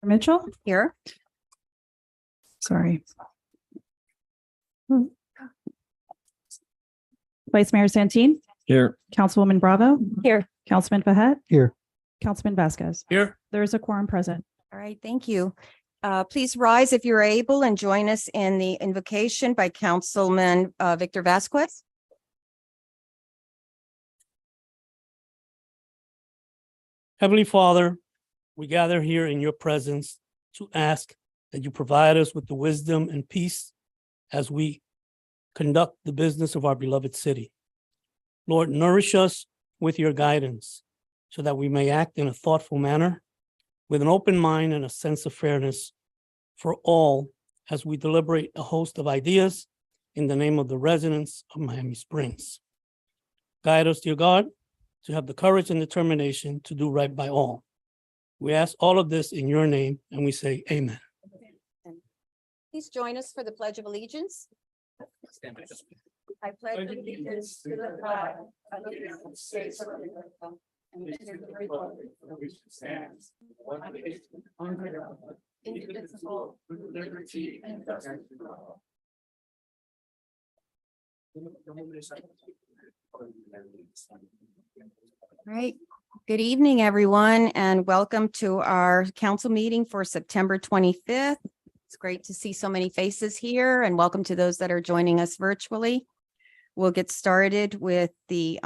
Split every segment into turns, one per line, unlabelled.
Mitchell?
Here.
Sorry. Vice Mayor Santin?
Here.
Councilwoman Bravo?
Here.
Councilman Behet?
Here.
Councilman Vasquez?
Here.
There is a quorum present.
All right, thank you. Please rise if you're able and join us in the invocation by Councilman Victor Vasquez.
Heavenly Father, we gather here in your presence to ask that you provide us with the wisdom and peace as we conduct the business of our beloved city. Lord, nourish us with your guidance so that we may act in a thoughtful manner with an open mind and a sense of fairness for all as we deliberate a host of ideas in the name of the residents of Miami Springs. Guide us, dear God, to have the courage and determination to do right by all. We ask all of this in your name, and we say amen.
Please join us for the Pledge of Allegiance. I pledge allegiance to the flag of the United States of America and to the republic for which it stands, one nation, under God, indivisible, with liberty and justice for all. All right. Good evening, everyone, and welcome to our council meeting for September 25th. It's great to see so many faces here, and welcome to those that are joining us virtually. We'll get started with the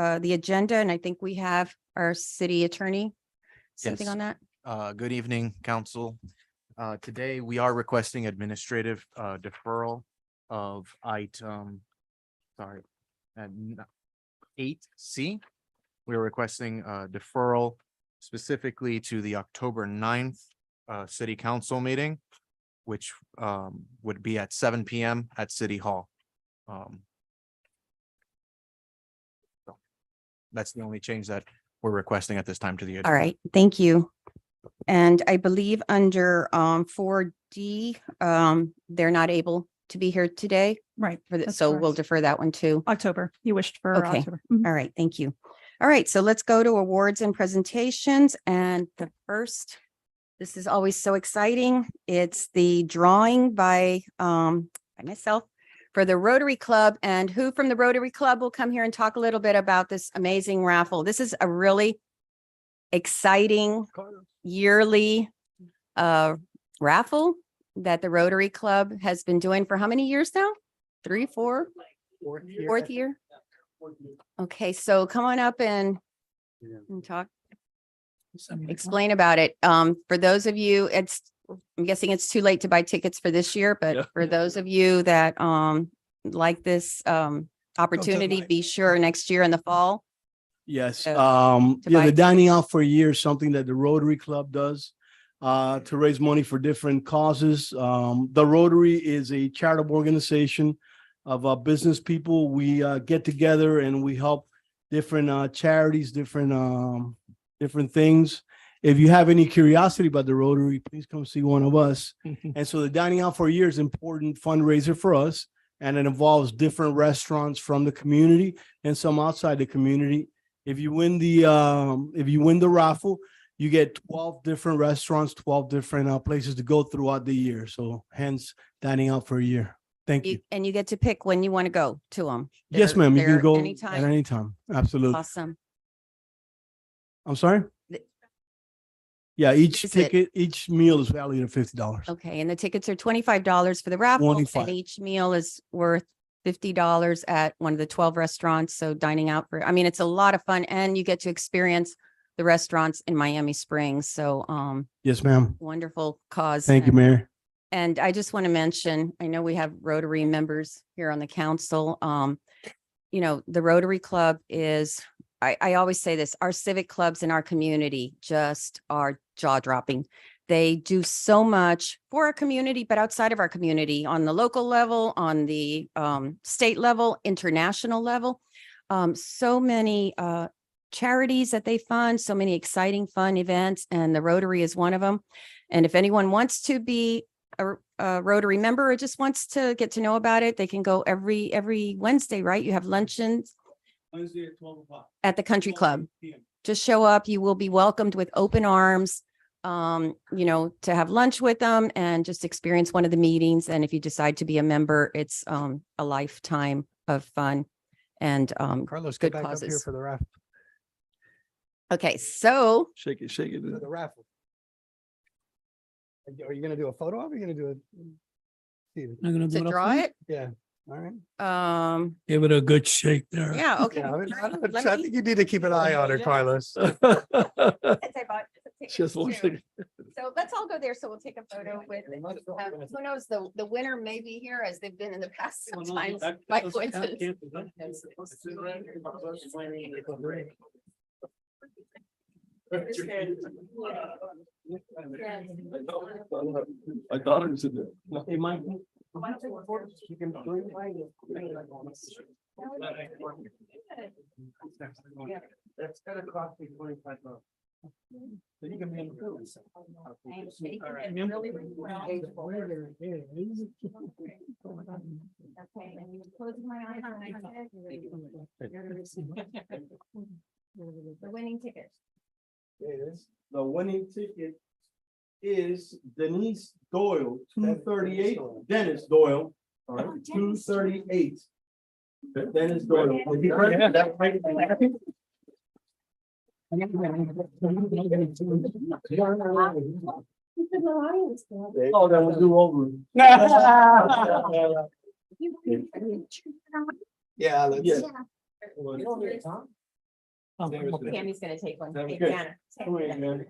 agenda, and I think we have our city attorney. Something
Yes.
on that?
Good evening, council. Today, we are requesting administrative deferral of item, 8C. We're requesting deferral specifically to the October 9th city council meeting, which would be at 7 p.m. at City Hall. So that's the only change that we're requesting at this time to the agenda.
All right, thank you. And I believe under 4D, they're not able to be here today,
Right. that's
so we'll
correct.
defer that one too.
October. You wished for
Okay.
October. Mhm.
All right, thank you. All right, so let's go to awards and presentations. And the first, this is always so exciting. It's the drawing by myself for the Rotary Club. And who from the Rotary Club will come here and talk a little bit about this amazing raffle? This is a really exciting yearly raffle that the Rotary Club has been doing for how many years now? 3, 4? Fourth year? Okay, so come on up and talk, explain about it. For those of you, I'm guessing it's too late to buy tickets for this year,
Yeah.
but for those of you that like this opportunity, be sure next year in the fall.
Yes,
So,
yeah,
buy
the dining out for a year is something that the Rotary Club does to raise money for different causes. The Rotary is a charitable organization of business people. We get together and we help different charities, different things. If you have any curiosity about the Rotary, please come see one of us. And so the dining out for a year is an important fundraiser for us, and it involves different restaurants from the community and some outside the community. If you win the raffle, you get 12 different restaurants, 12 different places to go throughout the year. So hence dining out for a year. Thank you.
And you get to pick when you want to go to them.
Yes, ma'am. You can go at
anytime.
any time. Absolutely.
Awesome.
I'm sorry?
The-
Yeah, each
Is it-
ticket, each meal is valued at $50.
Okay, and the tickets are $25 for the raffle,
25.
and each meal is worth $50 at one of the 12 restaurants. So dining out it's a lot of fun, and you get to experience the restaurants in Miami Springs. So
Yes, ma'am.
wonderful cause.
Thank you,
and-
Mayor.
And I just want to mention, I know we have Rotary members here on the council. The Rotary Club is, I always say this, our civic clubs in our community just are jaw-dropping. They do so much for our community, but outside of our community, on the local level, on the state level, international level. So many charities that they fund, so many exciting, fun events, and the Rotary is one of them. And if anyone wants to be a Rotary member or just wants to get to know about it, they can go every Wednesday, right? You have luncheons
Wednesday at 12 o'clock.
at the country club. Just show up. You will be welcomed with open arms. to have lunch with them and just experience one of the meetings. And if you decide to be a member, it's a lifetime of fun and
Carlos,
good
get back up here
causes.
for the raffle.
Okay, so
Shake it, shake it.
The raffle. Are you gonna do a photo of it? Are you gonna do it? Steven?
I'm gonna do
to
up
draw
front.
it,
Yeah, all right.
Give it a good shake there.
yeah, okay.
Yeah,
Let
I
me-
think you need to keep an eye on her, Carlos.
As I bought-
Just one
too.
second.
So let's all go there. So we'll take a photo with, who knows, the winner may be here as they've been in the past sometimes by coincidence.
My daughter's in there.
Hey, Mike.
That's gonna cost me $25. So you can be in the
Okay, and you close my eyes and I said, the winning ticket.
The winning ticket is Denise Doyle, 238, Dennis Doyle, all right, 238. Dennis Doyle. Oh, that was do over.
Yeah, let's.
Yes.
Tammy's gonna take one.
Sounds
Hey,
good.
Tanner,
Come here,
Tanner,
man.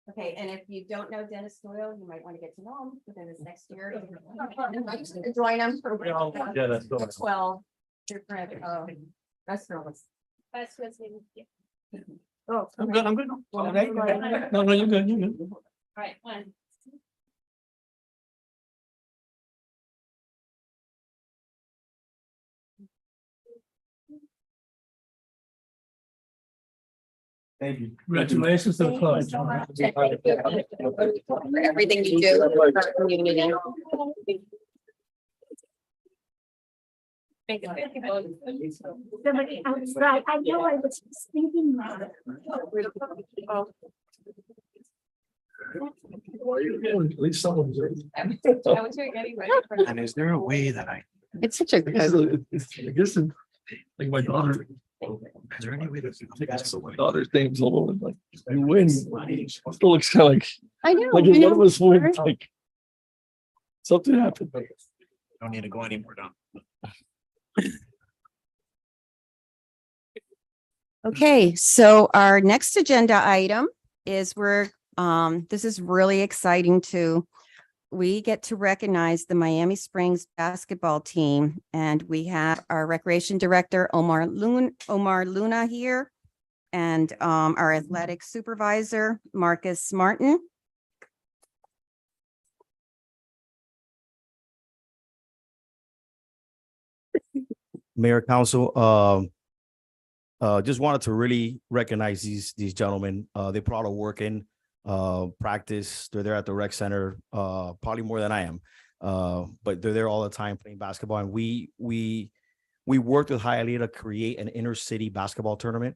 okay, and if you don't know Dennis Doyle, you might want to get to know him within this next year. Join them for
Yeah, that's good.
12 different restaurants. Oh,
I'm good, I'm good.
Well,
No, no, you're good, you're good.
right, one.
Thank you.
Congratulations to the club.
For everything you do for our community.
Somebody outside, I know, I was just thinking that.
At least someone's.
And is there a way that
It's such a
I guess
good.
like my daughter.
is there any way to
My daughter's name's all over, like, you win. Still looks kind of
I know.
like
I
if one
know.
of us wins, like. Something happened.
don't need to go anymore down?
Okay, so our next agenda item is this is really exciting too. We get to recognize the Miami Springs basketball team, and we have our recreation director, Omar Luna here, and our athletic supervisor, Marcus Martin.
Mayor, Council, just wanted to really recognize these gentlemen. They put out of work in practice. They're there at the rec center, probably more than I am. But they're there all the time playing basketball. And we worked with Hialeah to create an inner city basketball tournament.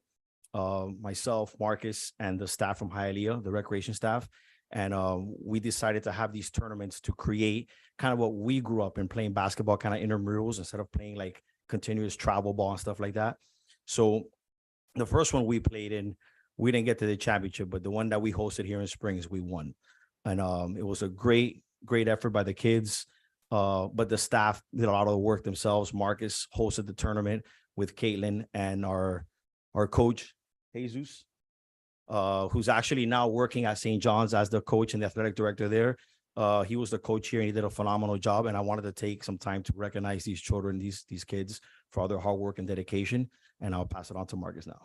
Myself, Marcus, and the staff from Hialeah, the recreation staff. And we decided to have these tournaments to create kind of what we grew up in, playing basketball, kind of intramurals, instead of playing like continuous travel ball and stuff like that. So the first one we played in, we didn't get to the championship, but the one that we hosted here in Springs, we won. And it was a great effort by the kids. But the staff did a lot of the work themselves. Marcus hosted the tournament with Caitlin and our coach, Jesus, who's actually now working at St. John's as the coach and the athletic director there. He was the coach here and he did a phenomenal job. And I wanted to take some time to recognize these children, these kids, for all their hard work and dedication. And I'll pass it on to Marcus now.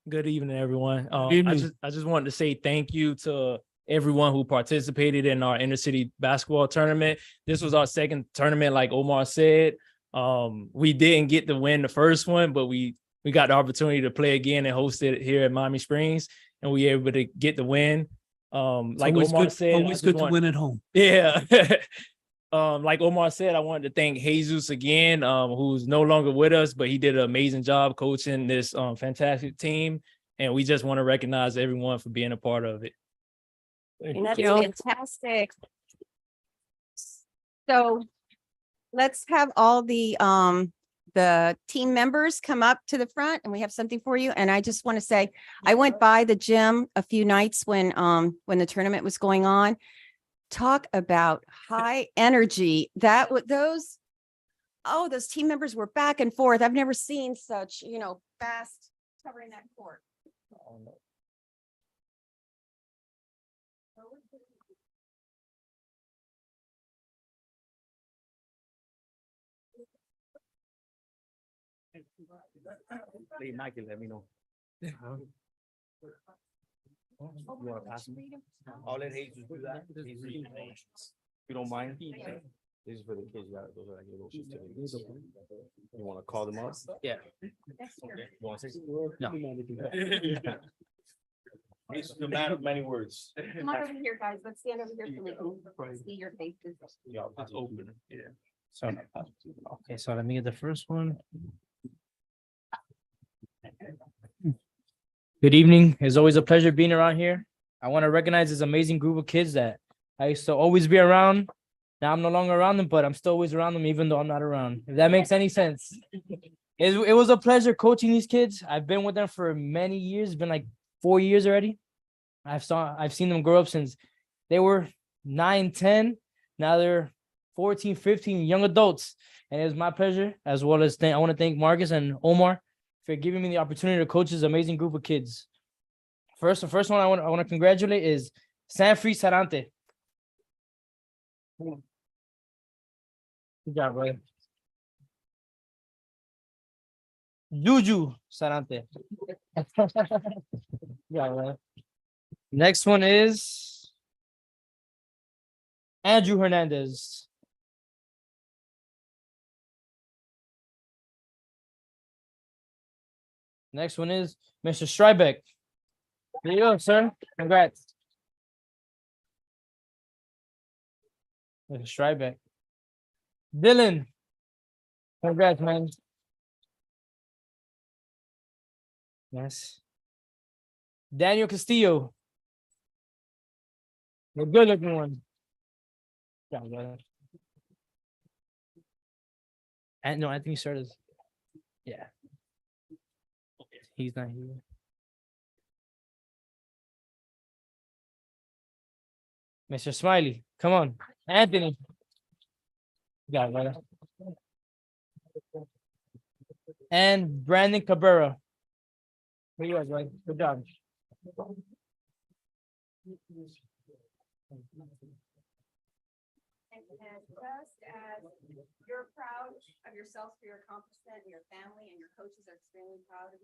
Good evening, everyone.
evening.
I just wanted to say thank you to everyone who participated in our inner city basketball tournament. This was our second tournament, like Omar said. We didn't get to win the first one, but we got the opportunity to play again and host it here at Miami Springs, and we were able to get the win. Like
Always
Omar
good,
said,
always good to win at home.
Yeah. Like Omar said, I wanted to thank Jesus again, who's no longer with us, but he did an amazing job coaching this fantastic team. And we just want to recognize everyone for being a part of it.
And that's fantastic. So let's have all the team members come up to the front and we have something for you. And I just want to say, I went by the gym a few nights when the tournament was going on. Talk about high energy. Those team members were back and forth. I've never seen such, fast covering that court.
Let me know. You wanna pass them? I'll let Jesus do that. He's reading it. If you don't mind. These are for the kids. Those are like little certificates. You want to call them up?
Yeah.
You want to say? No. He's the man of many words.
Come on over here, guys. Let's stand over here so we can see your faces.
Yeah, it's open. Yeah.
So, okay, so let me get the first one. Good evening. It's always a pleasure being around here. I want to recognize this amazing group of kids that I used to always be around. Now I'm no longer around them, but I'm still always around them, even though I'm not around. If that makes any sense. It was a pleasure coaching these kids. I've been with them for many years. It's been like 4 years already. I've seen them grow up since they were 9, 10. Now they're 14, 15, young adults. And it was my pleasure, as well as I want to thank Marcus and Omar for giving me the opportunity to coach this amazing group of kids. The first one I want to congratulate is Sanfrey Sarante. Good job, brother. Juju Sarante. Yeah, brother. Next one is Andrew Hernandez. Next one is Mr. Strybeck. There you go, sir. Congrats. Mr. Strybeck. Dylan. Congrats, man. Yes. Daniel Castillo. The good looking one. Yeah, brother. And no, Anthony started. Yeah. He's not here. Mr. Smiley, come on. Anthony. Got it, brother. And Brandon Cabrera. Here you are, guys. Good job.
And just as you're proud of yourselves for your accomplishment, and your family and your coaches are extremely proud of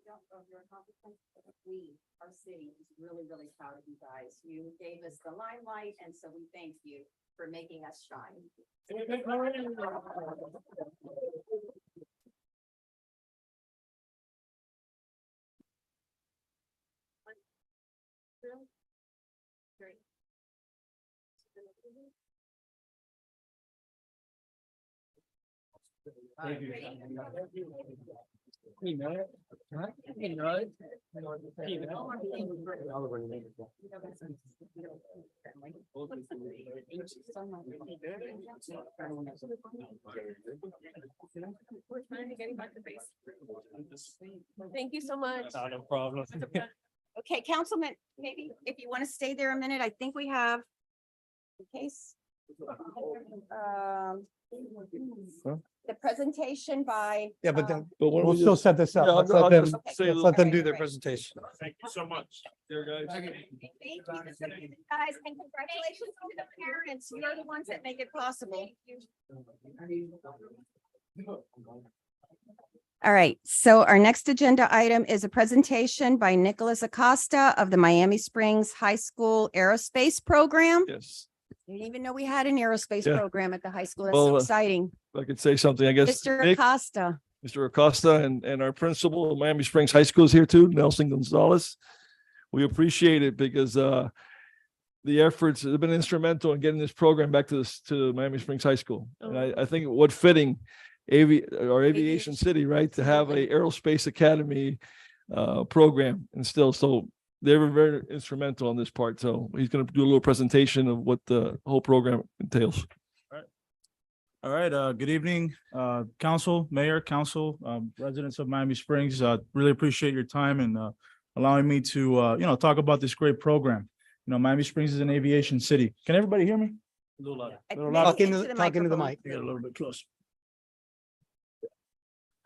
your accomplishments, we, our city, is really, really proud of you guys. You gave us the limelight, and so we thank you for making us shine. Thank you so much.
No problem.
Okay, Councilman, maybe if you want to stay there a minute, I think we have in case. The presentation by.
Yeah, but then
We'll still set this up.
Yeah,
Let's
I'll
let them,
just say a
let's
little
let them
bit.
do their
Great.
presentation.
Thank you so much. There, guys.
Thank you, guys, and congratulations to the parents. You're the ones that make it possible. All right, so our next agenda item is a presentation by Nicholas Acosta of the Miami Springs High School Aerospace Program.
Yes,
Didn't even know we had an aerospace
Yeah.
program at the high school. That's so
Well,
exciting.
if I could say something, I guess.
Mr.
Nick,
Acosta.
Mr. Acosta and our principal of Miami Springs High School is here too, Nelson Gonzalez. We appreciate it because the efforts have been instrumental in getting this program back to Miami Springs High School. And I think what fitting our aviation city, right, to have a aerospace academy program instilled. So they were very instrumental on this part. So he's going to do a little presentation of what the whole program entails.
All right, good evening, council, mayor, council, residents of Miami Springs. Really appreciate your time and allowing me to, talk about this great program. Miami Springs is an aviation city. Can everybody hear me? A little louder.
Maybe
Talk
into the microphone.
Get a little bit closer.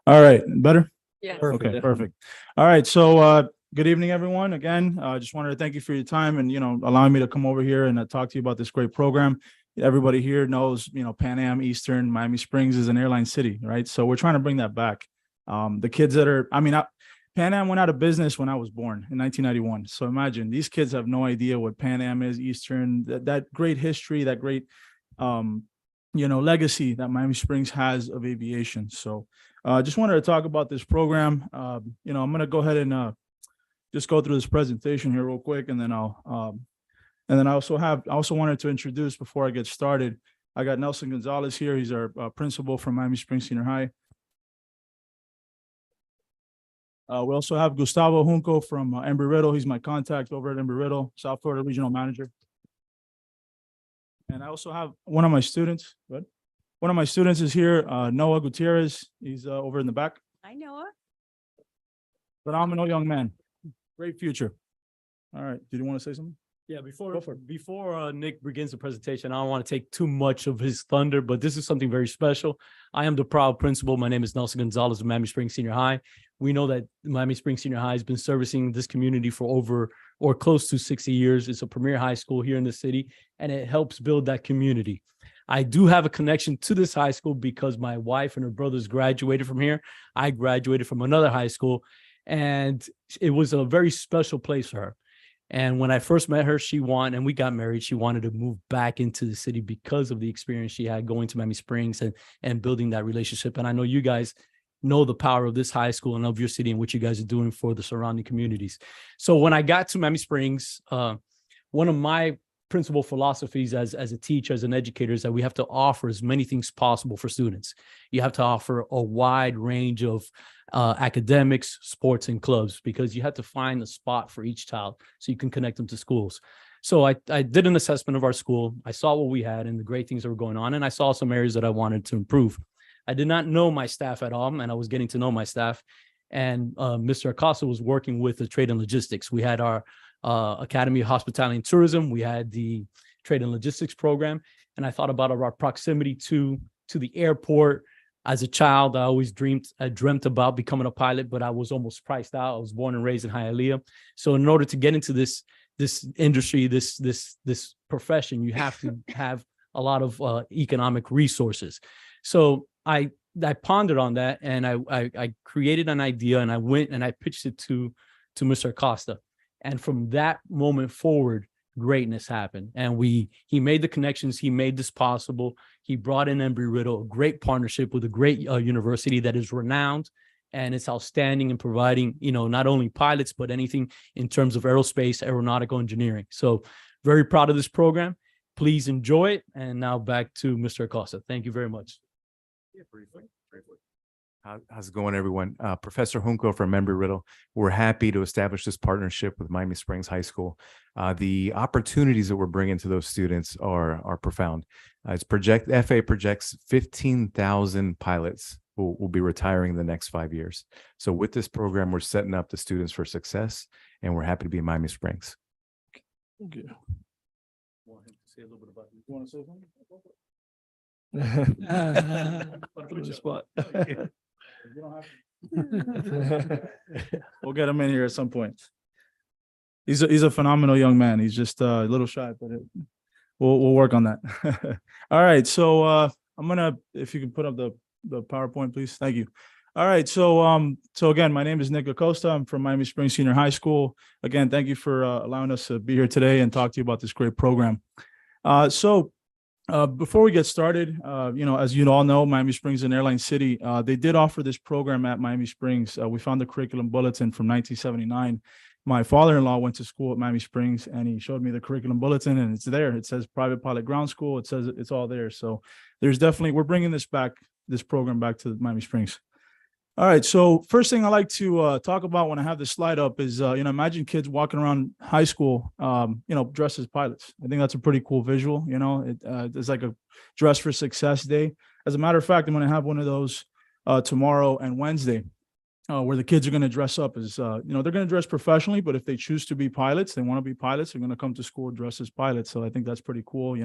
All right, better?
Yeah.
Okay, perfect. All right, so good evening, everyone. Again, I just wanted to thank you for your time and, allowing me to come over here and talk to you about this great program. Everybody here knows, Pan Am, Eastern, Miami Springs is an airline city, right? So we're trying to bring that back. The kids that are, Pan Am went out of business when I was born in 1991. So imagine these kids have no idea what Pan Am is, Eastern, that great history, that great, legacy that Miami Springs has of aviation. So just wanted to talk about this program. I'm going to go ahead and just go through this presentation here real quick, and then I also wanted to introduce before I get started, I got Nelson Gonzalez here. He's our principal from Miami Springs Senior High. We also have Gustavo Junco from Embry-Riddle. He's my contact over at Embry-Riddle, South Florida Regional Manager. And I also have one of my students. Good. One of my students is here, Noah Gutierrez. He's over in the back.
Hi, Noah.
Phenomenal young man. Great future. All right. Did you want to say something?
Yeah,
Go for it.
before Nick begins the presentation, I don't want to take too much of his thunder, but this is something very special. I am the proud principal. My name is Nelson Gonzalez of Miami Springs Senior High. We know that Miami Springs Senior High has been servicing this community for over or close to 60 years. It's a premier high school here in the city, and it helps build that community. I do have a connection to this high school because my wife and her brothers graduated from here. I graduated from another high school, and it was a very special place for her. And when I first met her, and we got married, she wanted to move back into the city because of the experience she had going to Miami Springs and building that relationship. And I know you guys know the power of this high school and of your city and what you guys are doing for the surrounding communities. So when I got to Miami Springs, one of my principal philosophies as a teacher, as an educator, is that we have to offer as many things possible for students. You have to offer a wide range of academics, sports, and clubs, because you have to find a spot for each child so you can connect them to schools. So I did an assessment of our school. I saw what we had and the great things that were going on, and I saw some areas that I wanted to improve. I did not know my staff at all, and I was getting to know my staff. And Mr. Acosta was working with the trade and logistics. We had our Academy of Hospitality and Tourism. We had the trade and logistics program. And I thought about our proximity to the airport. As a child, I always dreamt about becoming a pilot, but I was almost priced out. I was born and raised in Hialeah. So in order to get into this industry, this profession, you have to have a lot of economic resources. So I pondered on that, and I created an idea, and I went and I pitched it to Mr. Acosta. And from that moment forward, greatness happened. And he made the connections. He made this possible. He brought in Embry-Riddle, a great partnership with a great university that is renowned, and it's outstanding in providing, not only pilots, but anything in terms of aerospace, aeronautical engineering. So very proud of this program. Please enjoy it. And now back to Mr. Acosta. Thank you very much.
Yeah, briefly. How's it going, everyone? Professor Junco from Embry-Riddle. We're happy to establish this partnership with Miami Springs High School. The opportunities that we're bringing to those students are profound. FAA projects 15,000 pilots will be retiring in the next 5 years. So with this program, we're setting up the students for success, and we're happy to be in Miami Springs.
Thank you.
Want him to say a little bit about it? You want to say something?
Put him on the spot.
You don't have to. We'll get him in here at some point. He's a phenomenal young man. He's just a little shy, but we'll work on that. All right, so I'm gonna, if you can put up the PowerPoint, please. Thank you. All right, so again, my name is Nick Acosta. I'm from Miami Springs Senior High School. Again, thank you for allowing us to be here today and talk to you about this great program. Before we get started, as you all know, Miami Springs is an airline city. They did offer this program at Miami Springs. We found the curriculum bulletin from 1979. My father-in-law went to school at Miami Springs, and he showed me the curriculum bulletin, and it's there. It says private pilot ground school. It says it's all there. So we're bringing this program back to Miami Springs. All right. So first thing I like to talk about when I have this slide up is, imagine kids walking around high school, dressed as pilots. I think that's a pretty cool visual. It's like a dress for success day. As a matter of fact, I'm going to have one of those tomorrow and Wednesday, where the kids are going to dress up as, they're going to dress professionally, but if they choose to be pilots, they want to be pilots, they're going to come to school dressed as pilots. So I think that's pretty cool,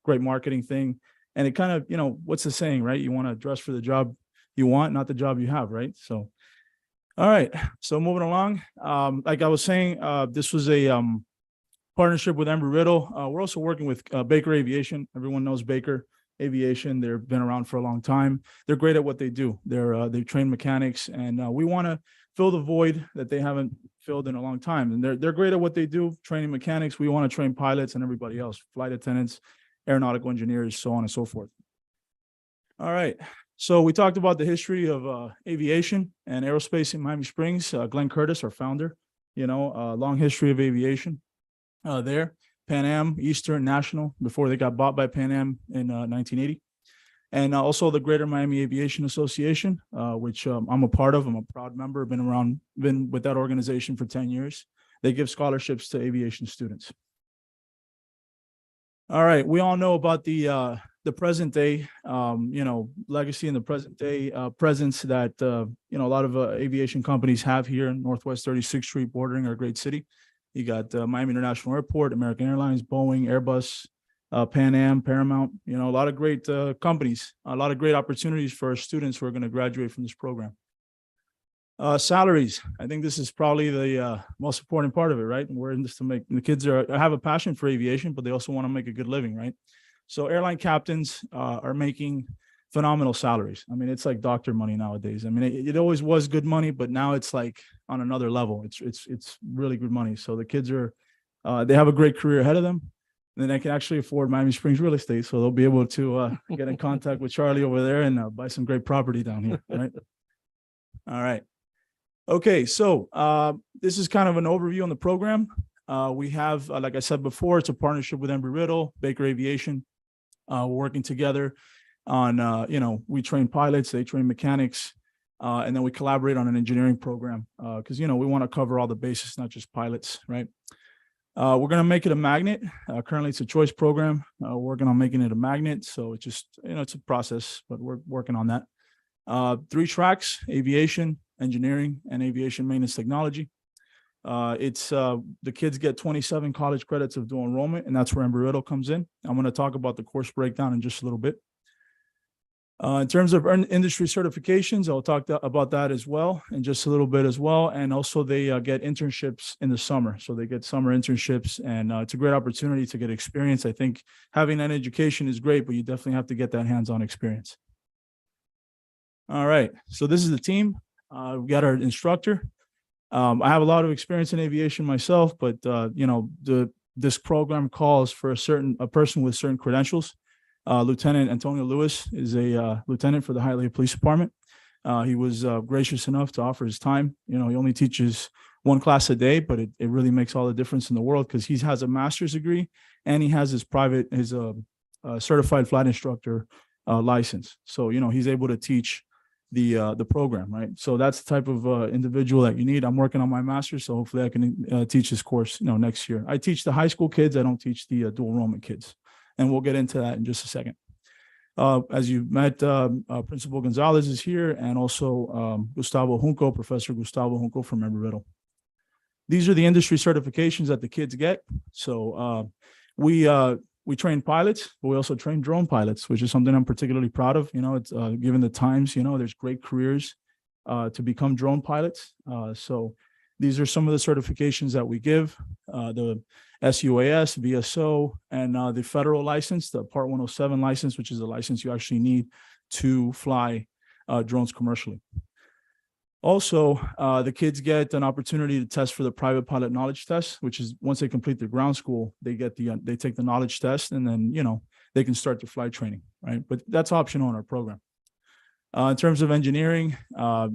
great marketing thing. And it kind of, what's the saying, right? You want to dress for the job you want, not the job you have, right? So, all right. So moving along, like I was saying, this was a partnership with Embry-Riddle. We're also working with Baker Aviation. Everyone knows Baker Aviation. They've been around for a long time. They're great at what they do. They train mechanics, and we want to fill the void that they haven't filled in a long time. And they're great at what they do, training mechanics. We want to train pilots and everybody else, flight attendants, aeronautical engineers, so on and so forth. All right. So we talked about the history of aviation and aerospace in Miami Springs. Glenn Curtis, our founder, long history of aviation there. Pan Am, Eastern, National, before they got bought by Pan Am in 1980. And also the Greater Miami Aviation Association, which I'm a part of. I'm a proud member, been with that organization for 10 years. They give scholarships to aviation students. All right, we all know about the present day, legacy in the present day presence that, a lot of aviation companies have here in Northwest 36th Street, bordering our great city. You got Miami International Airport, American Airlines, Boeing, Airbus, Pan Am, Paramount, a lot of great companies, a lot of great opportunities for our students who are going to graduate from this program. Salaries. I think this is probably the most important part of it, right? We're in this to make the kids have a passion for aviation, but they also want to make a good living, right? So airline captains are making phenomenal salaries. I mean, it's like doctor money nowadays. I mean, it always was good money, but now it's like on another level. It's really good money. So the kids they have a great career ahead of them. And then they can actually afford Miami Springs real estate. So they'll be able to get in contact with Charlie over there and buy some great property down here, right? All right. Okay, so this is kind of an overview on the program. We have, like I said before, it's a partnership with Embry-Riddle, Baker Aviation. We're working together on, we train pilots, they train mechanics, and then we collaborate on an engineering program because, we want to cover all the bases, not just pilots, right? We're going to make it a magnet. Currently, it's a choice program. We're working on making it a magnet. So it's just, it's a process, but we're working on that. 3 tracks: aviation, engineering, and aviation maintenance technology. The kids get 27 college credits of dual enrollment, and that's where Embry-Riddle comes in. I'm going to talk about the course breakdown in just a little bit. In terms of industry certifications, I'll talk about that as well in just a little bit as well. And also they get internships in the summer. So they get summer internships, and it's a great opportunity to get experience. I think having that education is great, but you definitely have to get that hands-on experience. All right, so this is the team. We got our instructor. I have a lot of experience in aviation myself, but this program calls for a person with certain credentials. Lieutenant Antonio Lewis is a lieutenant for the Hialeah Police Department. He was gracious enough to offer his time. He only teaches 1 class a day, but it really makes all the difference in the world because he has a master's degree and he has his certified flight instructor license. So he's able to teach the program, right? So that's the type of individual that you need. I'm working on my master's, so hopefully I can teach this course next year. I teach the high school kids. I don't teach the dual enrollment kids. And we'll get into that in just a second. As you met, Principal Gonzalez is here, and also Gustavo Junco, Professor Gustavo Junco from Embry-Riddle. These are the industry certifications that the kids get. So we train pilots, but we also train drone pilots, which is something I'm particularly proud of. It's given the times, there's great careers to become drone pilots. So these are some of the certifications that we give: the SUAS, VSO, and the federal license, the Part 107 license, which is a license you actually need to fly drones commercially. Also, the kids get an opportunity to test for the private pilot knowledge test, which is once they complete their ground school, they take the knowledge test, and then they can start their flight training, right? But that's optional in our program. In terms of engineering,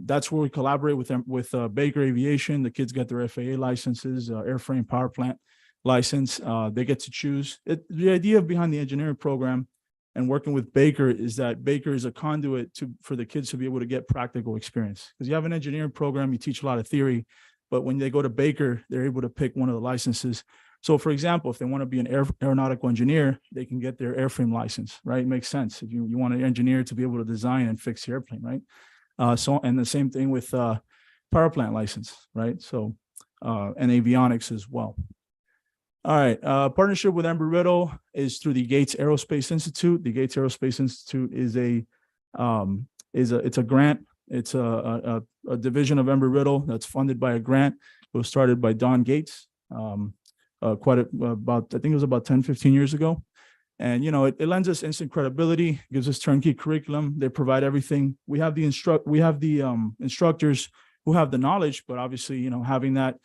that's where we collaborate with Baker Aviation. The kids get their FAA licenses, airframe power plant license. They get to choose. The idea behind the engineering program and working with Baker is that Baker is a conduit for the kids to be able to get practical experience. Because you have an engineering program, you teach a lot of theory, but when they go to Baker, they're able to pick one of the licenses. So for example, if they want to be an aeronautical engineer, they can get their airframe license, right? It makes sense. If you want an engineer to be able to design and fix the airplane, right? And the same thing with power plant license, right? So, and avionics as well. All right, partnership with Embry-Riddle is through the Gates Aerospace Institute. The Gates Aerospace Institute is it's a grant. It's a division of Embry-Riddle that's funded by a grant. It was started by Don Gates I think it was about 10, 15 years ago. And, it lends us instant credibility, gives us turnkey curriculum. They provide everything. We have the instructors who have the knowledge, but obviously, having that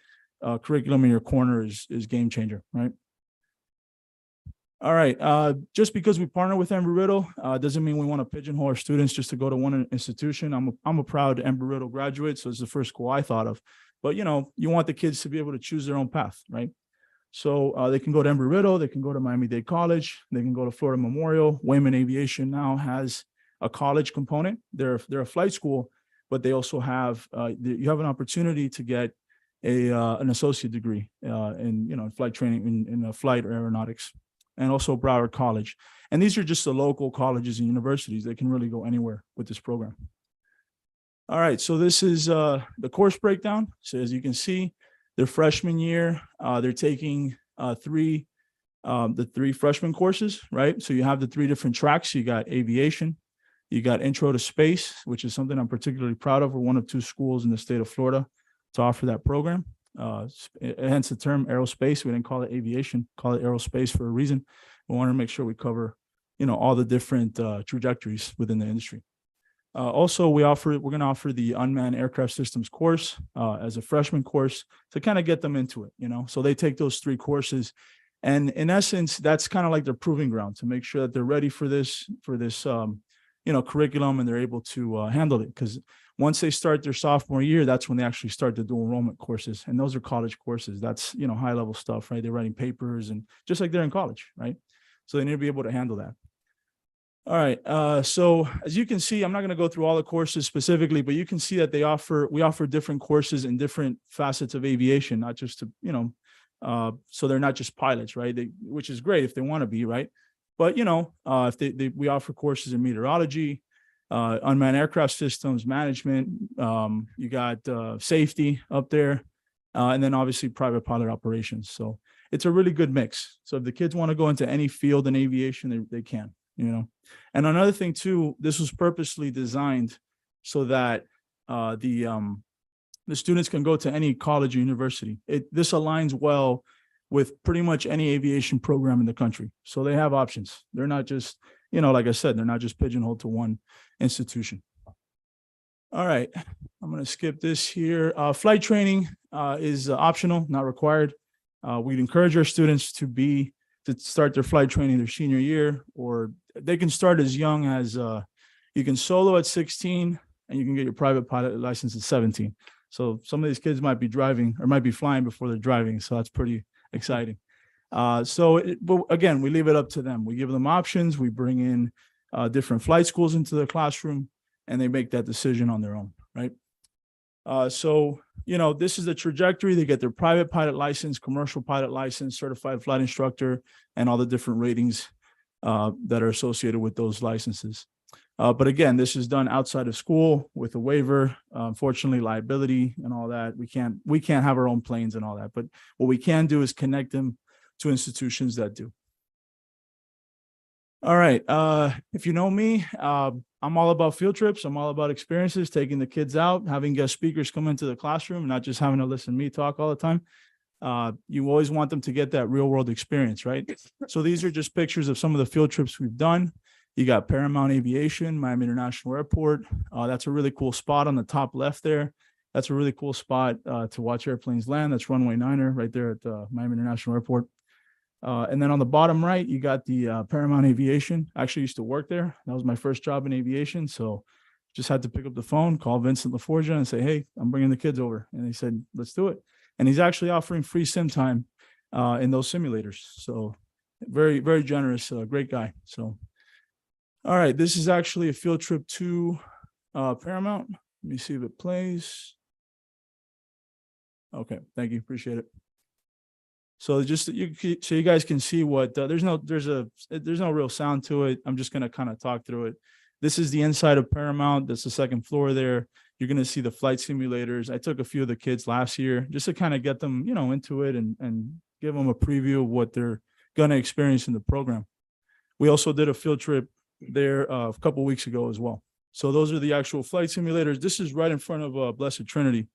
curriculum in your corner is game changer, right? All right. Just because we partner with Embry-Riddle doesn't mean we want to pigeonhole our students just to go to one institution. I'm a proud Embry-Riddle graduate, so it's the first school I thought of. But you want the kids to be able to choose their own path, right? So they can go to Embry-Riddle, they can go to Miami-Dade College, they can go to Florida Memorial. Wayman Aviation now has a college component. They're a flight school, but they also have you have an opportunity to get an associate degree in flight training in flight or aeronautics, and also Broward College. And these are just the local colleges and universities. They can really go anywhere with this program. All right, so this is the course breakdown. So as you can see, their freshman year, they're taking the three freshman courses, right? So you have the three different tracks. You got aviation, you got intro to space, which is something I'm particularly proud of. We're one of two schools in the state of Florida to offer that program. Hence the term aerospace. We didn't call it aviation, call it aerospace for a reason. We want to make sure we cover, all the different trajectories within the industry. Also, we're going to offer the unmanned aircraft systems course as a freshman course to kind of get them into it, So they take those three courses, and in essence, that's kind of like their proving ground to make sure that they're ready for this curriculum, and they're able to handle it. Because once they start their sophomore year, that's when they actually start the dual enrollment courses, and those are college courses. That's high level stuff, right? They're writing papers and just like they're in college, right? So they need to be able to handle that. All right. So as you can see, I'm not going to go through all the courses specifically, but you can see that we offer different courses in different facets of aviation, not just to, so they're not just pilots, right? Which is great if they want to be, right? But, if we offer courses in meteorology, unmanned aircraft systems management, you got safety up there, and then obviously private pilot operations. So it's a really good mix. So if the kids want to go into any field in aviation, they can. And another thing too, this was purposely designed so that the students can go to any college or university. This aligns well with pretty much any aviation program in the country. So they have options. They're not just, like I said, they're not just pigeonholed to one institution. All right, I'm going to skip this here. Flight training is optional, not required. We'd encourage our students to start their flight training their senior year, or they can start as young as you can solo at 16 and you can get your private pilot license at 17. So some of these kids might be driving or might be flying before they're driving. So that's pretty exciting. But again, we leave it up to them. We give them options. We bring in different flight schools into the classroom, and they make that decision on their own, right? This is the trajectory. They get their private pilot license, commercial pilot license, certified flight instructor, and all the different ratings that are associated with those licenses. But again, this is done outside of school with a waiver. Unfortunately, liability and all that. We can't have our own planes and all that. But what we can do is connect them to institutions that do. All right. If you know me, I'm all about field trips. I'm all about experiences, taking the kids out, having guest speakers come into the classroom, not just having to listen to me talk all the time. You always want them to get that real world experience, right? So these are just pictures of some of the field trips we've done. You got Paramount Aviation, Miami International Airport. That's a really cool spot on the top left there. That's a really cool spot to watch airplanes land. That's runway 9er right there at Miami International Airport. And then on the bottom right, you got the Paramount Aviation. I actually used to work there. That was my first job in aviation. So just had to pick up the phone, call Vincent LaForgia and say, hey, I'm bringing the kids over. And they said, let's do it. And he's actually offering free sim time in those simulators. So very, very generous, great guy. So All right, this is actually a field trip to Paramount. Let me see if it plays. Okay, thank you, appreciate it. So just so you guys can see what there's no real sound to it. I'm just gonna kind of talk through it. This is the inside of Paramount. That's the second floor there. You're gonna see the flight simulators. I took a few of the kids last year just to kind of get them, into it and give them a preview of what they're gonna experience in the program. We also did a field trip there a couple weeks ago as well. So those are the actual flight simulators. This is right in front of Blessed Trinity.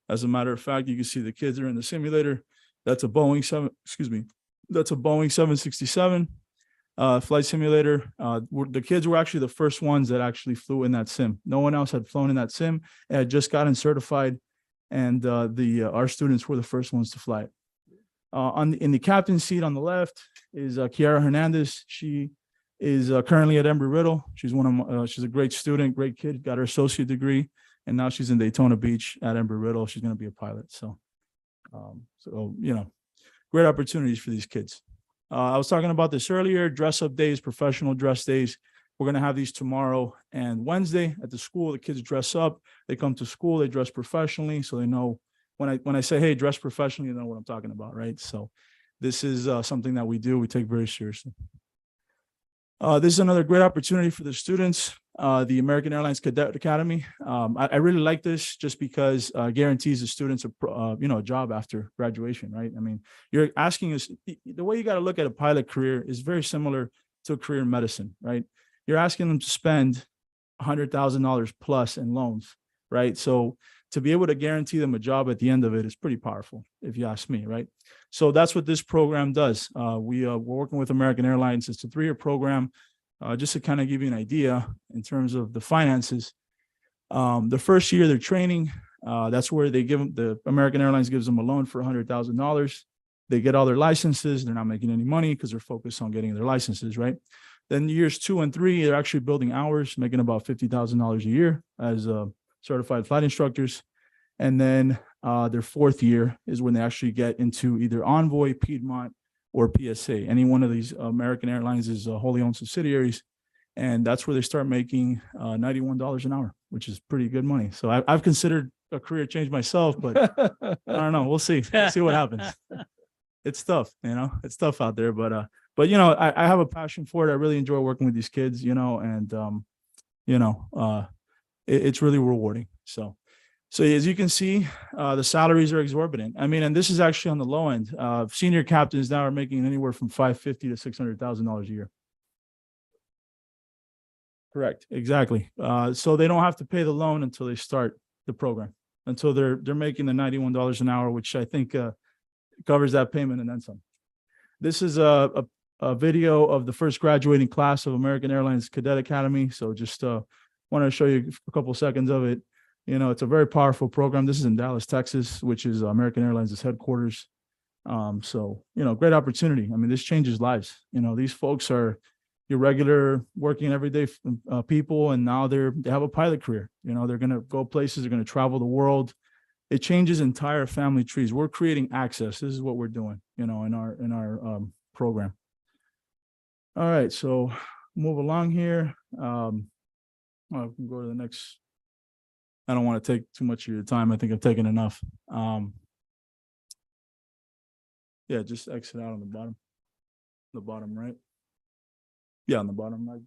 As a matter of fact, you can see the kids are in the simulator. That's a Boeing 767 flight simulator. The kids were actually the first ones that actually flew in that sim. No one else had flown in that sim. It had just gotten certified, and our students were the first ones to fly it. In the captain's seat on the left is Kiara Hernandez. She is currently at Embry-Riddle. She's she's a great student, great kid, got her associate degree, and now she's in Daytona Beach at Embry-Riddle. She's going to be a pilot. So, great opportunities for these kids. I was talking about this earlier, dress up days, professional dress days. We're going to have these tomorrow and Wednesday at the school. The kids dress up, they come to school, they dress professionally. So they know when I say, hey, dress professionally, you know what I'm talking about, right? So this is something that we take very seriously. This is another great opportunity for the students. The American Airlines Cadet Academy. I really like this just because guarantees the students a job after graduation, right? I mean, you're asking us, the way you got to look at a pilot career is very similar to a career in medicine, right? You're asking them to spend $100,000 plus in loans, right? So to be able to guarantee them a job at the end of it is pretty powerful, if you ask me, right? So that's what this program does. We're working with American Airlines. It's a 3-year program. Just to kind of give you an idea in terms of the finances, the first year they're training, that's where the American Airlines gives them a loan for $100,000. They get all their licenses. They're not making any money because they're focused on getting their licenses, right? Then years 2 and 3, they're actually building hours, making about $50,000 a year as certified flight instructors. And then their 4th year is when they actually get into either Envoy, Piedmont, or PSA. Any one of these American Airlines is wholly owned subsidiaries. And that's where they start making $91 an hour, which is pretty good money. So I've considered a career change myself, but I don't know. We'll see. We'll see what happens. It's tough, it's tough out there, but I have a passion for it. I really enjoy working with these kids, and it's really rewarding. So as you can see, the salaries are exorbitant. I mean, and this is actually on the low end. Senior captains now are making anywhere from $550,000 to $600,000 a year. Correct, exactly. So they don't have to pay the loan until they start the program, until they're making the $91 an hour, which I think covers that payment and then some. This is a video of the first graduating class of American Airlines Cadet Academy. So just wanted to show you a couple of seconds of it. It's a very powerful program. This is in Dallas, Texas, which is American Airlines' headquarters. So, great opportunity. I mean, this changes lives. These folks are your regular working everyday people, and now they have a pilot career. They're going to go places. They're going to travel the world. It changes entire family trees. We're creating access. This is what we're doing, in our program. All right, so move along here. We can go to the next. I don't want to take too much of your time. I think I've taken enough. Yeah, just exit out on the bottom right. Yeah, on the bottom right.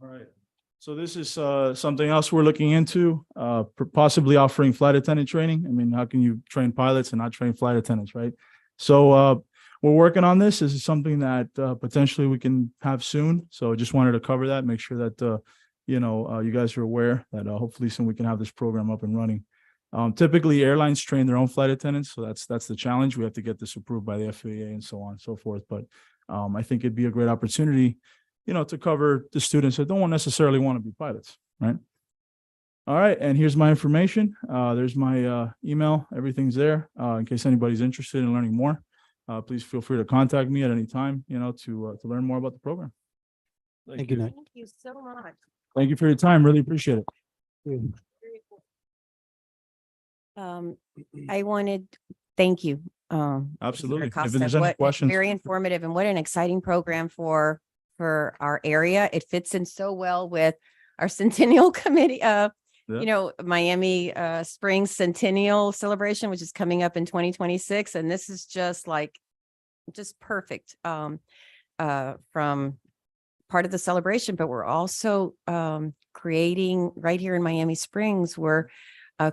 All right. So this is something else we're looking into, possibly offering flight attendant training. I mean, how can you train pilots and not train flight attendants, right? So we're working on this. This is something that potentially we can have soon. So just wanted to cover that, make sure that, you guys are aware that hopefully soon we can have this program up and running. Typically, airlines train their own flight attendants. So that's the challenge. We have to get this approved by the FAA and so on and so forth. But I think it'd be a great opportunity to cover the students that don't necessarily want to be pilots, right? All right, and here's my information. There's my email. Everything's there in case anybody's interested in learning more. please feel free to contact me at any time, to learn more about the program.
Thank
you.
you.
Thank you so much.
Thank you for your time. Really appreciate it.
I wanted, thank you.
Absolutely.
Mr.
If there's
Acosta.
any
What
questions.
very informative and what an exciting program for our area. It fits in so well with our Centennial Committee, Miami Springs Centennial celebration, which is coming up in 2026. And this is just perfect from part of the celebration, but we're also creating right here in Miami Springs, we're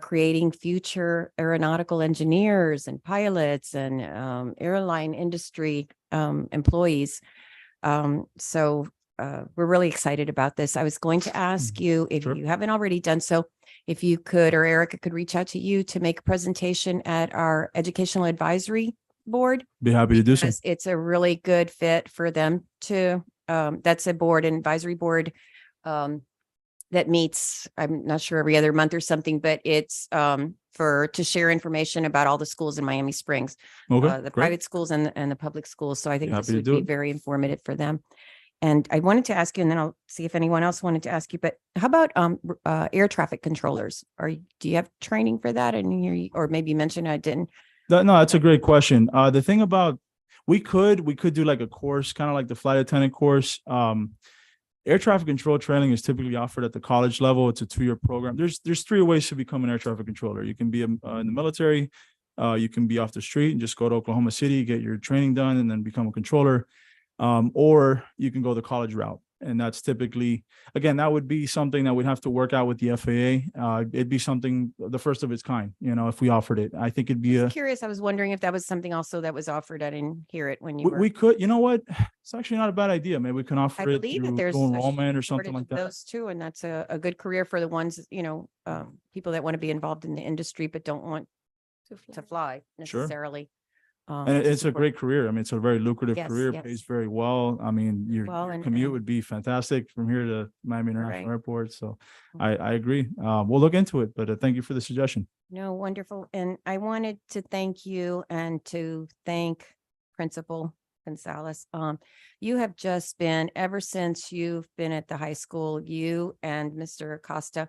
creating future aeronautical engineers and pilots and airline industry employees. So we're really excited about this. I was going to ask you, if
Sure.
you haven't already done so, if you could, or Erica could reach out to you to make a presentation at our Educational Advisory Board.
Be happy to do so.
Because it's a really good fit for them to, that's a board, an advisory board that meets, I'm not sure, every other month or something, but it's to share information about all the schools in Miami Springs,
Okay,
the
great.
private schools and the public schools. So I think
Be
this
happy to
would
do
be
it.
very informative for them. And I wanted to ask you, and then I'll see if anyone else wanted to ask you, but how about air traffic controllers? Do you have training for that? And or maybe you mentioned I didn't.
No, that's a great question. The thing about, we could do like a course, kind of like the flight attendant course. Air traffic control training is typically offered at the college level. It's a 2-year program. There's 3 ways to become an air traffic controller. You can be in the military, you can be off the street and just go to Oklahoma City, get your training done, and then become a controller. Or you can go the college route. And that's typically, again, that would be something that we'd have to work out with the FAA. It'd be something, the first of its kind, if we offered it. I think it'd be a,
Curious. I was wondering if that was something also that was offered. I didn't hear it when you were.
we could, you know what? It's actually not a bad idea. Maybe we can offer
I
it
believe that
through
there's
dual
a
enrollment or
shortage
something like
of
that.
those too, and that's a good career for the ones, people that want to be involved in the industry but don't want to fly
Sure.
necessarily.
And it's a great career. I mean, it's a very lucrative
Yes,
career,
yes.
pays very well. I mean, your
and-
commute
and-
would be fantastic from here to Miami International
Right.
Airport. So
Mhm.
I agree. We'll look into it, but thank you for the suggestion.
No, wonderful. And I wanted to thank you and to thank Principal Gonzalez. You have just been, ever since you've been at the high school, you and Mr. Acosta,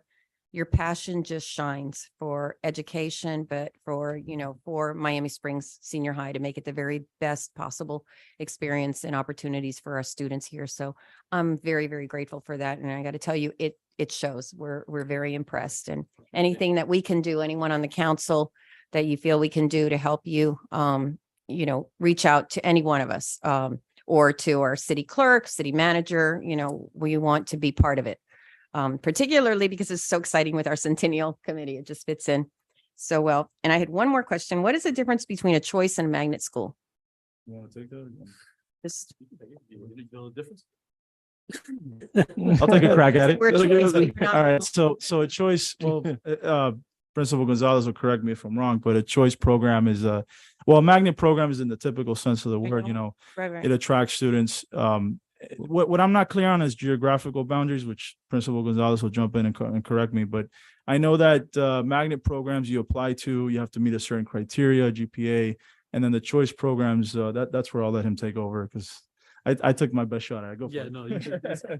your passion just shines for education, but for Miami Springs Senior High to make it the very best possible experience and opportunities for our students here. So I'm very, very grateful for that. And I got to tell you, it shows. We're very impressed, and anything that we can do, anyone on the council that you feel we can do to help you, reach out to any one of us, or to our city clerk, city manager, we want to be part of it. Particularly because it's so exciting with our Centennial Committee. It just fits in so well. And I had one more question. What is the difference between a choice and a magnet school?
You want to take that?
Just
I'll take a crack at it.
We're a choice, but you're not-
All right. So a choice, Principal Gonzalez will correct me if I'm wrong, but a choice program is a magnet program is in the typical sense of the word,
Right.
it attracts students. What I'm not clear on is geographical boundaries, which Principal Gonzalez will jump in and correct me. But I know that magnet programs you apply to, you have to meet a certain criteria, GPA, and then the choice programs, that's where I'll let him take over because I took my best shot at it. Go for
Yeah,
it.
no.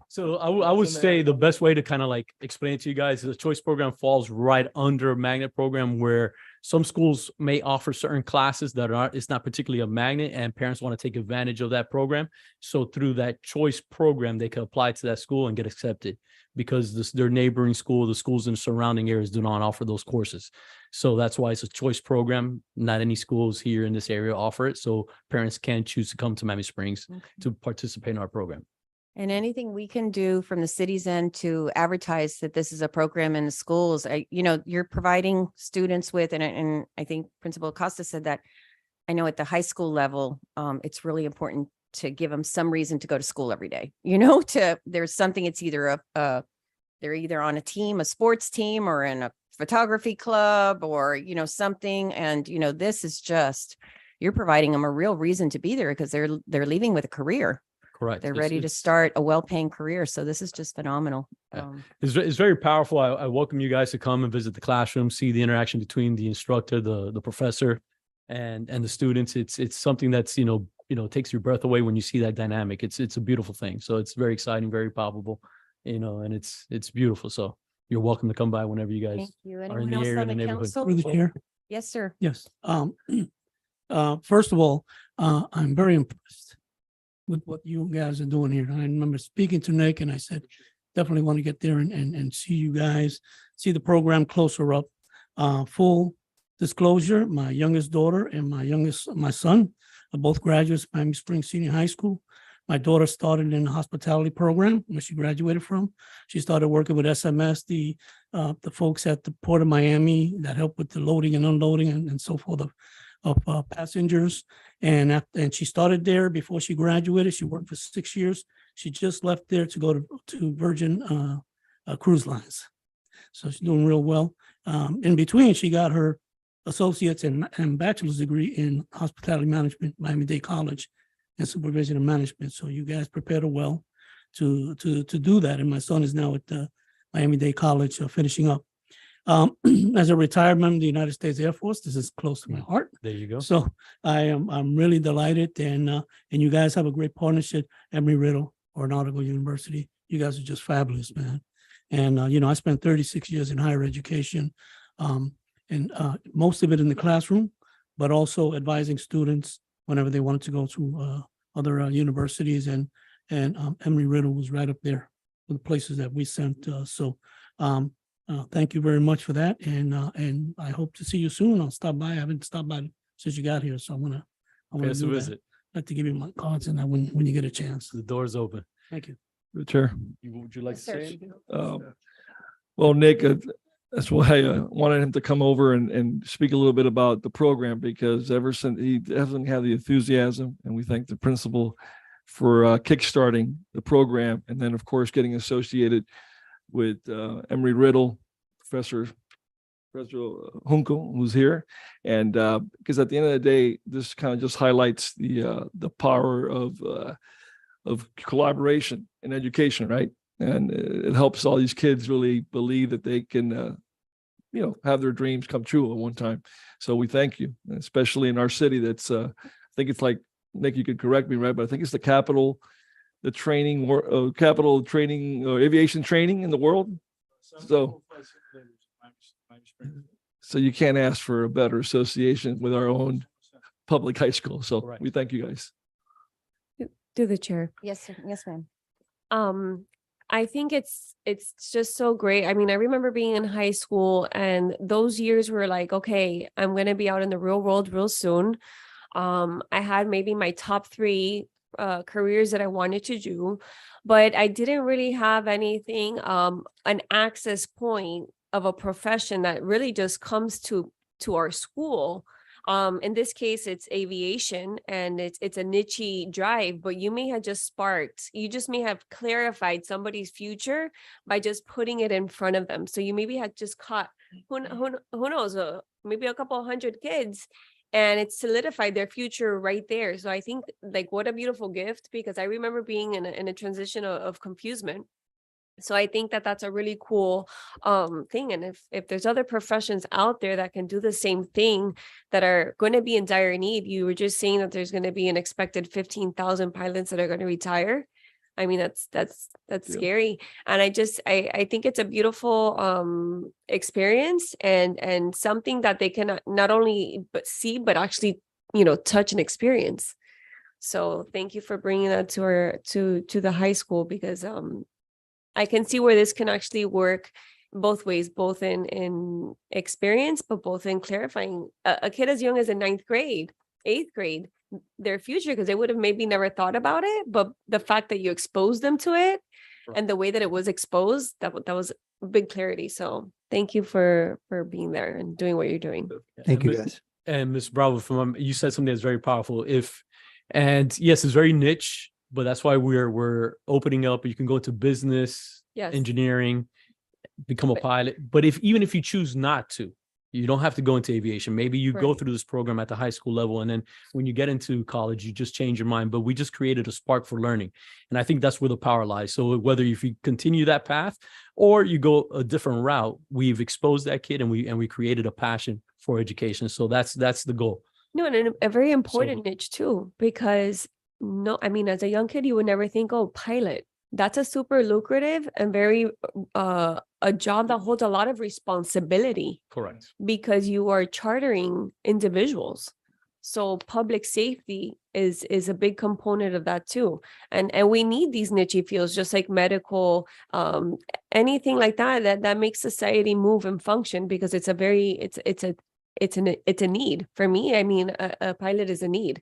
So I would say the best way to kind of like explain it to you guys is the choice program falls right under magnet program, where some schools may offer certain classes that it's not particularly a magnet, and parents want to take advantage of that program. So through that choice program, they can apply to that school and get accepted because their neighboring school, the schools in the surrounding areas do not offer those courses. So that's why it's a choice program. Not any schools here in this area offer it. So parents can choose to come to Miami Springs to participate in our program.
And anything we can do from the city's end to advertise that this is a program in the schools, you're providing students with, and I think Principal Acosta said that, I know at the high school level, it's really important to give them some reason to go to school every day, there's something, it's either they're either on a team, a sports team, or in a photography club, or, something. And, this is just, you're providing them a real reason to be there because they're leaving with a career.
Correct.
They're ready to start a well-paying career. So this is just phenomenal.
Yeah. It's very powerful. I welcome you guys to come and visit the classroom, see the interaction between the instructor, the professor, and the students. It's something that's, takes your breath away when you see that dynamic. It's a beautiful thing. So it's very exciting, very palpable, and it's beautiful. So you're welcome to come by whenever you guys
Thank you.
are in
Anyone
the
else
area
on
in the
the
neighborhood.
council?
Through the chair.
Yes, sir.
Yes. First of all, I'm very impressed with what you guys are doing here. I remember speaking to Nick and I said, definitely want to get there and see you guys, see the program closer up. Full disclosure, my youngest daughter and my son are both graduates of Miami Springs Senior High School. My daughter started in the hospitality program where she graduated from. She started working with SMS, the folks at the Port of Miami that help with the loading and unloading and so forth of passengers. And she started there before she graduated. She worked for 6 years. She just left there to go to Virgin Cruise Lines. So she's doing real well. In between, she got her associate's and bachelor's degree in hospitality management, Miami-Dade College, and supervision and management. So you guys prepared her well to do that. And my son is now at the Miami-Dade College finishing up. As a retired member of the United States Air Force, this is close to my heart.
There you go.
So I'm really delighted, and you guys have a great partnership. Embry-Riddle or Nautical University, you guys are just fabulous, man. And I spent 36 years in higher education, and most of it in the classroom, but also advising students whenever they wanted to go to other universities. And Embry-Riddle was right up there with the places that we sent. Thank you very much for that, and I hope to see you soon. I'll stop by. I haven't stopped by since you got here, so I want to
Yes,
do that.
visit.
I'd like to give you my cards and that when you get a chance.
The door's open.
Thank you.
The chair.
Would you like to
Yes, sir.
say anything?
Well, Nick, that's why I wanted him to come over and speak a little bit about the program, because ever since he definitely had the enthusiasm, and we thank the principal for kickstarting the program, and then of course getting associated with Embry-Riddle, Professor Junco, who's here, and because at the end of the day, this kind of just highlights the power of collaboration in education, right? And it helps all these kids really believe that they can, have their dreams come true at one time. So we thank you, especially in our city. That's I think it's like, Nick, you could correct me, right? But I think it's the capital training aviation training in the world. So you can't ask for a better association with our own public high school. So
Right.
we thank you guys.
To the chair.
Yes, sir. Yes, ma'am.
I think it's just so great. I mean, I remember being in high school and those years were like, okay, I'm going to be out in the real world real soon. I had maybe my top 3 careers that I wanted to do, but I didn't really have anything, an access point of a profession that really just comes to our school. In this case, it's aviation, and it's a niche drive, but you just may have clarified somebody's future by just putting it in front of them. So you maybe had just caught, who knows, maybe a couple hundred kids, and it solidified their future right there. So I think, like, what a beautiful gift, because I remember being in a transition of confusement. So I think that that's a really cool thing. And if there's other professions out there that can do the same thing that are going to be in dire need, you were just saying that there's going to be an expected 15,000 pilots that are going to retire. I mean, that's
Yeah.
scary. And I think it's a beautiful experience and something that they can not only see, but actually, touch and experience. So thank you for bringing that to the high school, because I can see where this can actually work both ways, both in experience, but both in clarifying a kid as young as in 9th grade, 8th grade, their future, because they would have maybe never thought about it. But the fact that you exposed them to it and the way that it was exposed, that was big clarity. So thank you for being there and doing what you're doing.
Thank you, guys. And Ms. Bravo, you said something that's very powerful. And yes, it's very niche, but that's why we're opening up. You can go to business,
Yes.
engineering, become a pilot. But even if you choose not to, you don't have to go into aviation. Maybe you go
Right.
through this program at the high school level, and then when you get into college, you just change your mind. But we just created a spark for learning. And I think that's where the power lies. So whether if you continue that path or you go a different route, we've exposed that kid and we created a passion for education. So that's the goal.
No, and a very important niche too, because no, I mean, as a young kid, you would never think, oh, pilot. That's a super lucrative and very a job that holds a lot of responsibility
Correct.
because you are chartering individuals. So public safety is a big component of that too. And we need these niche fields, just like medical, anything like that makes society move and function, because it's a need for me. I mean, a pilot is a need.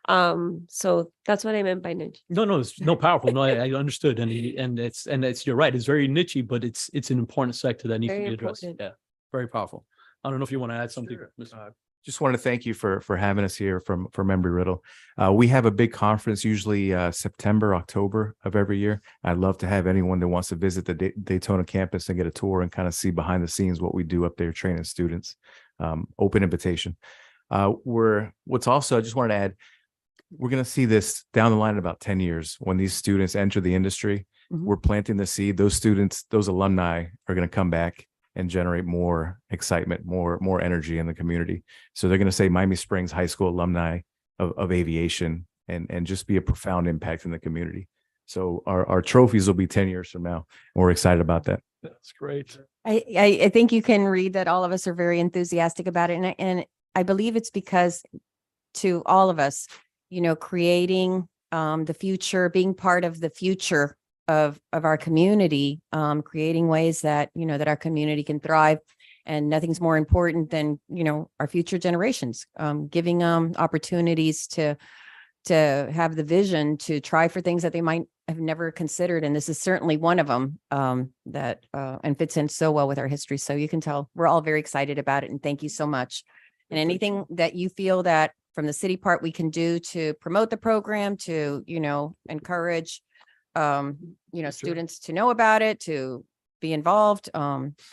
So that's what I meant by niche.
No, it's no powerful. No, I understood. And it's, you're right. It's very niche, but it's an important sector that needs to
Very
be addressed.
important.
Yeah. Very powerful. I don't know if you want to add something. Mr.
Just want to thank you for having us here from Embry-Riddle. We have a big conference usually September, October of every year. I'd love to have anyone that wants to visit the Daytona campus and get a tour and kind of see behind the scenes what we do up there training students. Open invitation. What's also, I just wanted to add, we're going to see this down the line in about 10 years when these students enter the industry. We're planting the seed. Those students, those alumni are going to come back and generate more excitement, more energy in the community. So they're going to say Miami Springs High School alumni of aviation and just be a profound impact in the community. So our trophies will be 10 years from now. And we're excited about that.
That's great.
I think you can read that all of us are very enthusiastic about it. And I believe it's because to all of us, you know, creating the future, being part of the future of our community, creating ways that, you know, that our community can thrive. And nothing's more important than, you know, our future generations, giving them opportunities to have the vision to try for things that they might have never considered. And this is certainly one of them that and fits in so well with our history. So you can tell we're all very excited about it. And thank you so much. And anything that you feel that from the city part we can do to promote the program, to, you know, encourage, you know, students to know about it, to be involved.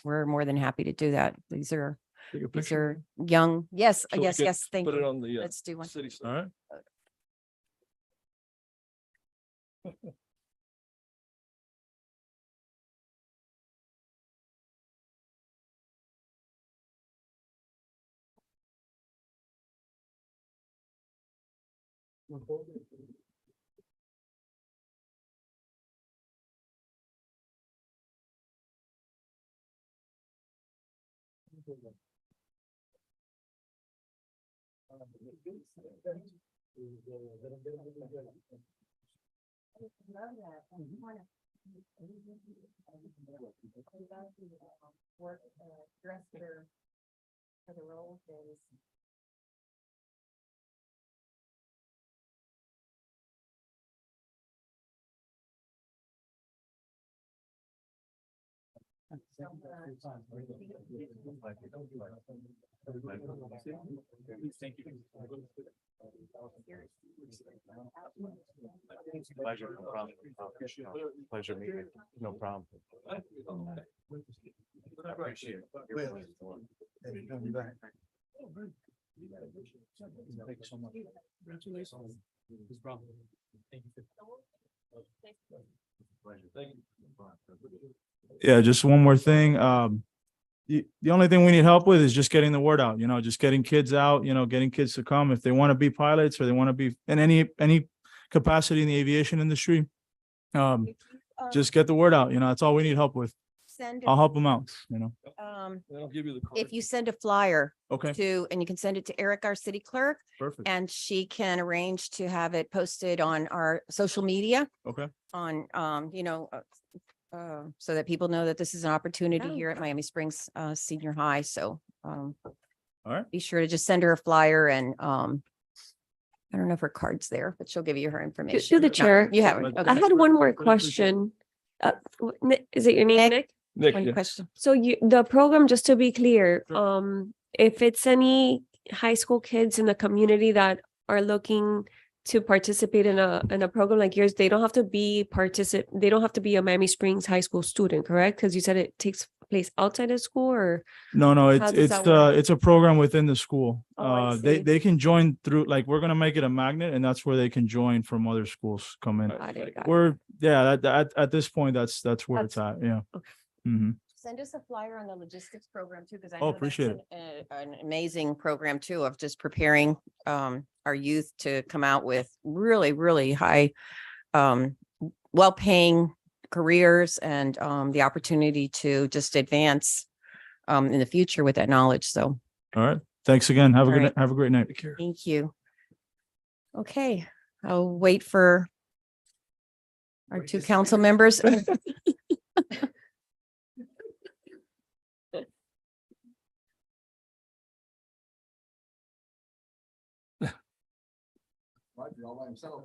We're more than happy to do that. These are young. Yes,
So we
yes,
could
yes. Thank
Put it
you.
on the
Let's do one.
city side.
All right.
Pleasure, no problem. Pleasure meeting you. No problem. I appreciate it.
Thank you so much. Congratulations. Thank you. Yeah, just one more thing. The only thing we need help with is just getting the word out, you know, just getting kids out, you know, getting kids to come if they want to be pilots or they want to be in any capacity in the aviation industry. Just get the word out, you know, that's all we need help with. I'll help them out, you know.
I'll give you the card.
If you send a flyer
Okay,
and you can send it to Eric, our city clerk,
perfect.
and she can arrange to have it posted on our social media
Okay,
on, you know, so that people know that this is an opportunity
Yeah.
here at Miami Springs Senior High. So,
all right.
be sure to just send her a flyer and, I don't know if her card's there, but she'll give you her information.
To the
No,
chair.
You have it.
I
I
Okay.
had one more
Really appreciate it.
question. Is it your name, Nick?
Nick,
One
yeah.
question.
So the program, just to be clear,
Sure.
if it's any high school kids in the community that are looking to participate in a program like yours, they don't have to be they don't have to be a Miami Springs High School student, correct? Because you said it takes place outside of school, or
No,
How
it's
does that work?
it's a program within the school.
Oh, I
They
see.
they can join through, like, we're gonna make it a magnet, and that's where they can join from other schools come in.
got it, got it.
We're, yeah, at this point, that's where it's
That's-
at, yeah.
okay.
Mhm.
Send us a flyer on the logistics program too, because I
Oh,
know that's
appreciate
an amazing program too of just preparing our youth to come out with really, really high well-paying careers and the opportunity to just advance in the future with that knowledge. So
All right. Thanks again. Have a
All
good,
right.
have a great night.
thank you. Okay, I'll wait for our two council members.
All by himself.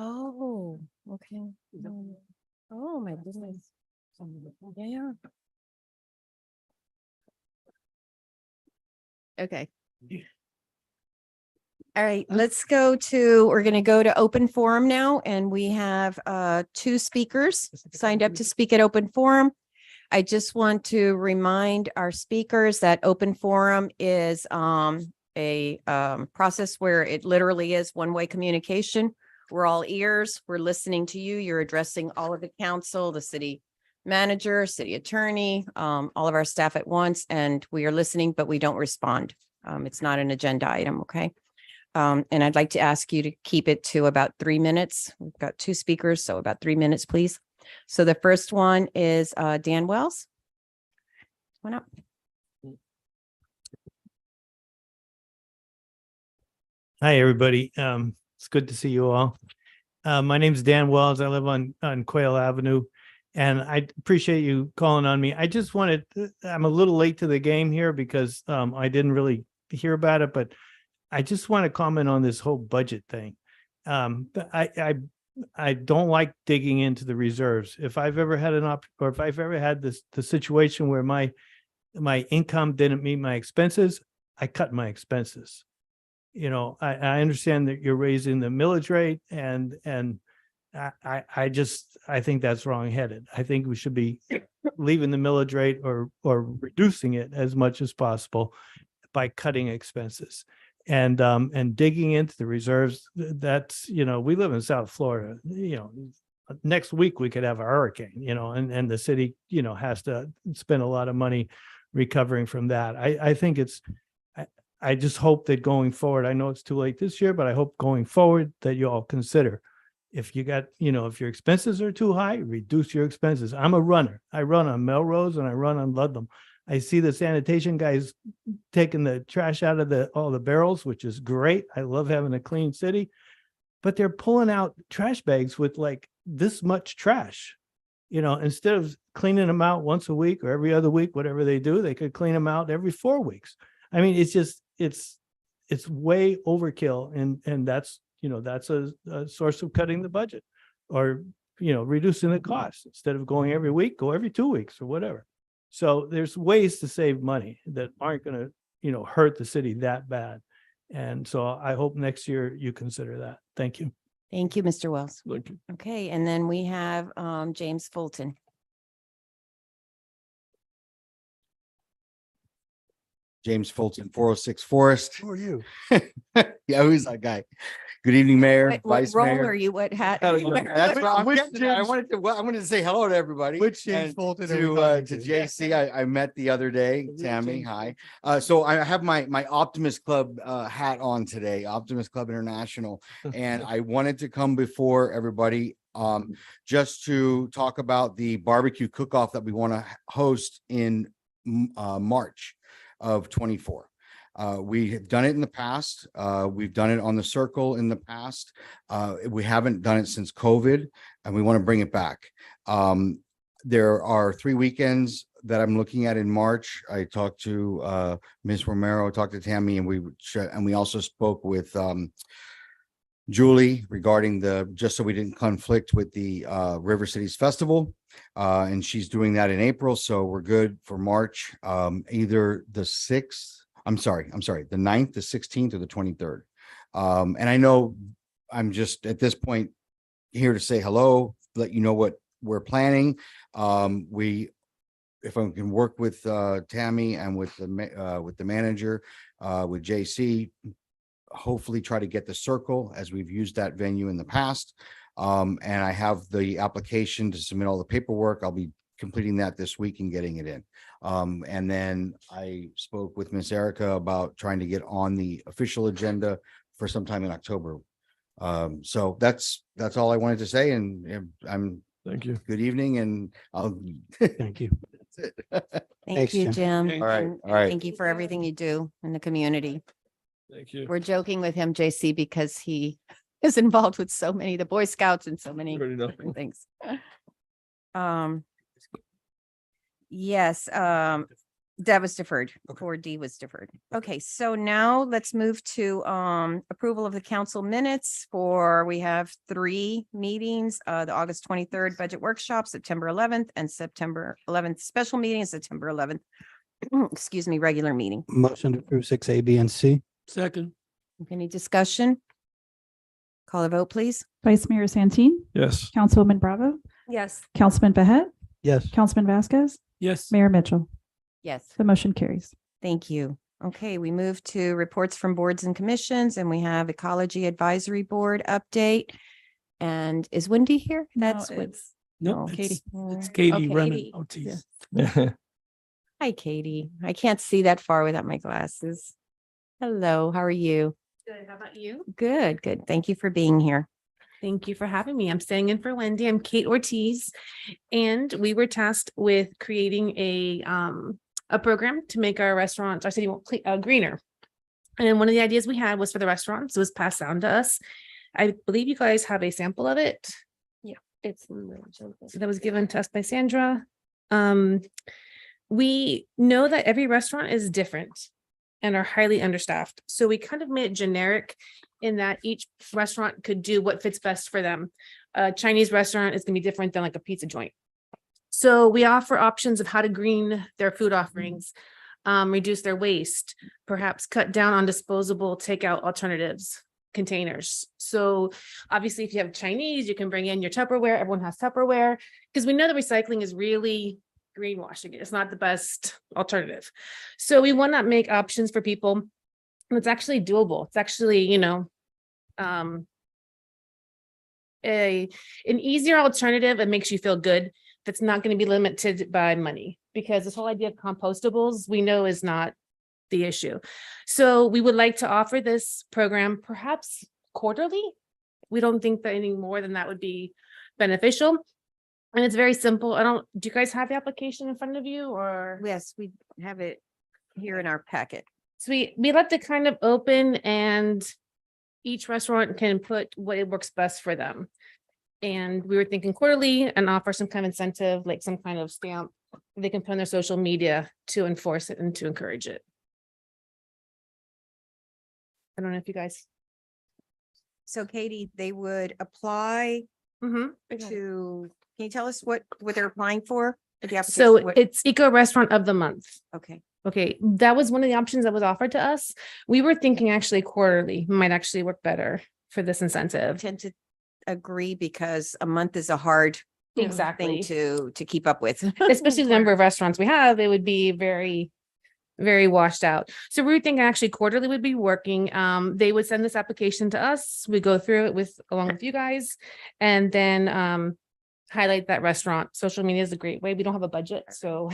Oh, okay. Oh, my goodness. Yeah. Okay. All right, let's go to, we're going to go to open forum now, and we have two speakers signed up to speak at open forum. I just want to remind our speakers that open forum is a process where it literally is one-way communication. We're all ears. We're listening to you. You're addressing all of the council, the city manager, city attorney, all of our staff at once, and we are listening, but we don't respond. It's not an agenda item, okay? And I'd like to ask you to keep it to about 3 minutes. We've got two speakers, so about 3 minutes, please. So the first one is Dan Wells. Come on up.
Hi, everybody. It's good to see you all. My name's Dan Wells. I live on Quail Avenue, and I appreciate you calling on me. I just wanted, I'm a little late to the game here because I didn't really hear about it, but I just want to comment on this whole budget thing. I don't like digging into the reserves. If I've ever had or if I've ever had the situation where my income didn't meet my expenses, I cut my expenses. You know, I understand that you're raising the millage rate, and I think that's wrong-headed. I think we should be leaving the millage rate or reducing it as much as possible by cutting expenses. And digging into the reserves, that's, you know, we live in South Florida, you know, next week we could have a hurricane, you know, and the city, you know, has to spend a lot of money recovering from that. I think I just hope that going forward, I know it's too late this year, but I hope going forward that you all consider, if you got, you know, if your expenses are too high, reduce your expenses. I'm a runner. I run on Melrose and I run on Ludlam. I see the sanitation guys taking the trash out of all the barrels, which is great. I love having a clean city, but they're pulling out trash bags with like this much trash. You know, instead of cleaning them out once a week or every other week, whatever they do, they could clean them out every 4 weeks. I mean, it's just, it's way overkill. And that's, you know, that's a source of cutting the budget, or, you know, reducing the cost. Instead of going every week, go every 2 weeks or whatever. So there's ways to save money that aren't going to, you know, hurt the city that bad. And so I hope next year you consider that. Thank you.
Thank you, Mr. Wells.
Thank you.
Okay, and then we have James Fulton.
James Fulton, 406 Forest.
Who are you?
Yeah, who's that guy? Good evening, Mayor,
What
Vice
role
Mayor.
are you? What hat?
That's what I'm getting at. I wanted to say hello to everybody.
Which James
and
Fulton are we talking
to JC, I met the other day. Tammy, hi. So I have my Optimist Club hat on today, Optimist Club International, and I wanted to come before everybody just to talk about the barbecue cook-off that we want to host in March of 24. We have done it in the past. We've done it on the circle in the past. We haven't done it since COVID, and we want to bring it back. There are 3 weekends that I'm looking at in March. I talked to Ms. Romero, talked to Tammy, and we also spoke with Julie regarding just so we didn't conflict with the River Cities Festival. And she's doing that in April. So we're good for March, either the 6th. I'm sorry, the 9th, the 16th, or the 23rd. And I know I'm just at this point here to say hello, let you know what we're planning. If I can work with Tammy and with the manager, with JC, hopefully try to get the circle as we've used that venue in the past. And I have the application to submit all the paperwork. I'll be completing that this week and getting it in. And then I spoke with Miss Erica about trying to get on the official agenda for sometime in October. So that's all I wanted to say. And I'm
Thank you.
good evening, and I'll.
Thank you.
That's it.
Thank you, Jim.
All right,
and
all right.
Thank you for everything you do in the community.
Thank you.
We're joking with him, JC, because he is involved with so many, the Boy Scouts and so many
You already know.
different things. Yes, that was deferred. 4D was deferred. Okay, so now let's move to approval of the council minutes we have 3 meetings, the August 23rd budget workshop, September 11th, and September 11th special meeting, and September 11th, excuse me, regular meeting.
Motion to approve 6A, B, and C.
Second.
Any discussion? Call a vote, please.
Vice Mayor Santin,
Yes.
Councilwoman Bravo,
Yes.
Councilman Behet,
Yes.
Councilman Vasquez,
Yes.
Mayor Mitchell.
Yes.
The motion carries.
Thank you. Okay, we move to reports from boards and commissions, and we have Ecology Advisory Board update. And is Wendy here? That's what.
No,
Katie.
it's Katie
Okay.
Remen
Katie.
Ortiz.
Hi, Katie. I can't see that far without my glasses. Hello, how are you?
Good. How about you?
Good, good. Thank you for being here.
Thank you for having me. I'm staying in for Wendy. I'm Kate Ortiz, and we were tasked with creating a program to make our restaurants, our city greener. And one of the ideas we had was for the restaurants. It was passed down to us. I believe you guys have a sample of it.
Yeah, it's
So that was given to us by Sandra. We know that every restaurant is different and are highly understaffed. So we kind of made it generic in that each restaurant could do what fits best for them. A Chinese restaurant is going to be different than like a pizza joint. So we offer options of how to green their food offerings, reduce their waste, perhaps cut down on disposable takeout alternatives, containers. So obviously, if you have Chinese, you can bring in your Tupperware. Everyone has Tupperware because we know that recycling is really greenwashing. It's not the best alternative. So we want to make options for people. And it's actually doable. It's actually, an easier alternative. It makes you feel good. That's not going to be limited by money, because this whole idea of compostables we know is not the issue. So we would like to offer this program perhaps quarterly. We don't think that any more than that would be beneficial. And it's very simple. Do you guys have the application in front of you, or?
Yes, we have it here in our packet.
So we left it kind of open, and each restaurant can put what works best for them. And we were thinking quarterly and offer some kind of incentive, like some kind of stamp they can put on their social media to enforce it and to encourage it. I don't know if you guys.
So Katie, they would apply to, can you tell us what they're applying for? The application?
So it's Eco Restaurant of the Month.
Okay.
Okay, that was one of the options that was offered to us. We were thinking actually quarterly might actually work better for this
I
incentive.
tend to agree because a month is a hard
Exactly.
thing to keep up with.
Especially the number of restaurants we have, they would be very, very washed out. So we were thinking actually quarterly would be working. They would send this application to us. We go through it along with you guys, and then highlight that restaurant. Social media is a great way. We don't have a budget, so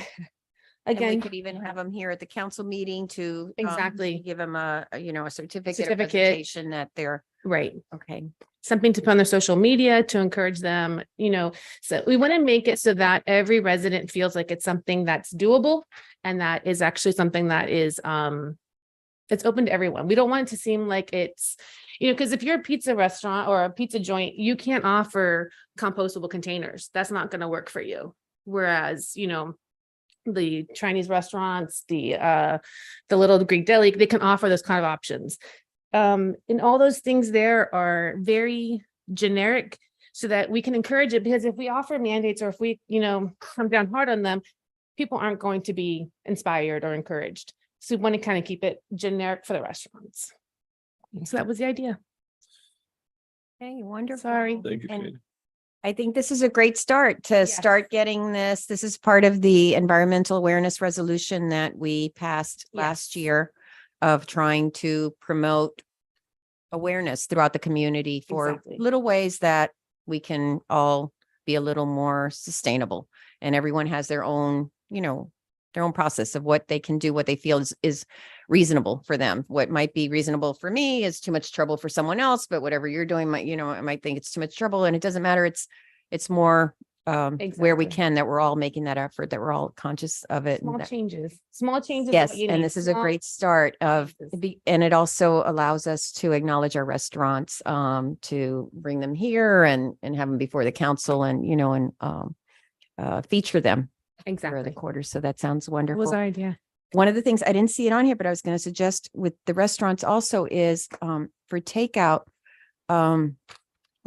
And we
again,
could even have them here at the council meeting to
Exactly.
give them a certificate or
Certificate.
presentation that they're
right.
okay.
Something to put on their social media to encourage them, so we want to make it so that every resident feels like it's something that's doable, and that is actually something that is it's open to everyone. We don't want it to seem like it's, because if you're a pizza restaurant or a pizza joint, you can't offer compostable containers. That's not going to work for you. Whereas, the Chinese restaurants, the little Greek deli, they can offer those kind of options. And all those things there are very generic, so that we can encourage it, because if we offer mandates, or if we, come down hard on them, people aren't going to be inspired or encouraged. So we want to kind of keep it generic for the restaurants. So that was the idea.
Okay, wonderful.
Sorry.
Thank you,
And
Katie.
I think this is a great start to
Yes.
start getting this. This is part of the environmental awareness resolution that we passed last
Yes.
year of trying to promote awareness throughout the community for
Exactly.
little ways that we can all be a little more sustainable. And everyone has their own, their own process of what they can do, what they feel is reasonable for them. What might be reasonable for me is too much trouble for someone else, but whatever you're doing might, I might think it's too much trouble, and it doesn't matter. It's more where we
Exactly.
can, that we're all making that effort, that we're all conscious of it. and
Small
that-
changes, small changes. are
Yes,
what you
and
need.
this is a
Small
great start of,
changes.
and it also allows us to acknowledge our restaurants, to bring them here and have them before the council and, feature them for the
Exactly.
quarter. So that sounds
That
wonderful.
was our idea.
One of the things, I didn't see it on here, but I was going to suggest with the restaurants also is, for takeout,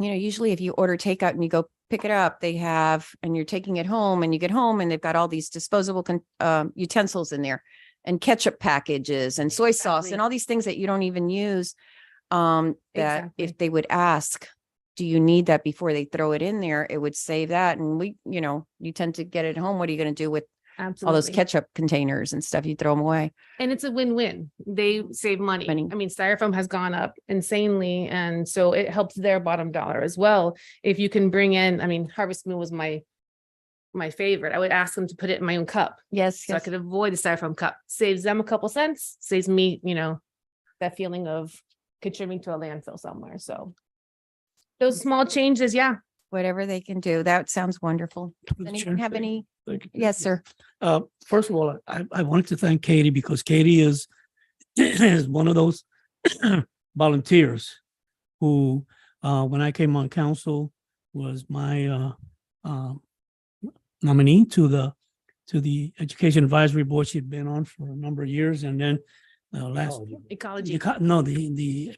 usually if you order takeout and you go pick it up, they have, and you're taking it home and you get home and they've got all these disposable utensils in there and ketchup packages and soy sauce
Exactly.
and all these things that you don't even use. That
Exactly.
if they would ask, do you need that before they throw it in there, it would save that. And you tend to get it home. What are you going to do with all those
Absolutely.
ketchup containers and stuff? You throw them away.
And it's a win-win. They save money.
Money.
I mean, styrofoam has gone up insanely. And so it helps their bottom dollar as well. If you can bring in, I mean, Harvest Meal was my favorite. I would ask them to put it in my own cup.
Yes.
So I could avoid the styrofoam cup. Saves them a couple cents, saves me, that feeling of contributing to a landfill somewhere. So those small changes, yeah.
Whatever they can do. That sounds wonderful. Does anyone have any?
Thank you.
Yes, sir.
First of all, I wanted to thank Katie because Katie is one of those volunteers who, when I came on council, was my nominee to the Education Advisory Board. She'd been on for a number of years, and then
Ecology.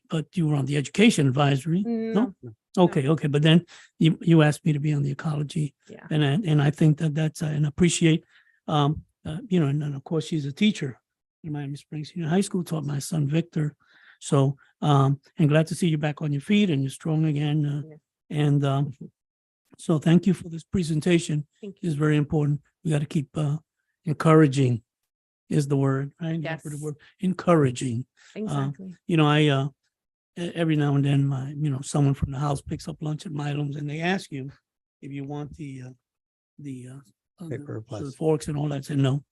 but you were on the Education Advisory.
No.
Okay. But then you asked me to be on the ecology.
Yeah.
And I think that's, and appreciate, and then of course she's a teacher in Miami Springs Senior High School, taught my son Victor. So, and glad to see you back on your feet and you're strong again. So thank you for this presentation.
Thank
It's very important. We got to keep, encouraging is the word, right?
Yes.
The word encouraging.
Exactly.
Every now and then someone from the house picks up lunch at Milam's and they ask you if you want the
Paper or
the
plastic.
forks and all that. Say no,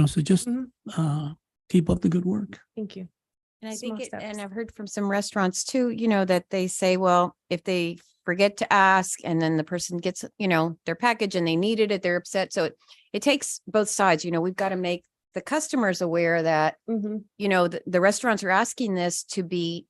so just keep up the good work.
Thank you.
And I
Small
think,
steps.
and I've heard from some restaurants too, that they say, well, if they forget to ask and then the person gets, their package and they needed it, they're upset. So it takes both sides. We've got to make the customers aware that, the restaurants are asking this to be,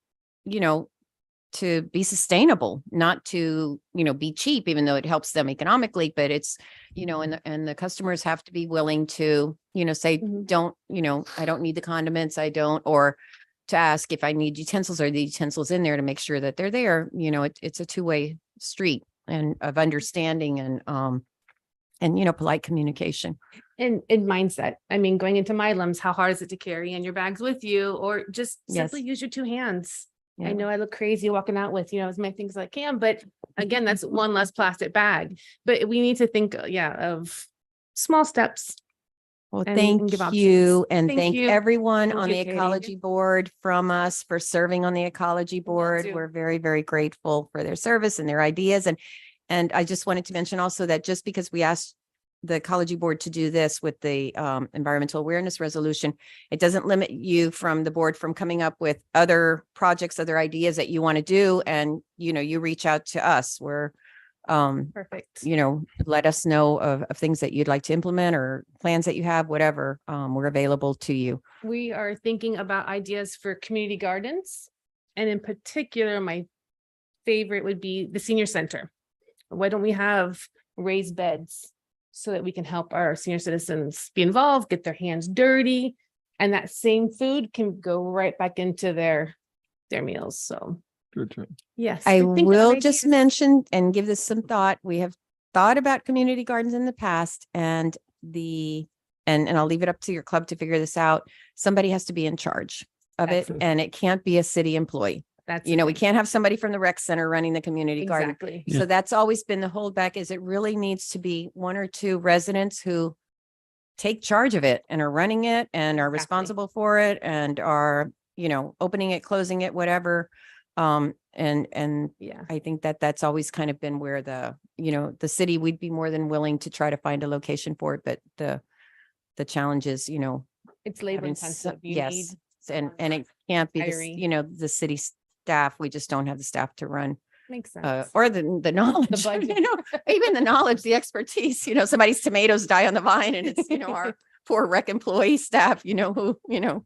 to be sustainable, not to, be cheap, even though it helps them economically, but it's, and the customers have to be willing to, say, don't, I don't need the condiments. I don't, or to ask if I need utensils, or the utensils in there to make sure that they're there. It's a two-way street and of understanding and polite communication.
And mindset. I mean, going into Milam's, how hard is it to carry in your bags with you, or just simply use your two hands?
Yeah.
I know I look crazy walking out with, as many things as I can, but again, that's one less plastic bag. But we need to think, of small steps.
Well,
and
thank
give
you.
options.
And thank
you.
everyone
Thank
on
you,
the
Katie.
Ecology Board from us for serving on the Ecology Board.
too.
We're very, very grateful for their service and their ideas. And I just wanted to mention also that just because we asked the Ecology Board to do this with the environmental awareness resolution, it doesn't limit you from the board from coming up with other projects, other ideas that you want to do. And, you reach out to us. We're
Perfect.
let us know of things that you'd like to implement or plans that you have, whatever. We're available to you.
We are thinking about ideas for community gardens. And in particular, my favorite would be the senior center. Why don't we have raised beds so that we can help our senior citizens be involved, get their hands dirty, and that same food can go right back into their meals. So
Good job.
yes.
I
we think of
will just
ideas.
mention and give this some thought. We have thought about community gardens in the past, and I'll leave it up to your club to figure this out. Somebody has to be in charge of it,
Absolutely.
and it can't be a city employee.
That's
You know, we can't have somebody from the rec center running the community garden.
exactly.
So that's always been the holdback, is it really needs to be one or two residents who take charge of it and are running it and are
Exactly.
responsible for it and are, you know, opening it, closing it, whatever. And
Yeah.
I think that that's always kind of been where the, you know, the city, we'd be more than willing to try to find a location for it, but the challenge is, you know,
It's labor
having
intensive. You
yes,
need
and it can't be,
hiring.
you know, the city staff, we just don't have the staff to run,
Makes sense.
or the knowledge,
budget.
you know, even the knowledge, the expertise, you know, somebody's tomatoes die on the vine and it's, you know, our poor rec employee staff, you know, who, you know,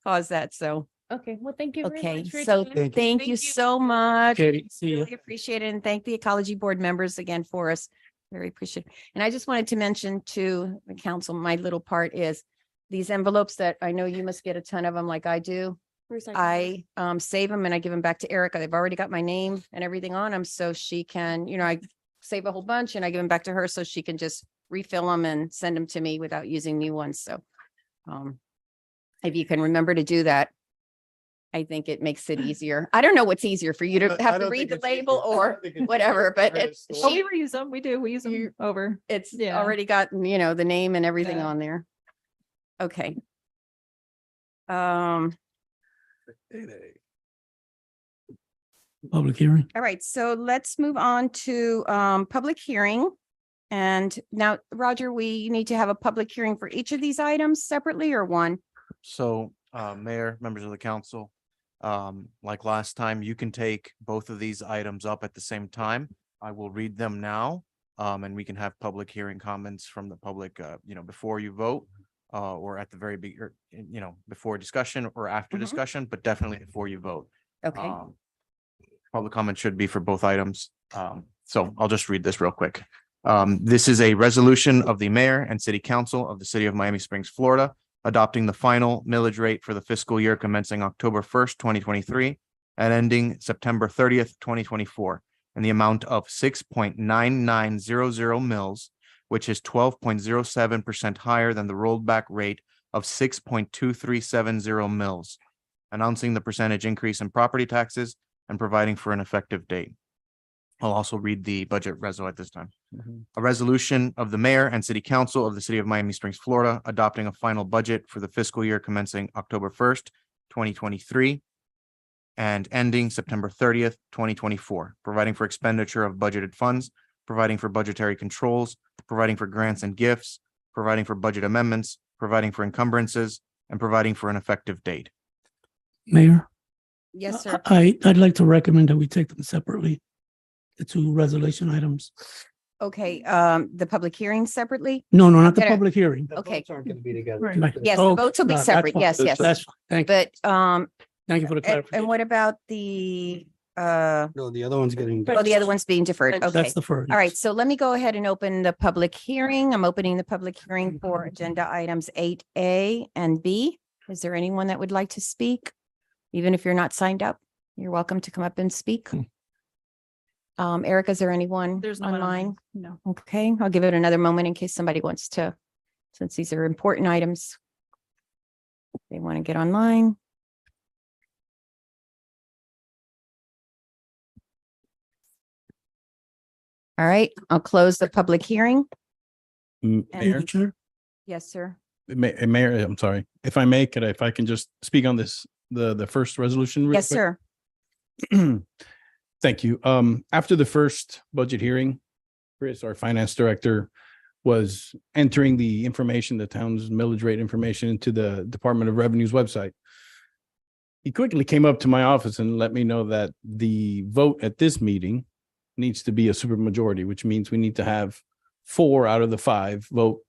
caused that. So,
Okay, well, thank you very
okay.
much. for your
So
time.
thank you so much.
Okay, see ya.
Really appreciate it. And thank the ecology board members again for us. Very appreciative. And I just wanted to mention to the council, my little part is these envelopes that I know you must get a ton of them like I do. I save them and I give them back to Erica. They've already got my name and everything on them. So she can, you know, I save a whole bunch and I give them back to her so she can just refill them and send them to me without using new ones. So if you can remember to do that, I think it makes it easier. I don't know what's easier for you to have to read the label or whatever, but it's
Oh, we reuse them. We do. We use them over.
it's
Yeah.
already got, you know, the name and everything
Yeah.
on there. Okay.
Public hearing.
All right, so let's move on to public hearing. And now, Roger, we need to have a public hearing for each of these items separately or one?
So, Mayor, members of the council, like last time, you can take both of these items up at the same time. I will read them now, and we can have public hearing comments from the public, you know, before you vote, or at the very big, or, you know, before discussion or after
Mhm.
discussion, but definitely before you vote.
Okay,
Public comment should be for both items. So I'll just read this real quick. This is a resolution of the mayor and city council of the city of Miami Springs, Florida, adopting the final millage rate for the fiscal year commencing October 1st, 2023 and ending September 30th, 2024, in the amount of 6.9900 mils, which is 12.07% higher than the rolled back rate of 6.2370 mils, announcing the percentage increase in property taxes and providing for an effective date. I'll also read the budget reso at this time. A resolution of the mayor and city council of the city of Miami Springs, Florida, adopting a final budget for the fiscal year commencing October 1st, 2023 and ending September 30th, 2024, providing for expenditure of budgeted funds, providing for budgetary controls, providing for grants and gifts, providing for budget amendments, providing for encumbrances, and providing for an effective date.
Mayor,
yes, sir.
I'd like to recommend that we take them separately, the two resolution items.
Okay, the public hearing separately?
No, not the
Gonna-
public hearing.
Okay,
Aren't going to be together.
Right.
yes, the
Oh,
votes will be
that's
separate.
fine.
Yes, yes.
That's, fine. Thank you.
But,
Thank you for the
and
clarification.
what about the,
No, the other one's getting.
oh, the other one's being deferred? Okay.
That's the first.
All right, so let me go ahead and open the public hearing. I'm opening the public hearing for agenda items 8A and B. Is there anyone that would like to speak? Even if you're not signed up, you're welcome to come up and speak. Erica, is there anyone
There's no one
online?
No.
Okay, I'll give it another moment in case somebody wants to, since these are important items. They want to get online. All right, I'll close the public hearing.
Mayor, Chair?
Yes, sir.
Mayor, I'm sorry. If I may, if I can just speak on this, the first resolution. real
Yes,
quick?
sir.
Thank you. After the first budget hearing, Chris, our finance director, was entering the information, the town's millage rate information into the Department of Revenue's website. He quickly came up to my office and let me know that the vote at this meeting needs to be a supermajority, which means we need to have 4 out of the 5 vote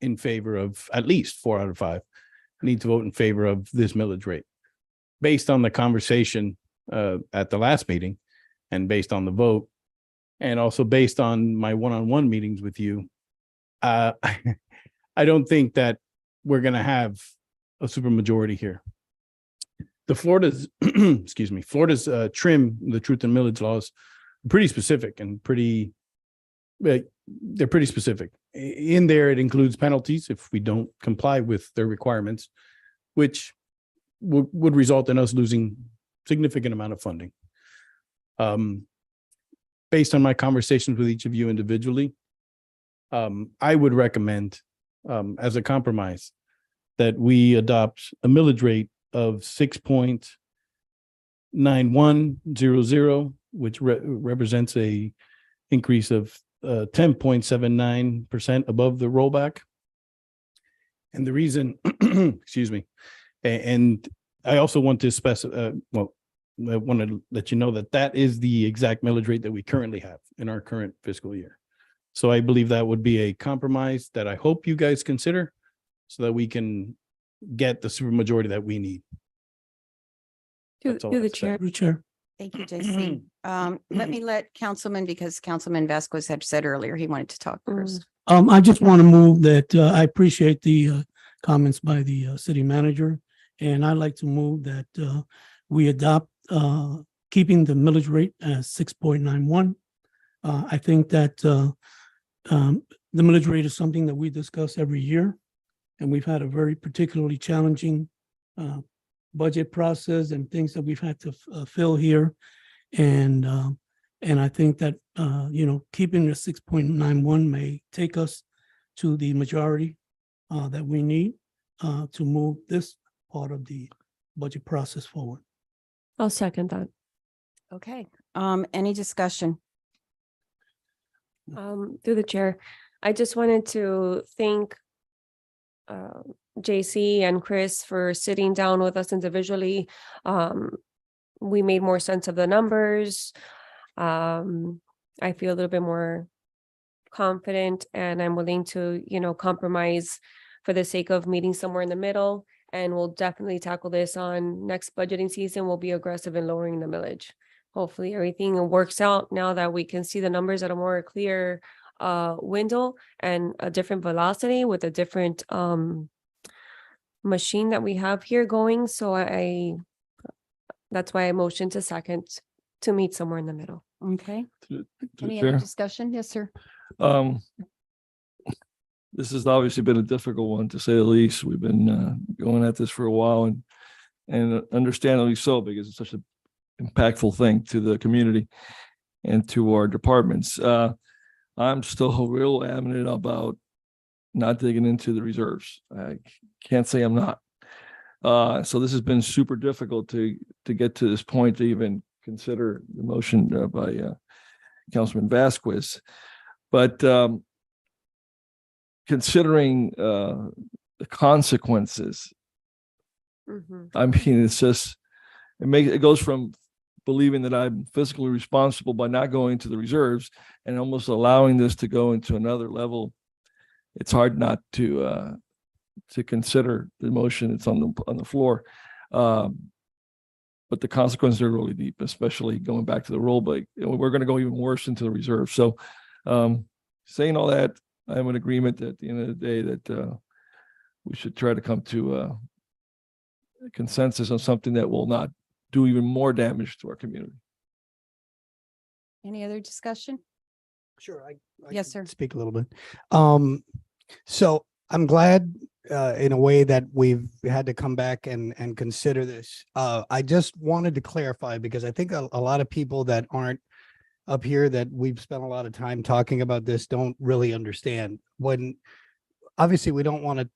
in favor of, at least 4 out of 5 need to vote in favor of this millage rate. Based on the conversation at the last meeting and based on the vote, and also based on my one-on-one meetings with you, I don't think that we're going to have a supermajority here. The Florida's, excuse me, Florida's trim, the truth and millage laws, are pretty specific and they're pretty specific. In there, it includes penalties if we don't comply with their requirements, which would result in us losing
significant amount of funding. Based on my conversations with each of you individually, I would recommend, as a compromise, that we adopt a millage rate of 6.9100, which represents a increase of 10.79% above the rollback. And the reason, excuse me, and I also want to specify, I want to let you know that that is the exact millage rate that we currently have in our current fiscal year. So I believe that would be a compromise that I hope you guys consider so that we can get the supermajority that we need.
To the chair.
Chair.
Thank you, JC. Let me let Councilman, because Councilman Vasquez had said earlier he wanted to talk first.
I just want to move that I appreciate the comments by the city manager. And I'd like to move that we adopt keeping the millage rate as 6.91. I think that the millage rate is something that we discuss every year. And we've had a very particularly challenging budget process and things that we've had to fill here. And I think that, keeping the 6.91 may take us to the majority that we need to move this part of the budget process forward.
I'll second that.
Okay, any discussion?
Through the chair, I just wanted to thank JC and Chris for sitting down with us individually. We made more sense of the numbers. I feel a little bit more confident, and I'm willing to, compromise for the sake of meeting somewhere in the middle. And we'll definitely tackle this on next budgeting season. We'll be aggressive in lowering the millage. Hopefully everything works out now that we can see the numbers at a more clear window and a different velocity with a different machine that we have here going. So that's why I motioned to second to meet somewhere in the middle.
Okay.
To the
Any other
chair.
discussion? Yes, sir.
This has obviously been a difficult one, to say the least. We've been going at this for a while, and understandably so, because it's such an impactful thing to the community and to our departments. I'm still real adamant about not digging into the reserves. I can't say I'm not. So this has been super difficult to get to this point to even consider the motion by Councilman Vasquez. But considering the consequences, I mean, it's just, it goes from believing that I'm fiscally responsible by not going to the reserves and almost allowing this to go into another level. It's hard not to consider the motion that's on the floor. But the consequences are really deep, especially going back to the rollback. We're going to go even worse into the reserve. So saying all that, I'm in agreement that at the end of the day that we should try to come to a consensus on something that will not do even more damage to our community.
Any other discussion?
Sure. I
Yes, sir.
speak a little bit. So I'm glad in a way that we've had to come back and consider this. I just wanted to clarify, because I think a lot of people that aren't up here that we've spent a lot of time talking about this don't really understand. When obviously we don't want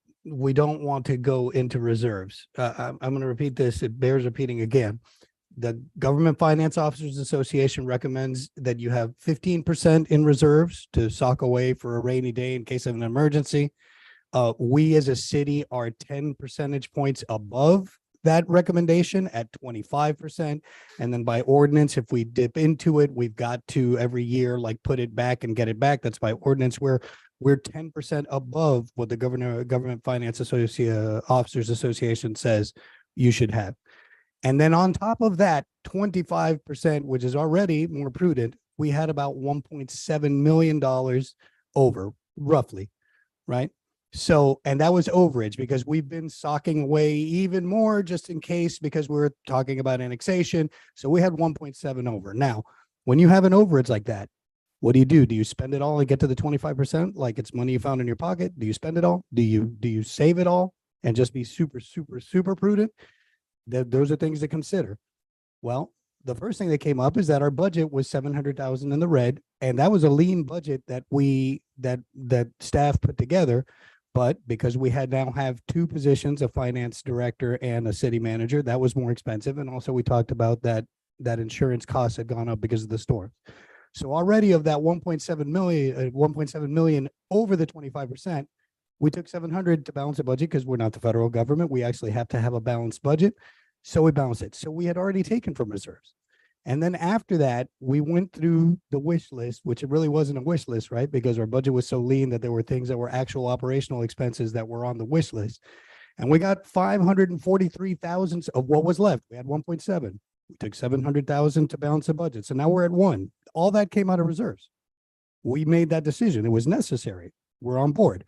to go into reserves. I'm going to repeat this. It bears repeating again. The Government Finance Officers Association recommends that you have 15% in reserves to sock away for a rainy day in case of an emergency. We as a city are 10 percentage points above that recommendation at 25%. And then by ordinance, if we dip into it, we've got to every year, like put it back and get it back. That's by ordinance where we're 10% above what the Government Finance Officers Association says you should have. And then on top of that, 25%, which is already more prudent, we had about $1.7 million over, roughly, right? So, and that was overage because we've been socking away even more just in case, because we're talking about annexation. So we had 1.7 over. Now, when you have an overage like that, what do? Do you spend it all and get to the 25%? Like it's money you found in your pocket? Do you spend it all? Do you save it all and just be super, super, super prudent? Those are things to consider.
Well, the first thing that came up is that our budget was 700,000 in the red, and that was a lean budget that that staff put together. But because we had now have two positions, a finance director and a city manager, that was more expensive. And also we talked about that insurance costs had gone up because of the storms. So already of that 1.7 million over the 25%, we took 700 to balance the budget because we're not the federal government. We actually have to have a balanced budget. So we balanced it. So we had already taken from reserves. And then after that, we went through the wish list, which it really wasn't a wish list, right? Because our budget was so lean that there were things that were actual operational expenses that were on the wish list. And we got 543,000 of what was left. We had 1.7. We took 700,000 to balance the budget. So now we're at 1. All that came out of reserves. We made that decision. It was necessary. We're on board.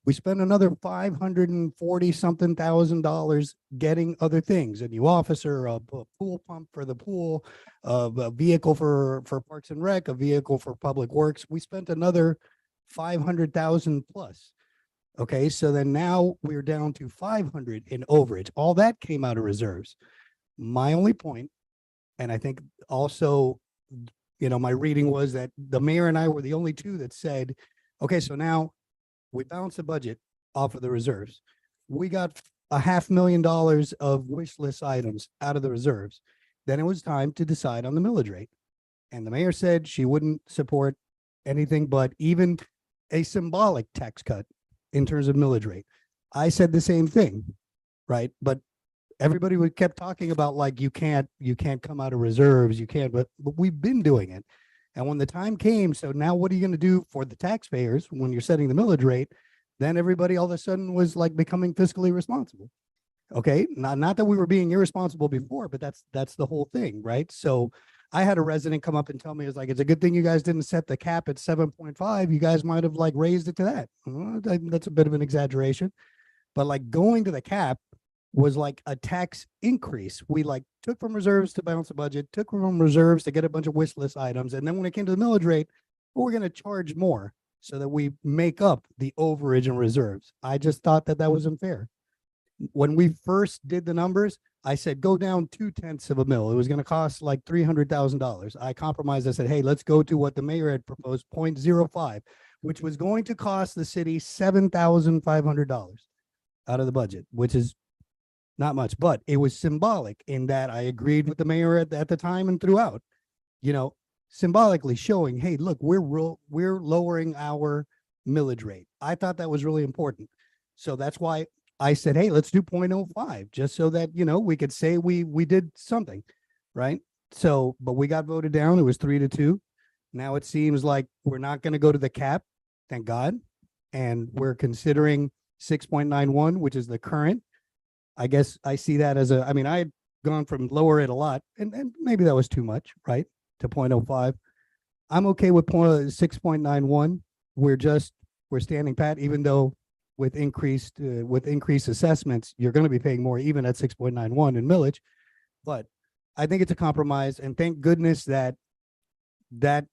We spent another 540 something $1,000 getting other things, a new officer, a pool pump for the pool, a vehicle for Parks and Rec, a vehicle for Public Works. We spent another 500,000 plus. Okay, so then now we're down to 500 in overage. All that came out of reserves. My only point, and I think also, my reading was that the mayor and I were the only two that said, okay, so now we balanced the budget off of the reserves. We got $500,000 of wish list items out of the reserves. Then it was time to decide on the millage rate. And the mayor said she wouldn't support anything but even a symbolic tax cut in terms of millage rate. I said the same thing, right? But everybody kept talking about like, you can't come out of reserves, you can't, but we've been doing it. And when the time came, so now what are you going to do for the taxpayers when you're setting the millage rate? Then everybody all of a sudden was like becoming fiscally responsible. Okay, not that we were being irresponsible before, but that's the whole thing, right? So I had a resident come up and tell me, it's like, it's a good thing you guys didn't set the cap at 7.5. You guys might have like raised it to that. Well, that's a bit of an exaggeration, but like going to the cap was like a tax increase. We like took from reserves to balance the budget, took from reserves to get a bunch of wish list items. And then when it came to the millage rate, we're going to charge more so that we make up the overage and reserves. I just thought that was unfair. When we first did the numbers, I said, go down 0.2 of a mil. It was going to cost like $300,000. I compromised. I said, hey, let's go to what the mayor had proposed, 0.05, which was going to cost the city $7,500 out of the budget, which is not much, but it was symbolic in that I agreed with the mayor at the time and throughout, symbolically showing, hey, look, we're lowering our millage rate. I thought that was really important. So that's why I said, hey, let's do 0.05, just so that, we could say we did something, right? So, but we got voted down. It was 3-2. Now it seems like we're not going to go to the cap, thank God. And we're considering 6.91, which is the current. I guess I see that as I had gone from lower it a lot, and maybe that was too much, right? To 0.05. I'm okay with 6.91. We're standing pat, even though with increased assessments, you're going to be paying more even at 6.91 in millage. But I think it's a compromise, and thank goodness that the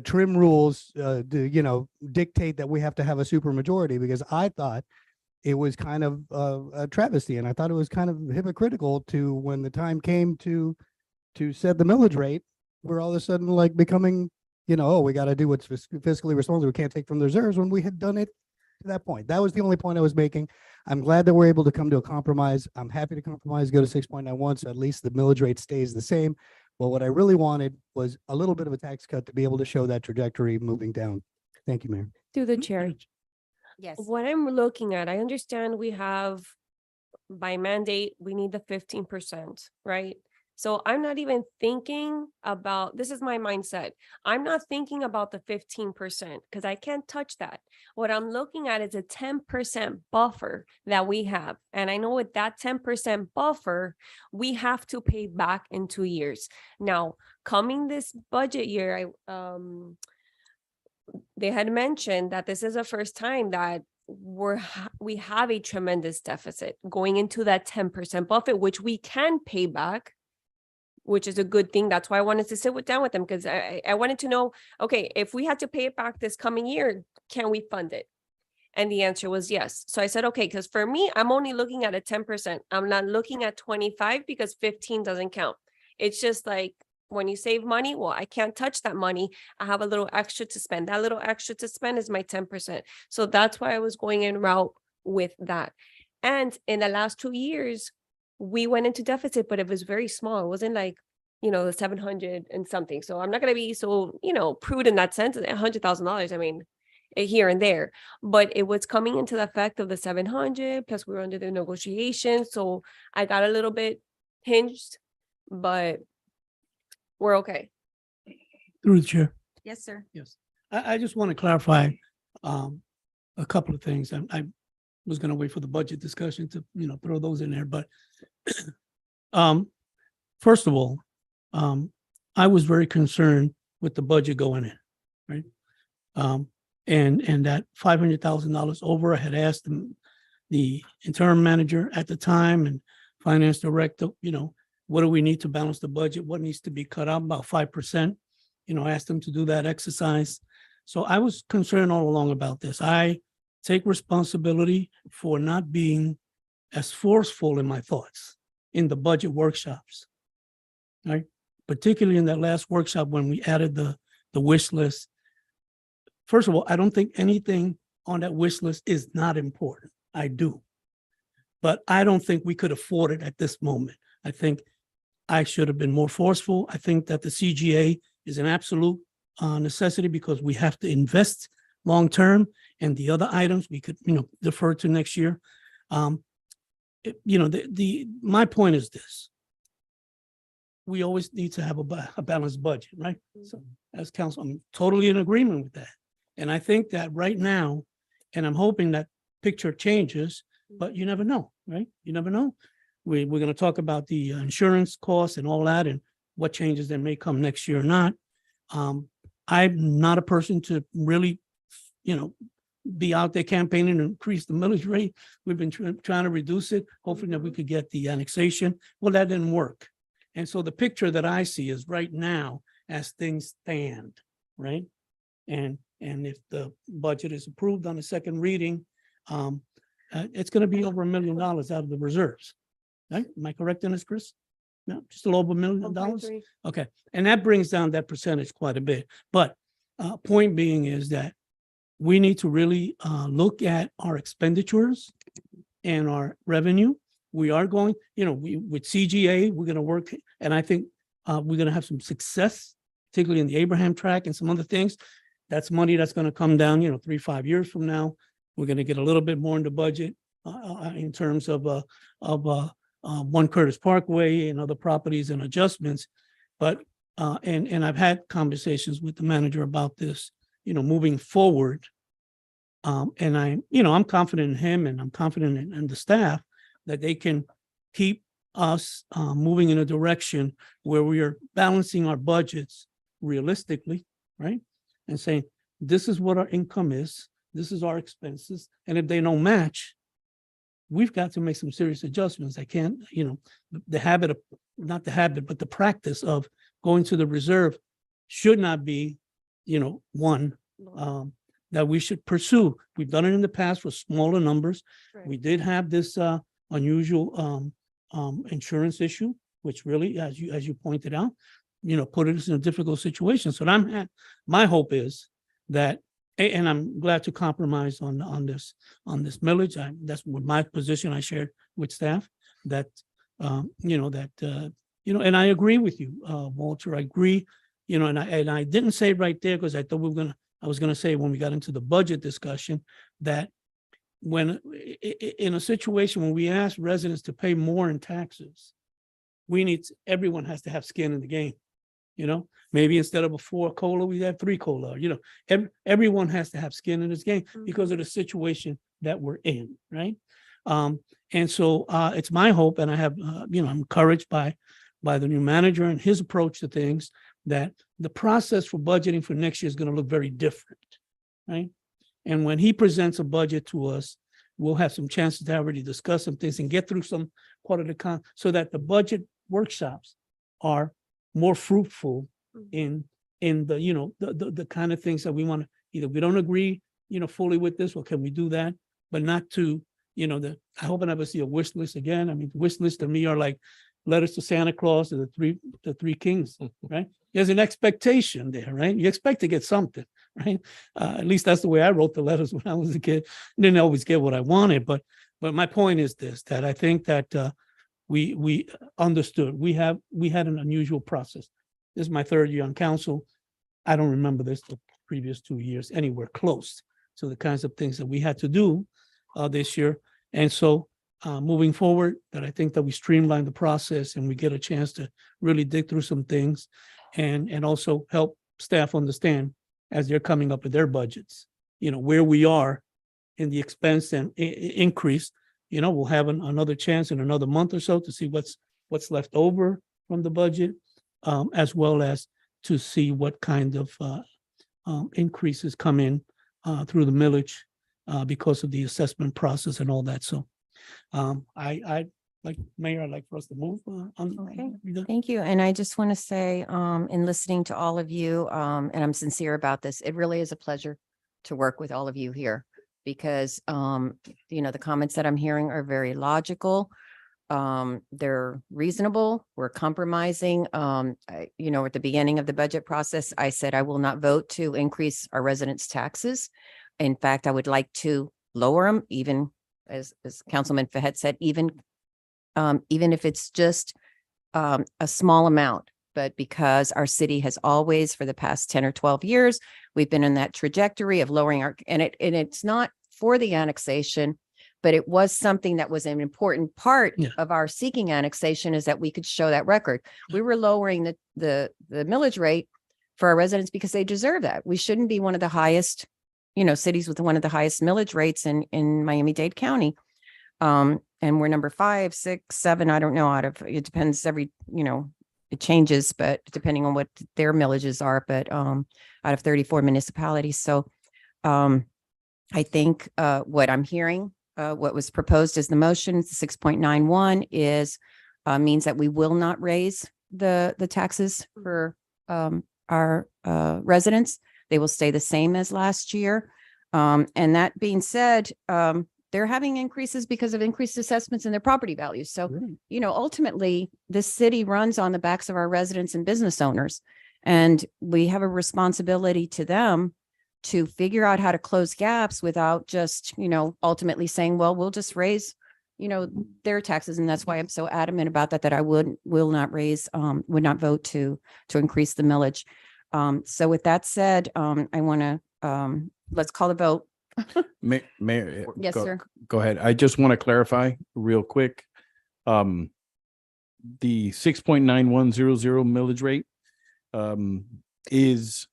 trim rules dictate that we have to have a super majority, because I thought it was kind of a travesty, and I thought it was kind of hypocritical to when the time came to set the millage rate, we're all of a sudden like becoming, we got to do what's fiscally responsible. We can't take from the reserves when we had done it to that point. That was the only point I was making. I'm glad that we're able to come to a compromise. I'm happy to compromise, go to 6.91, so at least the millage rate stays the same. But what I really wanted was a little bit of a tax cut to be able to show that trajectory moving down. Thank you, Mayor.
Through the chair.
Yes.
What I'm looking at, I understand we have, by mandate, we need the 15%, right? So I'm not even thinking about, this is my mindset. I'm not thinking about the 15% because I can't touch that. What I'm looking at is a 10% buffer that we have. And I know with that 10% buffer, we have to pay back in 2 years. Now, coming this budget year, they had mentioned that this is the first time that we have a tremendous deficit going into that 10% buffer, which we can pay back, which is a good thing. That's why I wanted to sit down with them, because I wanted to know, okay, if we had to pay it back this coming year, can we fund it? And the answer was yes. So I said, okay, because for me, I'm only looking at a 10%. I'm not looking at 25 because 15 doesn't count. It's just like when you save money, well, I can't touch that money. I have a little extra to spend. That little extra to spend is my 10%. So that's why I was going in route with that. And in the last 2 years, we went into deficit, but it was very small. It wasn't like, the 700 and something. So I'm not going to be so, prude in that sense. $100,000. I mean, here and there, but it was coming into the effect of the 700 plus we were under the negotiation. So I got a little bit hinged, but we're okay.
Through the chair.
Yes, sir.
Yes. I just want to clarify a couple of things. I was going to wait for the budget discussion to, throw those in there. But first of all, I was very concerned with the budget going in, right? And that $500,000 over. I had asked the interim manager at the time and finance director, what do we need to balance the budget? What needs to be cut out? About 5%. I asked them to do that exercise. So I was concerned all along about this. I take responsibility for not being as forceful in my thoughts in the budget workshops, right? Particularly in that last workshop when we added the wish list. First of all, I don't think anything on that wish list is not important. I do. But I don't think we could afford it at this moment. I think I should have been more forceful. I think that the CGA is an absolute necessity because we have to invest long-term, and the other items we could, defer to next year. My point is this. We always need to have a balanced budget, right? So as council, I'm totally in agreement with that. And I think that right now, and I'm hoping that picture changes, but you never know, right? You never know. We're going to talk about the insurance costs and all that and what changes that may come next year or not. I'm not a person to really, be out there campaigning and increase the millage rate. We've been trying to reduce it, hoping that we could get the annexation. Well, that didn't work. And so the picture that I see is right now as things stand, right? And if the budget is approved on the second reading, it's going to be over $1 million out of the reserves. Right? Am I correct in this, Chris? No, just a little over $1 million. Okay. And that brings down that percentage quite a bit. But point being is that we need to really look at our expenditures and our revenue. We are going, with CGA, we're going to work, and I think we're going to have some success, particularly in the Abraham track and some other things. That's money that's going to come down, 3-5 years from now. We're going to get a little bit more in the budget in terms of One Curtis Parkway and other properties and adjustments. But and I've had conversations with the manager about this, moving forward. And I'm confident in him, and I'm confident in the staff that they can keep us moving in a direction where we are balancing our budgets realistically, right? And saying, this is what our income is, this is our expenses, and if they don't match, we've got to make some serious adjustments. I can't, the habit of, not the habit, but the practice of going to the reserve should not be, one that we should pursue. We've done it in the past with smaller numbers. Right. We did have this unusual insurance issue, which really, as you pointed out, put us in a difficult situation. So my hope is that, and I'm glad to compromise on this millage. That's what my position I shared with staff, that and I agree with you, Walter. I agree, and I didn't say right there because I thought I was gonna say when we got into the budget discussion that when in a situation when we ask residents to pay more in taxes, everyone has to have skin in the game. Maybe instead of a 4 COLA, we have 3 COLA. Everyone has to have skin in this game because of the situation that we're in, right? And so it's my hope, and I have, I'm encouraged by the new manager and his approach to things, that the process for budgeting for next year is going to look very different, right? And when he presents a budget to us, we'll have some chances to already discuss some things and get through some part of the so that the budget workshops are more fruitful in the the kind of things that we want to, either we don't agree fully with this? Well, can we do that? But not to, I hope I never see a wish list again. I mean, wish lists to me are like letters to Santa Claus and the three kings, right? There's an expectation there, right? You expect to get something, right? At least that's the way I wrote the letters when I was a kid. Didn't always get what I wanted, but my point is this, that I think that we understood. We had an unusual process. This is my third year on council. I don't remember this the previous 2 years anywhere close to the kinds of things that we had to do this year. And so moving forward, that I think that we streamline the process and we get a chance to really dig through some things and also help staff understand as they're coming up with their budgets, where we are in the expense and increase. We'll have another chance in another month or so to see what's left over from the budget, as well as to see what kind of increases come in through the millage because of the assessment process and all that. So I like Mayor, I'd like for us to move on.
Okay, thank you. And I just want to say, in listening to all of you, and I'm sincere about this, it really is a pleasure to work with all of you here because, the comments that I'm hearing are very logical. They're reasonable. We're compromising. At the beginning of the budget process, I said I will not vote to increase our residents' taxes. In fact, I would like to lower them, even as Councilman Fahet said, even if it's just a small amount. But because our city has always, for the past 10 or 12 years, we've been in that trajectory of lowering and it's not for the annexation, but it was something that was an important part of our seeking annexation, is that we could show that record. We were lowering the millage rate for our residents because they deserve that. We shouldn't be one of the highest, cities with one of the highest millage rates in Miami-Dade County. And we're number 5, 6, 7, I don't know, it depends it changes, but depending on what their millages are, but out of 34 municipalities. So I think what I'm hearing, what was proposed as the motion, 6.91 is means that we will not raise the taxes for our residents. They will stay the same as last year. And that being said, they're having increases because of increased assessments in their property values. So, ultimately, this city runs on the backs of our residents and business owners. And we have a responsibility to them to figure out how to close gaps without just, ultimately saying, well, we'll just raise, their taxes. And that's why I'm so adamant about that I will not vote to increase the millage. So with that said, I want to, let's call the vote.
Mayor.
Yes, sir.
Go ahead. I just want to clarify real quick. The 6.9100 millage rate is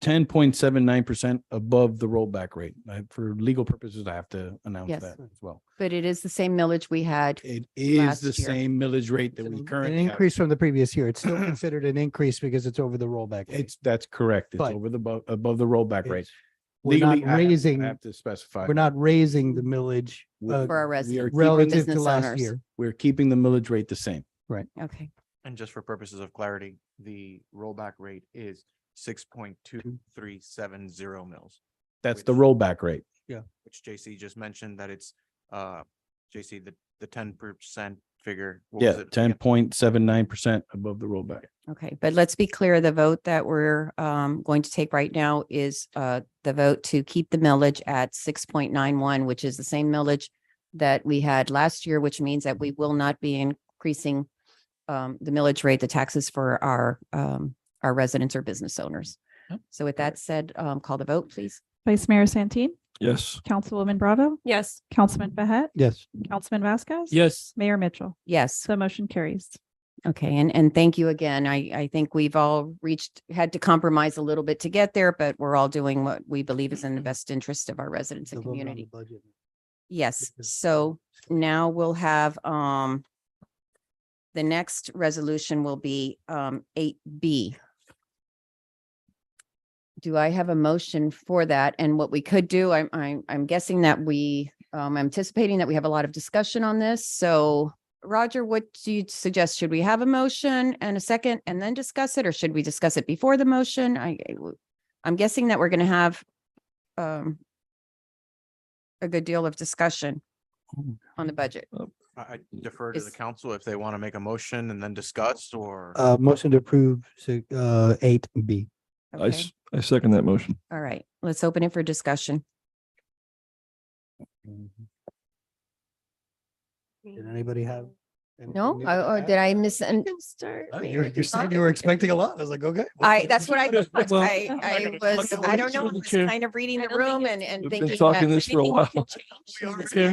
10.79% above the rollback rate. For legal purposes, I have to announce
Yes.
that as well.
But it is the same millage we had.
It is
last
the
year.
same millage rate that we
An
currently have.
increase from the previous year. It's still considered an increase because it's over the rollback. rate.
That's correct. It's
But
over above the rollback rate.
It's- We're not
Legally, I
raising,
have to specify.
we're not raising the millage
For our
we
residents.
are
for
relative
business
to last
owners.
year.
We're keeping the millage rate the same.
Okay.
And just for purposes of clarity, the rollback rate is 6.2370 mils.
That's the
Which-
rollback rate.
Which JC just mentioned that it's JC, the 10% figure. what was
Yeah,
it again?
10.79% above the rollback.
Okay, but let's be clear, the vote that we're going to take right now is the vote to keep the millage at 6.91, which is the same millage that we had last year, which means that we will not be increasing the millage rate, the taxes for our residents or business owners. So with that said, call the vote, please.
Vice Mayor Santin,
Yes.
Councilwoman Bravo,
Yes.
Councilman Behet,
Yes.
Councilman Vasquez.
Yes.
Mayor Mitchell.
Yes.
The motion carries.
Okay, and thank you again. I think we've all had to compromise a little bit to get there, but we're all doing what we believe is in the best interest of our residents and
Still voting on
community.
the budget.
Yes, so now we'll have the next resolution will be 8B. Do I have a motion for that? And what we could do, I'm guessing that I'm anticipating that we have a lot of discussion on this. So Roger, what do you suggest? Should we have a motion and a second and then discuss it, or should we discuss it before the motion? I'm guessing that we're going to have a good deal of discussion on the budget.
I defer to the
Is-
council if they want to make a motion and then discuss or.
Motion to approve, 8B.
Okay,
I second that motion.
all right, let's open it for discussion.
Did anybody have?
No,
anything new to
or
add?
did I miss?
Start.
You're saying you were expecting a lot. I was like, okay.
That's what I
Well,
was, I don't know, I
through the
was
chair.
kind of reading
I
the
don't think
room
it's-
and
We've
thinking.
been talking
that-
this for a while.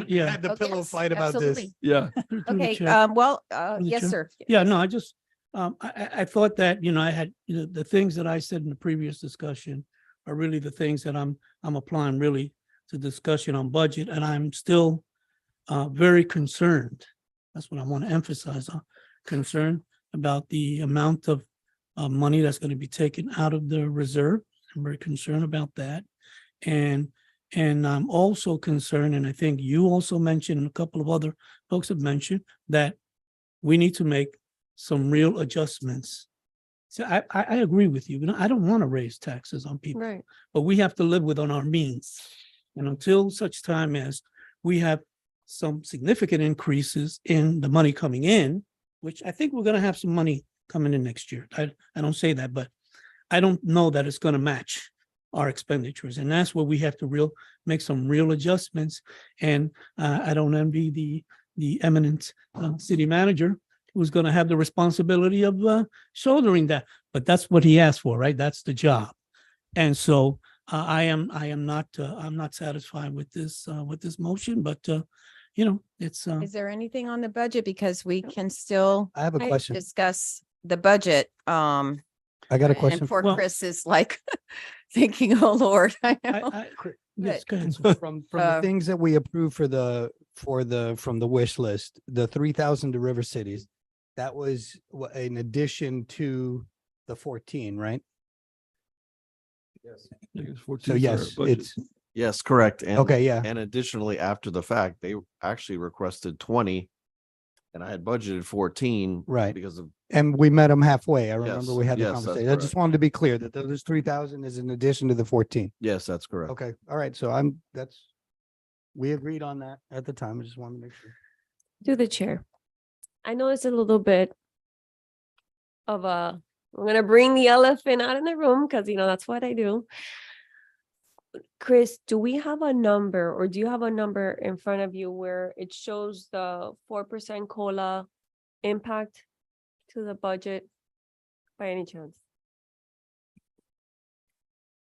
Yeah.
Had the
Okay,
pillow
yes,
fight about this.
absolutely.
Yeah.
Through the
Okay,
chair.
well,
Through the
yes,
chair.
sir.
Yeah, no, I just, I thought that, I had, the things that I said in the previous discussion are really the things that I'm applying really to discussion on budget, and I'm still very concerned. That's what I want to emphasize on, concerned about the amount of money that's going to be taken out of the reserve. I'm very concerned about that. And I'm also concerned, and I think you also mentioned, and a couple of other folks have mentioned, that we need to make some real adjustments. So I agree with you. I don't want to raise taxes on people,
Right.
but we have to live within our means. And until such time as we have some significant increases in the money coming in, which I think we're going to have some money coming in next year. I don't say that, but I don't know that it's going to match our expenditures. And that's where we have to make some real adjustments. And I don't envy the eminent city manager who's going to have the responsibility of shouldering that. But that's what he asked for, right? That's the job. And so I'm not satisfied with this motion, but it's
Is there anything on the budget? Because we can still
I have a question.
discuss the budget.
I got a question.
And poor
Well-
Chris is like thinking, oh, Lord, I know.
yes,
But-
go ahead. sir.
From the things that we approved from the wish list, the 3,000 to River Cities, that was in addition to the 14, right? So yes, it's,
Yes, correct. And
okay, yeah.
and additionally, after the fact, they actually requested 20 and I had budgeted 14.
Right.
Because of,
And we met them halfway. I remember
Yes,
we had the
yes, that's
conversation. I just
correct.
wanted to be clear that those 3,000 is in addition to the 14.
yes, that's correct.
Okay, all right. So we agreed on that at the time. I just wanted to make sure.
To the chair. I know it's a little bit of I'm gonna bring the elephant out in the room because that's what I do. Chris, do we have a number or do you have a number in front of you where it shows the 4% COLA impact to the budget by any chance?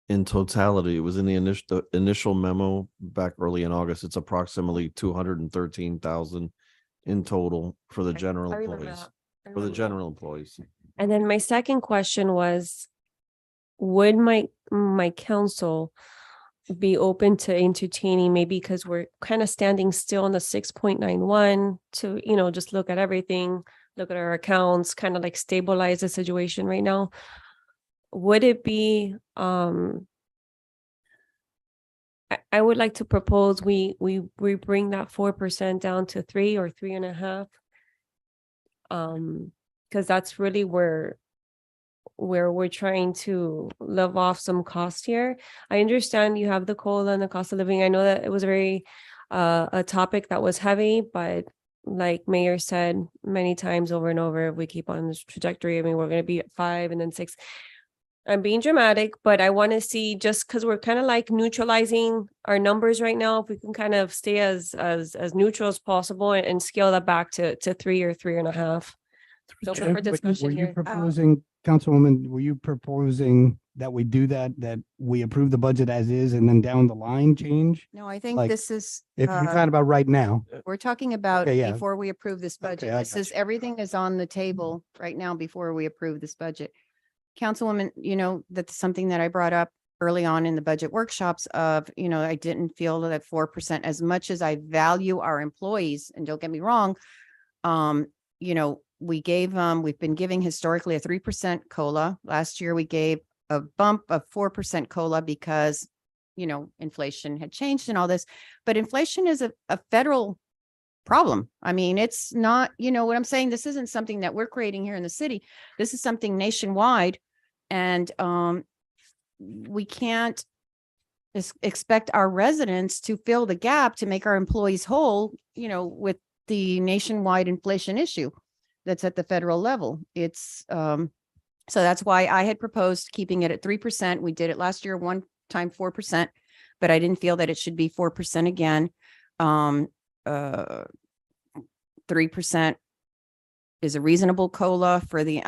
In totality, it was in the initial memo back early in August. It's approximately 213,000 in total for the
Okay,
general
I remember
employees.
that. I
For the
remember that.
general employees.
And then my second question was, would my council be open to entertaining, maybe because we're kind of standing still on the 6.91 to, just look at everything, look at our accounts, kind of like stabilize the situation right now. Would it be, I would like to propose we bring that 4% down to 3 or 3.5. Because that's really where we're trying to live off some cost here. I understand you have the COLA and the cost of living. I know that it was very a topic that was heavy, but like Mayor said many times over and over, if we keep on this trajectory, I mean, we're going to be at 5 and then 6. I'm being dramatic, but I want to see, just because we're kind of like neutralizing our numbers right now, if we can kind of stay as neutral as possible and scale that back to 3 or 3.5. So
Were
for discussion
you
here.
proposing, Councilwoman, were you proposing that we do that we approve the budget as is and then down the line change?
No, I think
Like,
this is,
If you're talking about right now,
we're talking about
Okay, yeah.
before we approve this budget.
I
This
got
is, everything is on the table right now before we approve this budget. Councilwoman, that's something that I brought up early on in the budget workshops of, I didn't feel that 4%, as much as I value our employees, and don't get me wrong, we've been giving historically a 3% COLA. Last year, we gave a bump of 4% COLA because, inflation had changed and all this, but inflation is a federal problem. I mean, it's not, what I'm saying, this isn't something that we're creating here in the city. This is something nationwide. And we can't expect our residents to fill the gap to make our employees whole, you know, with the nationwide inflation issue that's at the federal level. It's, so that's why I had proposed keeping it at 3%. We did it last year, one time 4%, but I didn't feel that it should be 4% again. 3% is a reasonable COLA for the,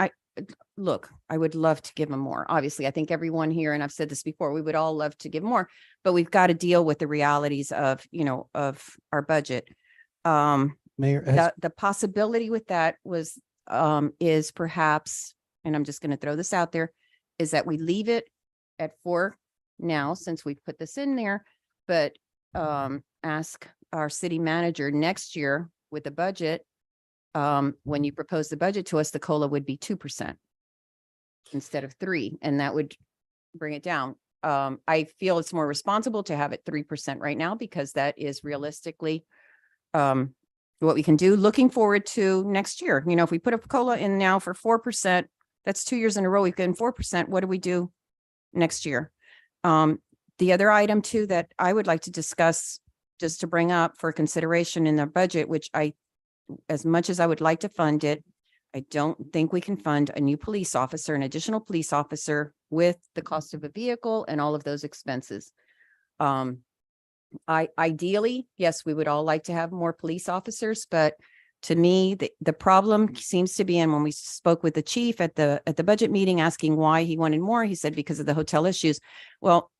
look, I would love to give them more. Obviously, I think everyone here, and I've said this before, we would all love to give more, but we've got to deal with the realities of, you know, of our budget.
Mayor,
The possibility with that was, is perhaps, and I'm just going to throw this out there, is that we leave it at 4 now, since we've put this in there, but ask our city manager next year with the budget, when you propose the budget to us, the COLA would be 2% instead of 3%, and that would bring it down. I feel it's more responsible to have it 3% right now, because that is realistically what we can do. Looking forward to next year, you know, if we put a COLA in now for 4%, that's 2 years in a row we've gotten 4%. What do we do next year? The other item too that I would like to discuss, just to bring up for consideration in the budget, which as much as I would like to fund it, I don't think we can fund a new police officer, an additional police officer, with the cost of a vehicle and all of those expenses. Ideally, yes, we would all like to have more police officers, but to me, the problem seems to be, and when we spoke with the chief at the budget meeting, asking why he wanted more, he said because of the hotel issues. Well,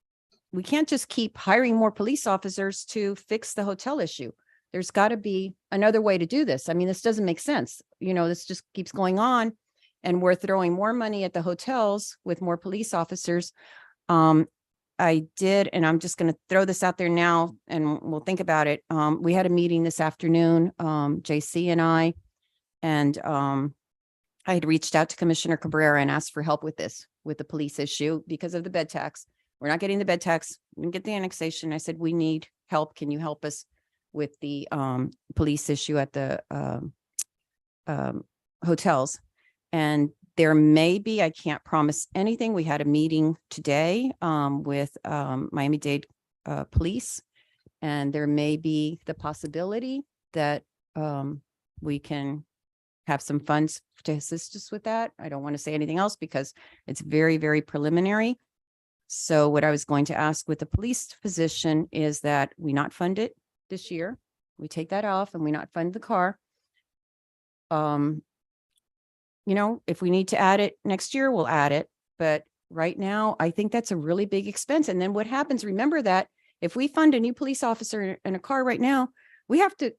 we can't just keep hiring more police officers to fix the hotel issue. There's got to be another way to do this. I mean, this doesn't make sense. You know, this just keeps going on, and we're throwing more money at the hotels with more police officers. I did, and I'm just going to throw this out there now, and we'll think about it. We had a meeting this afternoon, JC and I had reached out to Commissioner Cabrera and asked for help with this, with the police issue, because of the bed tax. We're not getting the bed tax. We didn't get the annexation. I said, we need help. Can you help us with the police issue at the hotels? And there may be, I can't promise anything. We had a meeting today with Miami-Dade police, and there may be the possibility that we can have some funds to assist us with that. I don't want to say anything else because it's very, very preliminary. So what I was going to ask with the police position is that we not fund it this year. We take that off and we not fund the car. You know, if we need to add it next year, we'll add it. But right now, I think that's a really big expense. And then what happens, remember that if we fund a new police officer in a car right now, we have to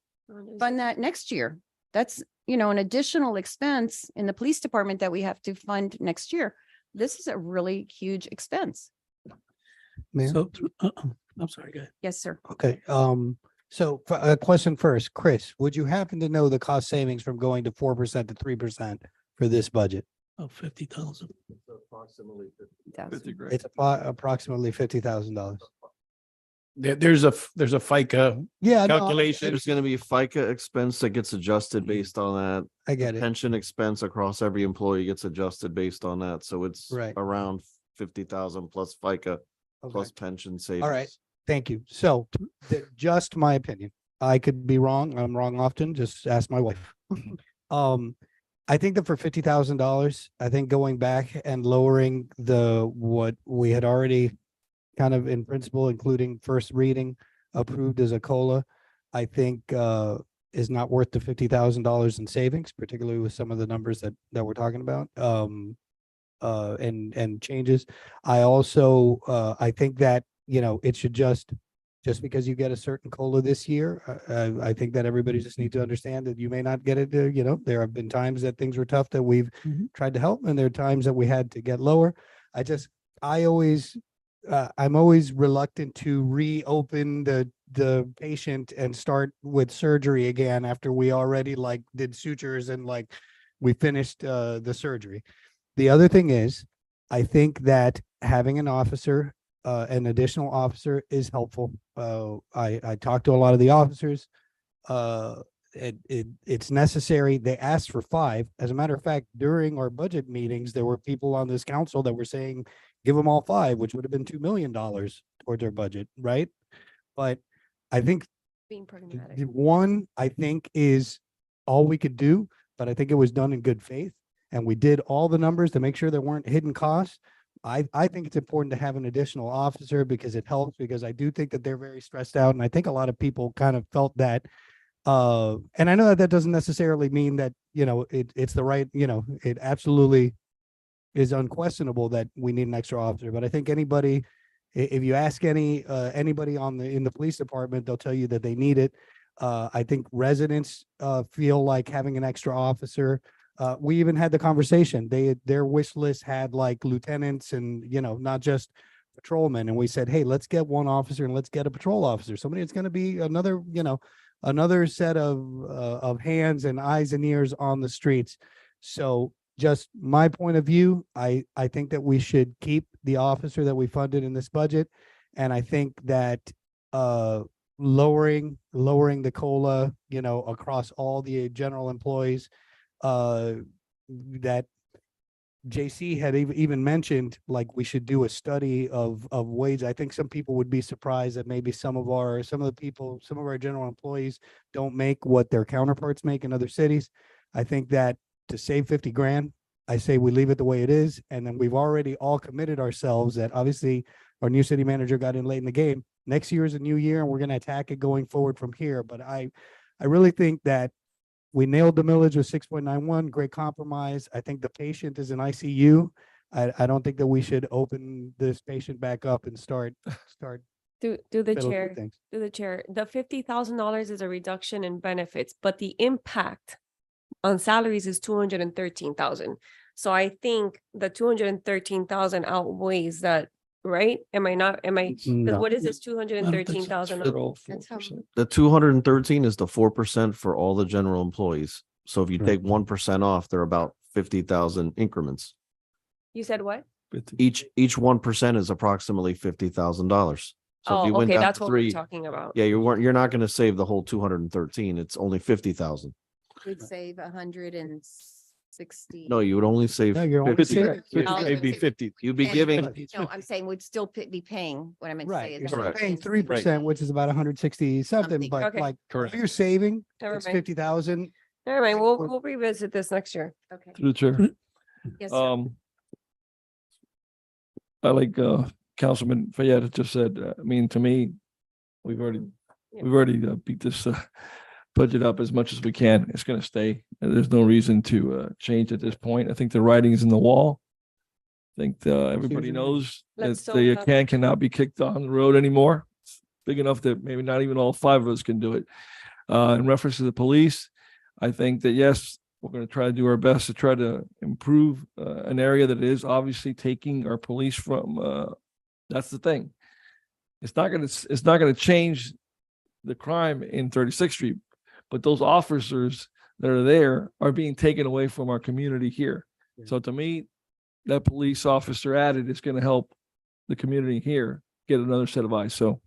fund that next year. That's, you know, an additional expense in the police department that we have to fund next year. This is a really huge expense.
Mayor?
So, I'm sorry, go ahead.
Yes, sir.
Okay, so a question first, Chris, would you happen to know the cost savings from going to 4% to 3% for this budget?
Oh, 50,000.
Approximately
It's approximately $50,000.
There's a FICA
Yeah, no,
calculation.
There's gonna be FICA expense that gets adjusted based on that.
I get it.
Pension expense across every employee gets adjusted based on that. So it's
Right.
around 50,000 plus FICA plus
Okay.
pension savings.
All right, thank you. So just my opinion. I could be wrong. I'm wrong often. Just ask my wife. I think that for $50,000, I think going back and lowering what we had already kind of in principle, including first reading, approved as a COLA, I think is not worth the $50,000 in savings, particularly with some of the numbers that we're talking about and changes. I also I think that, you know, it should just because you get a certain COLA this year, I think that everybody just needs to understand that you may not get it. You know, there have been times that things were tough that we've tried to help, and there are times that we had to get lower. I'm always reluctant to reopen the patient and start with surgery again after we already like did sutures and like we finished the surgery. The other thing is, I think that having an officer, an additional officer is helpful. I talked to a lot of the officers. It's necessary. They asked for 5. As a matter of fact, during our budget meetings, there were people on this council that were saying, give them all 5, which would have been $2 million towards our budget, right? But I think
Being pragmatic.
the one, I think, is all we could do, but I think it was done in good faith. And we did all the numbers to make sure there weren't hidden costs. I think it's important to have an additional officer because it helps, because I do think that they're very stressed out. And I think a lot of people kind of felt that. And I know that that doesn't necessarily mean that, it's the right, it absolutely is unquestionable that we need an extra officer. But I think anybody, if you ask anybody in the police department, they'll tell you that they need it. I think residents feel like having an extra officer. We even had the conversation. Their wish list had like lieutenants and, not just patrolmen. And we said, hey, let's get one officer and let's get a patrol officer. Somebody that's going to be another set of hands and eyes and ears on the streets. So just my point of view, I think that we should keep the officer that we funded in this budget. And I think that lowering the COLA, across all the general employees, that JC had even mentioned, like we should do a study of wage. I think some people would be surprised that maybe some of our general employees don't make what their counterparts make in other cities. I think that to save 50 grand, I say we leave it the way it is. And then we've already all committed ourselves that obviously our new city manager got in late in the game. Next year is a new year and we're going to attack it going forward from here. But I really think that we nailed the millage with 6.91, great compromise. I think the patient is in ICU. I don't think that we should open this patient back up and start.
Do the
fiddle
chair,
with things.
do the chair. The $50,000 is a reduction in benefits, but the impact on salaries is 213,000. So I think the 213,000 outweighs that, right?
No.
What is this 213,000?
The 213 is the 4% for all the general employees. So if you take 1% off, they're about 50,000 increments.
You said what?
Each 1% is approximately $50,000. So if you
Oh,
went
okay,
down
that's
to
what we're talking about.
yeah, you're not going to save the whole 213. It's only 50,000.
We'd save 160.
No, you would only save
No, you're only
50.
saving-
It'd be 50. You'd be giving.
No, I'm saying we'd still be paying, what I meant to say
Right,
is.
you're
Correct.
paying 3%, which is about 160 something,
Something.
but
Okay.
like,
Correct.
if you're saving,
Never
it's
mind.
50,000.
Never mind, we'll revisit this next year.
Okay.
Through the chair.
Yes, sir.
I like Councilman Fayette just said, I mean, to me, we've already beat this budget up as much as we can. It's gonna stay. There's no reason to change at this point. I think the writing is in the wall. I think everybody knows that
Let's still
the
have-
cannot be kicked on the road anymore. It's big enough that maybe not even all 5 of us can do it. In reference to the police, I think that yes, we're going to try to do our best to try to improve an area that is obviously taking our police from. That's the thing. It's not going to change the crime in 36th Street, but those officers that are there are being taken away from our community here. So to me, that police officer added is going to help the community here get another set of eyes. So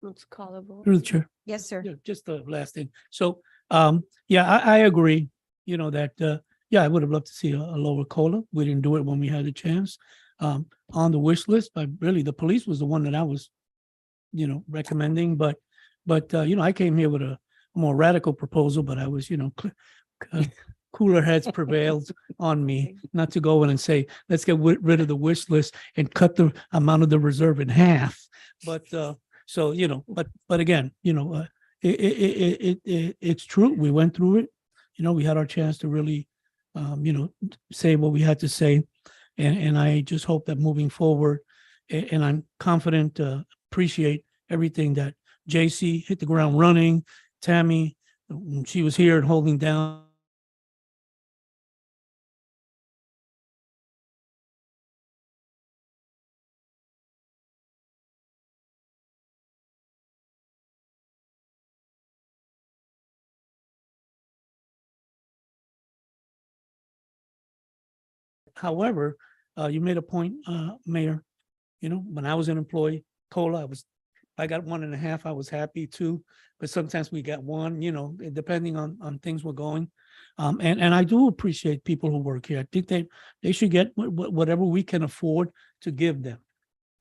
Let's call it.
Through the chair.
Yes, sir.
Yeah, just the last thing. So, yeah, I agree, that, I would have loved to see a lower COLA. We didn't do it when we had the chance. On the wish list, but really the police was the one that I was, recommending, but, I came here with a more radical proposal, but I was, cooler heads prevailed on me not to go in and say, let's get rid of the wish list and cut the amount of the reserve in half. But, so, but again, it's true. We went through it. We had our chance to really, say what we had to say. And I just hope that moving forward, and I'm confident, appreciate everything that JC hit the ground running. Tammy, when she was here and holding down. However, you made a point, Mayor, when I was an employee, COLA, I got 1.5, I was happy too, but sometimes we got 1, depending on things were going. And I do appreciate people who work here. I think they should get whatever we can afford to give them.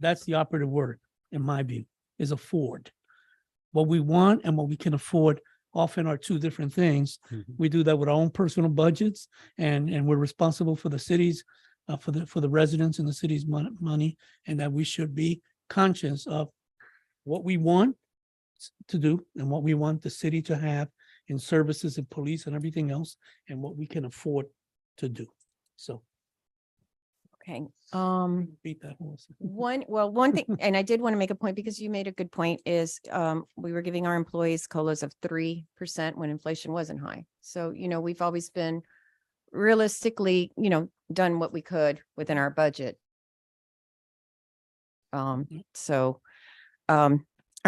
That's the operative word, in my view, is afford. What we want and what we can afford often are two different things. We do that with our own personal budgets, and we're responsible for the city's, for the residents in the city's money, and that we should be conscious of what we want to do and what we want the city to have in services and police and everything else, and what we can afford to do. So
Okay.
beat that horse.
One thing, and I did want to make a point because you made a good point is, we were giving our employees COLAs of 3% when inflation wasn't high. So, we've always been realistically, done what we could within our budget. All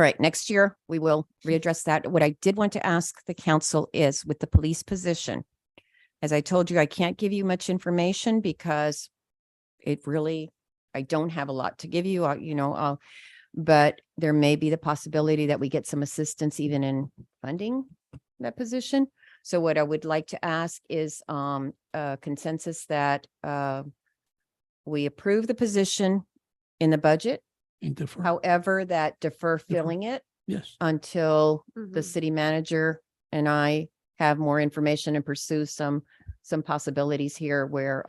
right, next year we will readdress that. What I did want to ask the council is with the police position. As I told you, I can't give you much information because I don't have a lot to give you, but there may be the possibility that we get some assistance even in funding that position. So what I would like to ask is a consensus that we approve the position in the budget.
And defer.
However, that defer filling it
Yes.
until the
Mhm.
city manager and I have more information and pursue some possibilities here where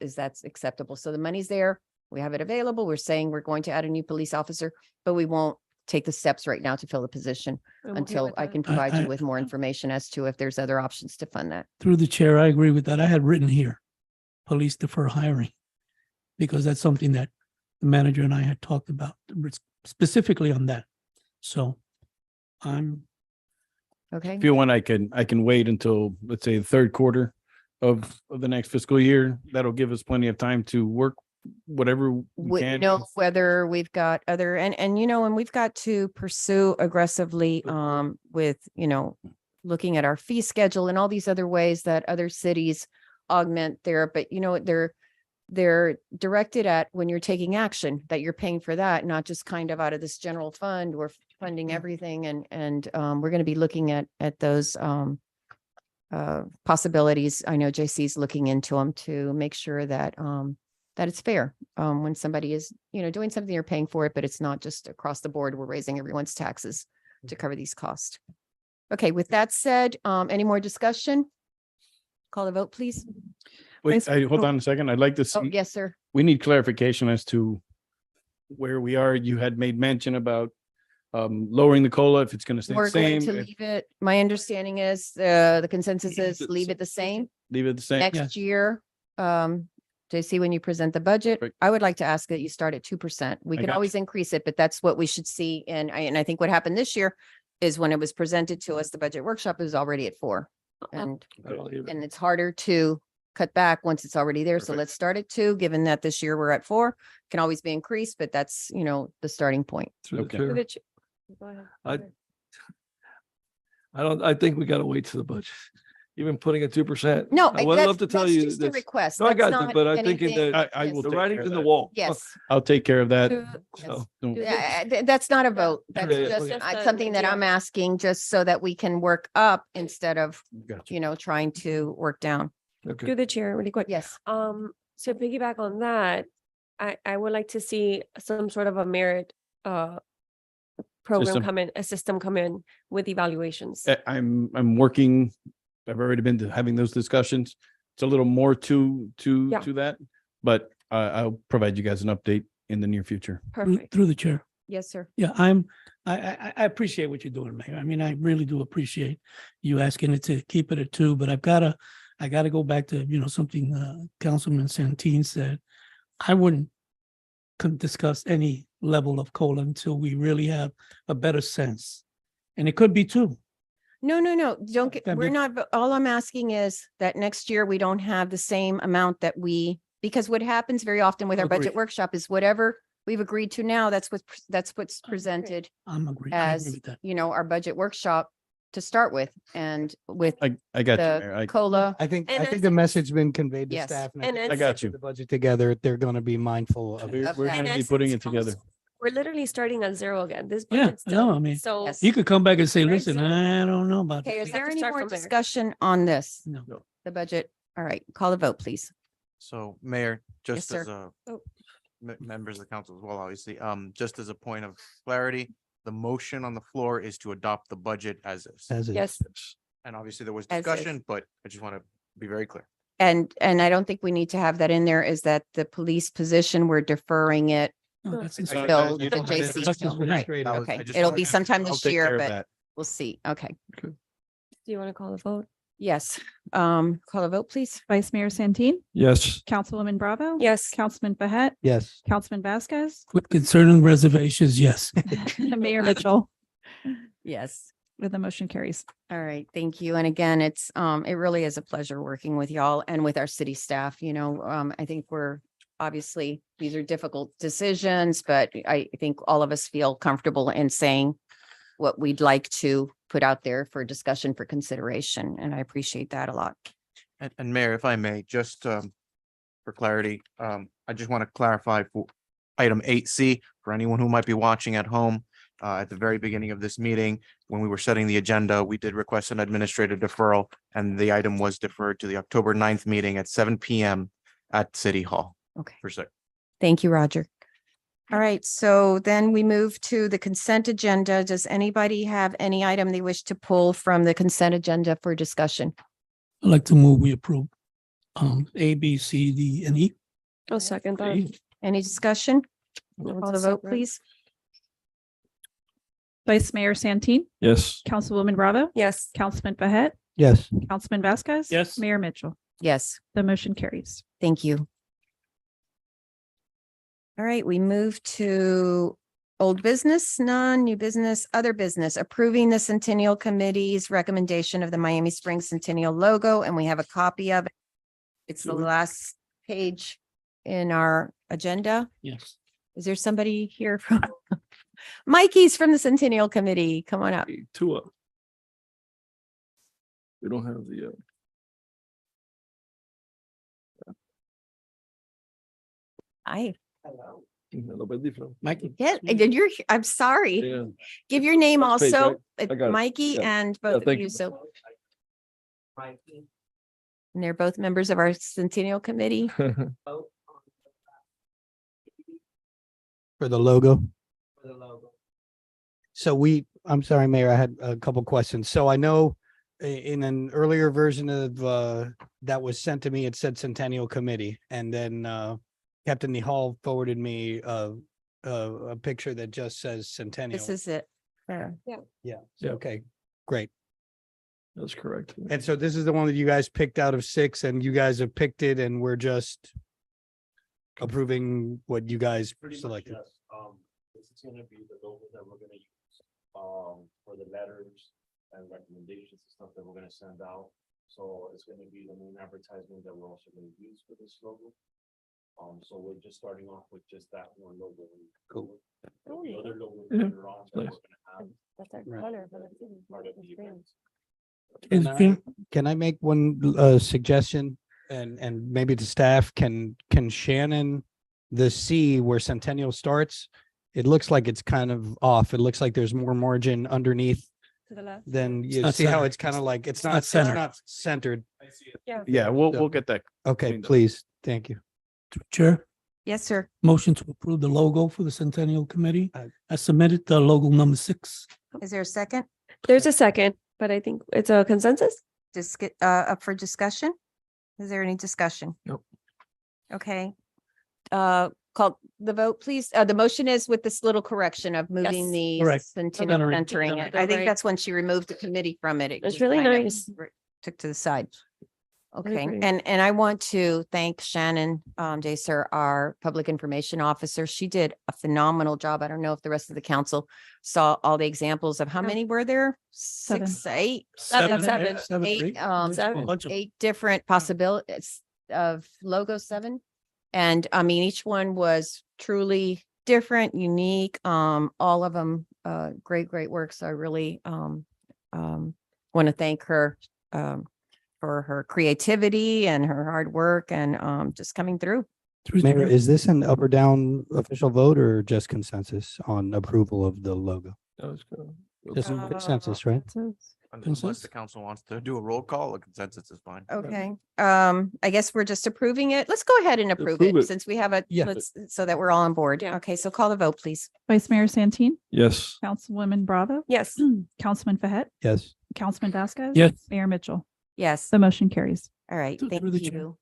is that's acceptable. So the money's there. We have it available. We're saying we're going to add a new police officer, but we won't take the steps right now to fill the position
I'm okay
until
with
I
that.
can provide you
I-
with more information as to if there's other options to fund that.
Through the chair, I agree with that. I had written here, police defer hiring, because that's something that the manager and I had talked about specifically on that. So I'm,
Okay.
If you want, I can wait until, let's say, the third quarter of the next fiscal year. That'll give us plenty of time to work whatever we can.
Know whether we've got other, and we've got to pursue aggressively, with, looking at our fee schedule and all these other ways that other cities augment their, but they're directed at when you're taking action, that you're paying for that, not just kind of out of this general fund. We're funding everything and we're going to be looking at those possibilities. I know JC's looking into them to make sure that that it's fair when somebody is, doing something, you're paying for it, but it's not just across the board. We're raising everyone's taxes to cover these costs. Okay, with that said, any more discussion? Call the vote, please.
Wait,
Thanks.
hold on a second. I'd like to
Oh,
see,
yes, sir.
we need clarification as to where we are. You had made mention about lowering the COLA if it's going to stay the
We're going
same.
to
if-
leave it. My understanding is the consensus is leave it the same.
Leave it the same.
Next year, JC, when you present the budget,
Perfect.
I would like to ask that you start at 2%. We
I
can
got
always increase it, but that's what we should see. And I think what happened this year is when it was presented to us, the budget workshop is already at 4. And it's harder to cut back once it's already there. So
Perfect.
let's start at 2, given that this year we're at 4, can always be increased, but that's, the starting point.
Through the
Okay.
chair.
Go ahead.
I think we gotta wait to the budget. Even putting a 2%.
No,
I would love to tell you.
just a
that's-
request.
No, I
That's
got you,
not
but I'm thinking
anything-
that
I will
the
take care
writing's
of
in the
that.
wall.
Yes.
I'll take care of that.
So,
Don't-
That's not a vote. That's
Yeah, yeah.
just
Just an
something that
idea.
I'm asking just so that we can work up instead of,
Gotcha.
trying to work down.
Okay.
Through the chair, really quick.
Yes.
So piggyback on that, I would like to see some sort of a merit program
System.
come in, a system come in with evaluations.
I'm working, I've already been to having those discussions. It's a little more to
Yeah.
that, but I'll provide you guys an update in the near future.
Perfect.
through the chair.
Yes, sir.
Yeah, I appreciate what you're doing, Mayor. I mean, I really do appreciate you asking it to keep it at 2, but I gotta go back to, something Councilman Santeen said. I wouldn't discuss any level of COLA until we really have a better sense. And it could be 2.
No, don't get,
That'd
we're
be-
not, all I'm asking is that next year we don't have the same amount that because what happens very often with our budget
Agreed.
workshop is whatever we've agreed to now, that's what's presented
I agree
as,
with that.
our budget workshop to start with. And with
I got you, Mayor.
the COLA,
I think,
And
I
I
think the message been conveyed to
Yes.
staff.
And
think
I
got
put
you.
The budget together, they're going to be mindful of it.
We're
Okay.
gonna be
And
putting it
essence,
together.
We're literally starting at 0 again. This
Yeah,
budget's
no, I
done.
mean,
So
Yes.
You could come back and say,
Right,
listen,
so-
I don't know about
okay,
this.
is
have
there
to
any
start
more
from there.
discussion on this?
No.
The budget? All right, call the vote, please.
So Mayor, just
sir.
as a
Oh.
members of the council as well, obviously, just as a point of clarity, the motion on the floor is to adopt the budget as is.
As is.
Yes.
And obviously there was
As is.
discussion, but I just want to be very clear.
And I don't think we need to have that in there, is that the police position, we're deferring it.
No, that's
I- I-
Till
you
the
don't have to
JC.
discuss
Right.
that was- I
Okay,
just
it'll
wanted
be
to-
sometime
I'll
this
take
year,
care of
but
that.
we'll see. Okay,
Do you want to call the vote?
yes. Call a vote, please.
Vice Mayor Santin,
Yes.
Councilwoman Bravo.
Yes.
Councilman Behet,
Yes.
Councilman Vasquez,
With concern and reservations, yes.
Mayor Mitchell,
Yes.
with the motion carries.
All right, thank you. And again, it really is a pleasure working with y'all and with our city staff, I think obviously, these are difficult decisions, but I think all of us feel comfortable in saying what we'd like to put out there for discussion, for consideration, and I appreciate that a lot.
And Mayor, if I may, just for clarity, I just want to clarify for item 8C, for anyone who might be watching at home, at the very beginning of this meeting, when we were setting the agenda, we did request an administrative deferral, and the item was deferred to the October 9th meeting at 7 PM at City Hall.
Okay.
For sec.
Thank you, Roger. All right, so then we move to the consent agenda. Does anybody have any item they wish to pull from the consent agenda for discussion?
I'd like to move, we approve A, B, C, D, and E.
I'll second that.
Any discussion?
No, it's
Call
a
the vote,
separate.
please.
Vice Mayor Santin,
Yes.
Councilwoman Bravo,
Yes.
Councilman Behet,
Yes.
Councilman Vasquez.
Yes.
Mayor Mitchell,
Yes,
the motion carries.
thank you. All right, we move to old business, none, new business, other business, approving the Centennial Committee's recommendation of the Miami Springs Centennial logo, and we have a copy of it. It's the last page in our agenda.
Yes.
Is there somebody here from Mikey's from the Centennial Committee? Come on up.
Tua. We don't have the.
Hi.
Mikey.
Yeah, and I'm sorry.
Yeah.
Give your name
First page,
also,
right? I got it.
Mikey
Yeah.
and
Yeah,
both of
thank
you,
you.
so. And they're both members of our Centennial Committee.
For the logo. So I'm sorry, Mayor, I had a couple questions. So I know in an earlier version of that was sent to me, it said Centennial Committee, and then Captain Nihal forwarded me a picture that just says Centennial.
This is it.
Yeah.
Yeah.
Yeah.
Okay, great.
That's correct.
And so this is the one that you guys picked out of 6, and you guys have picked it, and we're just approving what you guys selected.
This is gonna be the logo that we're gonna use, for the letters and recommendations and stuff that we're gonna send out. So it's gonna be the main advertisement that we're also gonna use for this logo. So we're just starting off with just that one logo.
Cool.
The other logo
Yeah.
later on that we're gonna have
That's our
Right.
color for the city.
part of the event.
Can I make one suggestion and maybe the staff can Shannon, the C where Centennial starts, it looks like it's kind of off. It looks like there's more margin underneath
To the left.
than you
not
see how
centered.
it's kind of like, it's
not
not
centered.
centered.
Yeah, we'll get that.
Okay,
cleaned up.
please. Thank you.
Chair,
Yes, sir.
motion to approve the logo for the Centennial Committee.
Uh,
I submitted the logo number 6.
Is there a second?
There's a second, but I think it's a consensus.
Up for discussion? Is there any discussion?
Nope.
Okay. Call the vote, please. The motion is with this little correction of moving
Yes.
the
Correct.
Centennial,
Centering.
centering it. I think
Right.
that's when she removed the committee from it. It
It's
just
really
kind of
nice.
Took to the side. Okay,
pretty.
and I want to thank Shannon Dacer, our public information officer. She did a phenomenal job. I don't know if the rest of the council saw all the examples of how
Yeah.
many were there?
7.
6, 8?
Seven.
Eight,
Seven.
A bunch of-
8 different possibilities of logo, 7. And I mean, each one was truly different, unique, all of them, great work. So I really, want to thank her, for her creativity and her hard work and, just coming through.
Mayor, is this an up or down official vote or just consensus on approval of the logo?
That was good.
Just consensus, right?
Unless
Consensus?
the council wants to do a roll call, a consensus is fine.
Okay, I guess we're just approving it. Let's go ahead and approve
Approve
it
it.
since we have a,
Yeah.
let's, so that we're all on board.
Yeah.
Okay, so call the vote, please.
Vice Mayor Santeen,
Yes.
Councilwoman Bravo,
Yes.
Councilman Fahet,
Yes.
Councilman Vasquez.
Yes.
Mayor Mitchell.
Yes,
The motion carries.
all right,
Through
thank
the chair.
you.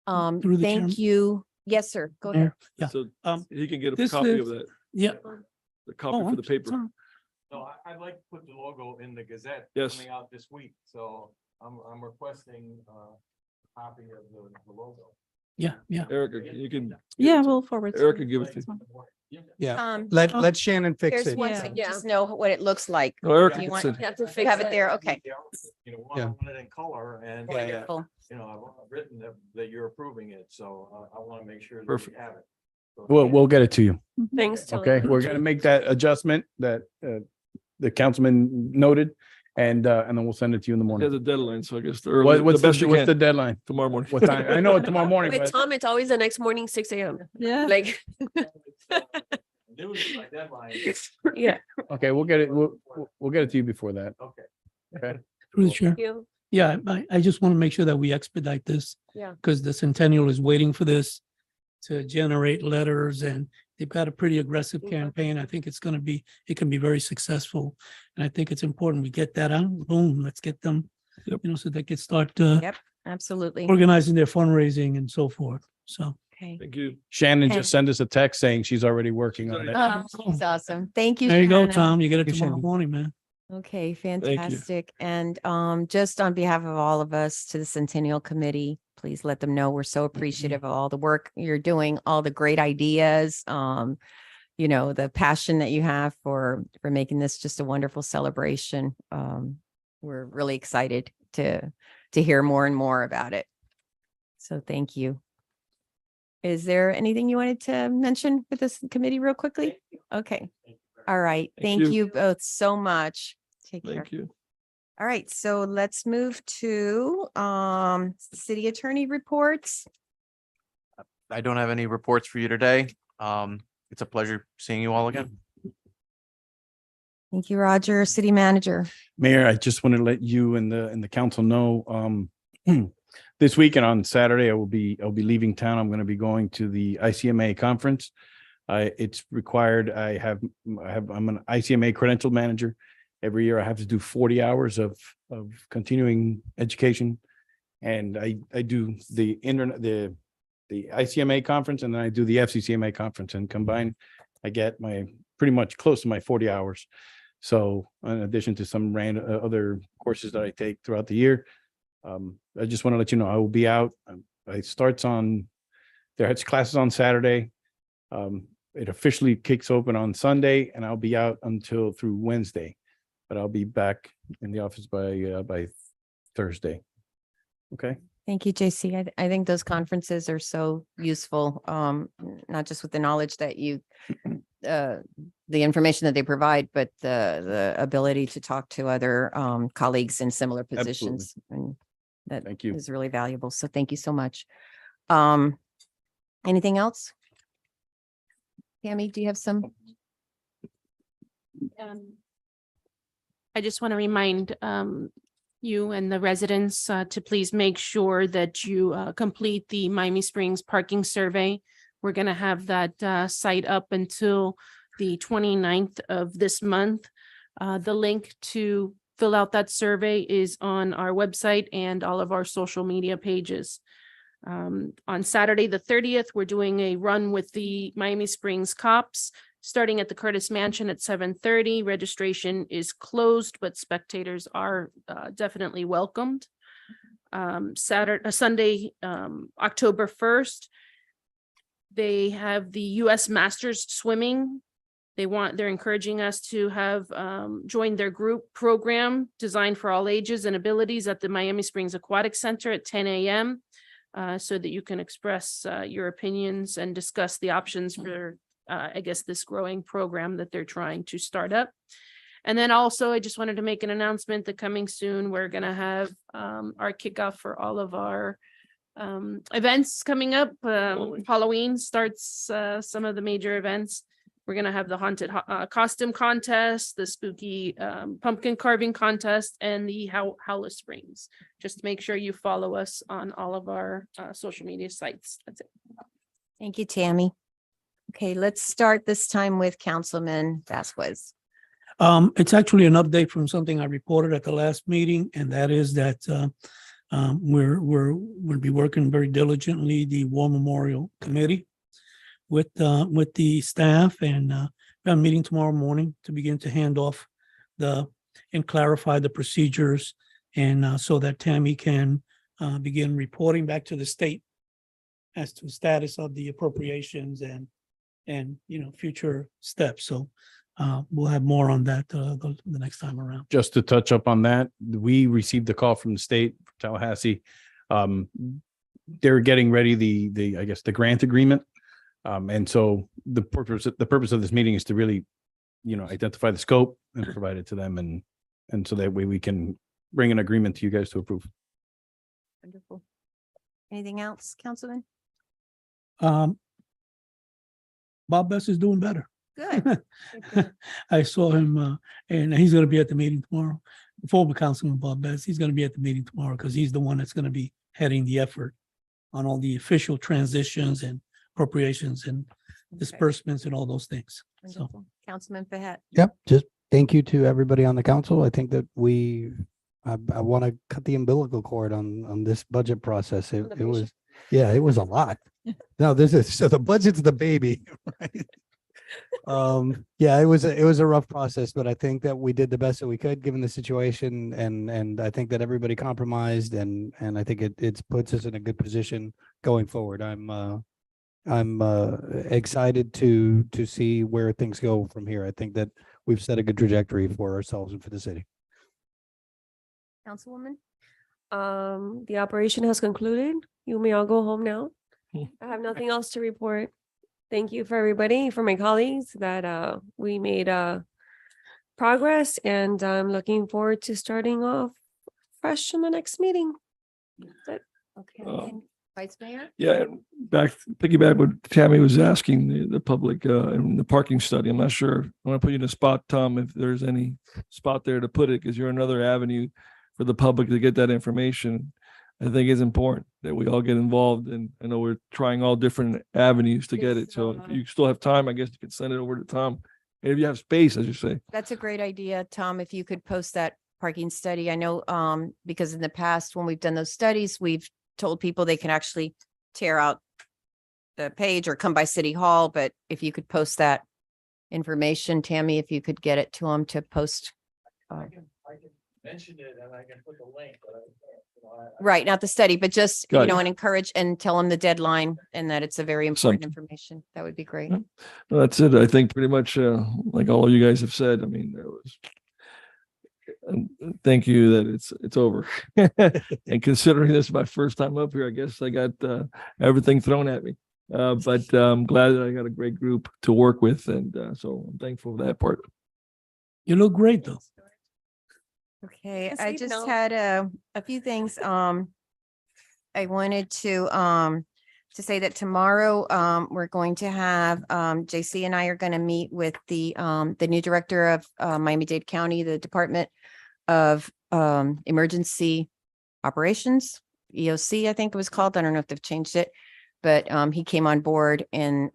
Through the
Thank
chairman.
you. Yes, sir, go ahead.
Mayor, yeah.
So
Um,
he can get a
this
copy of
is-
that,
Yeah.
the copy
Oh,
for the paper.
sorry.
No, I'd like to put the logo in the Gazette.
Yes.
Coming out this week, so I'm requesting a copy of the logo.
Yeah, yeah.
Erica, you can.
Yeah, we'll forward. to
Erica,
you.
give it to
Yeah.
Yeah. Let Shannon fix
There's
it.
one,
Yeah.
second, just know what it looks like.
No, Erica
You
can
want-
send-
You have to
You
fix
have it there, okay.
You know,
Yeah.
I want it in color and,
Yeah, yeah.
Wonderful.
you know, I've written that you're approving it, so I want to make sure that
Perfect.
we have it. So,
We'll get it to you.
Thanks. Tony.
Okay, we're gonna make that adjustment that the councilman noted, and then we'll send it to you in the
There's
morning.
a deadline, so I guess the early, the
What's
best you
what's the
can,
deadline?
tomorrow morning.
What time? I know it's tomorrow morning,
With
but
Tom, it's always the next morning, 6 a.m.
Yeah.
Like,
Noon is my deadline.
yeah.
okay, we'll get it. We'll get it to you before that.
Okay.
Okay.
Through the chair.
Thank you.
Yeah, I just want to make sure that we expedite this.
Yeah.
Because the Centennial is waiting for this to generate letters, and they've got a pretty aggressive campaign. I think it can be very successful. And I think it's important we get that out. Boom, let's get them,
Yep.
so they can start
Yep, absolutely.
organizing their fundraising and so forth. So.
Okay.
Thank you.
Shannon
Okay.
just sent us a text saying she's already working on it.
Oh, that's awesome. Thank you.
There you go,
Shannon.
Tom. You get it
Thank you,
tomorrow
Shannon.
morning, man.
Okay, fantastic. And just on behalf of all of us to the Centennial Committee, please let them know we're so appreciative of all the work you're doing, all the great ideas, the passion that you have for making this just a wonderful celebration. We're really excited to hear more and more about it. So thank you. Is there anything you wanted to mention with this committee real quickly? Okay. All right.
Thank
Thank
you.
you both so much. Take care.
Thank you.
All right, so let's move to city attorney reports.
I don't have any reports for you today. It's a pleasure seeing you all again.
Thank you, Roger. City manager.
Mayor, I just want to let you and the council know, this weekend on Saturday, I'll be leaving town. I'm going to be going to the ICMA conference. It's required. I'm an ICMA credential manager. Every year I have to do 40 hours of continuing education. And I do the ICMA conference, and then I do the FCCMA conference, and combined, I get pretty much close to my 40 hours. So in addition to some other courses that I take throughout the year, I just want to let you know, I will be out. There's classes on Saturday. It officially kicks open on Sunday, and I'll be out through Wednesday, but I'll be back in the office by Thursday. Okay.
Thank you, JC. I think those conferences are so useful, not just with the knowledge that the information that they provide, but the ability to talk to other colleagues in similar positions. And that
Thank you.
is really valuable. So thank you so much. Anything else? Tammy, do you have some?
I just want to remind you and the residents to please make sure that you complete the Miami Springs parking survey. We're going to have that site up until the 29th of this month. The link to fill out that survey is on our website and all of our social media pages. On Saturday, the 30th, we're doing a run with the Miami Springs cops, starting at the Curtis Mansion at 7:30. Registration is closed, but spectators are definitely welcomed. Sunday, October 1st, they have the U.S. Masters Swimming. They're encouraging us to have join their group program designed for all ages and abilities at the Miami Springs Aquatic Center at 10 a.m. So that you can express your opinions and discuss the options for, this growing program that they're trying to start up. And then also, I just wanted to make an announcement that coming soon, we're going to have our kickoff for all of our events coming up. Halloween starts some of the major events. We're gonna have the haunted costume contest, the spooky pumpkin carving contest, and the Howler Springs. Just make sure you follow us on all of our social media sites. That's it.
Thank you, Tammy. Okay, let's start this time with Councilman Vasquez.
It's actually an update from something I reported at the last meeting, and that is that we'll be working very diligently, the War Memorial Committee with the staff, and we have a meeting tomorrow morning to begin to hand off and clarify the procedures, and so that Tammy can begin reporting back to the state as to the status of the appropriations and future steps. So we'll have more on that the next time around.
Just to touch up on that, we received a call from the state, Tallahassee. They're getting ready I guess the grant agreement. And so the purpose of this meeting is to really, identify the scope and provide it to them, and so that way we can bring an agreement to you guys to approve.
Wonderful. Anything else, Councilman?
Bob Best is doing better.
Good.
I saw him, and he's going to be at the meeting tomorrow. Former Councilman Bob Best, he's going to be at the meeting tomorrow because he's the one that's going to be heading the effort on all the official transitions and appropriations and disbursements and all those things. So,
Wonderful. Councilman Fahet.
Yep, just thank you to everybody on the council. I think that I want to cut the umbilical cord on this budget process. It was a lot. No, the budget's the baby, right? It was a rough process, but I think that we did the best that we could given the situation, and I think that everybody compromised, and I think it puts us in a good position going forward. I'm excited to see where things go from here. I think that we've set a good trajectory for ourselves and for the city.
Councilwoman, the operation has concluded. You may all go home now. I have nothing else to report. Thank you for everybody, for my colleagues that we made progress, and I'm looking forward to starting off fresh in the next meeting. That's it.
Okay. Vice Mayor?
Yeah, piggyback what Tammy was asking the public in the parking study. I'm not sure. I want to put you in a spot, Tom, if there's any spot there to put it, because you're another avenue for the public to get that information. I think it's important that we all get involved, and I know we're trying all different avenues to get it. So if you still have time, I guess you can send it over to Tom. And if you have space, as you say.
That's a great idea, Tom, if you could post that parking study. I know because in the past, when we've done those studies, we've told people they can actually tear out the page or come by City Hall, but if you could post that information, Tammy, if you could get it to them to post.
I can mention it and I can put the link, but
Right, not the study, but just,
Got it.
and encourage and tell them the deadline and that it's a very important
Something.
information. That would be great.
Well, that's it. I think pretty much like all of you guys have said. I mean, there was. Thank you that it's over. And considering this is my first time up here, I guess I got everything thrown at me. But I'm glad that I got a great group to work with, and so I'm thankful for that part.
you look great though.
Okay,
Yes,
I
we
just
know.
had a few things. I wanted to say that tomorrow we're going to have JC and I are going to meet with the new director of Miami-Dade County, the Department of Emergency Operations, EOC, I think it was called. I don't know if they've changed it, but he came on board in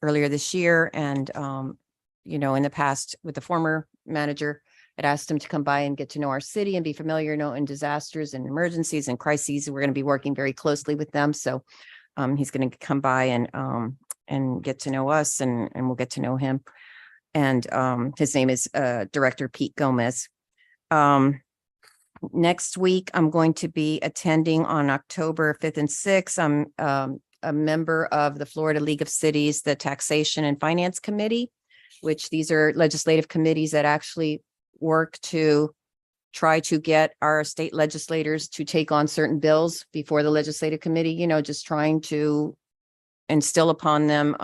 earlier this year, and in the past with the former manager, I'd asked him to come by and get to know our city and be familiar, in disasters and emergencies and crises. We're going to be working very closely with them. So he's going to come by and get to know us, and we'll get to know him. And his name is Director Pete Gomez. Next week, I'm going to be attending on October 5th and 6th. I'm a member of the Florida League of Cities, the Taxation and Finance Committee, which these are legislative committees that actually work to try to get our state legislators to take on certain bills before the legislative committee, just trying to instill upon them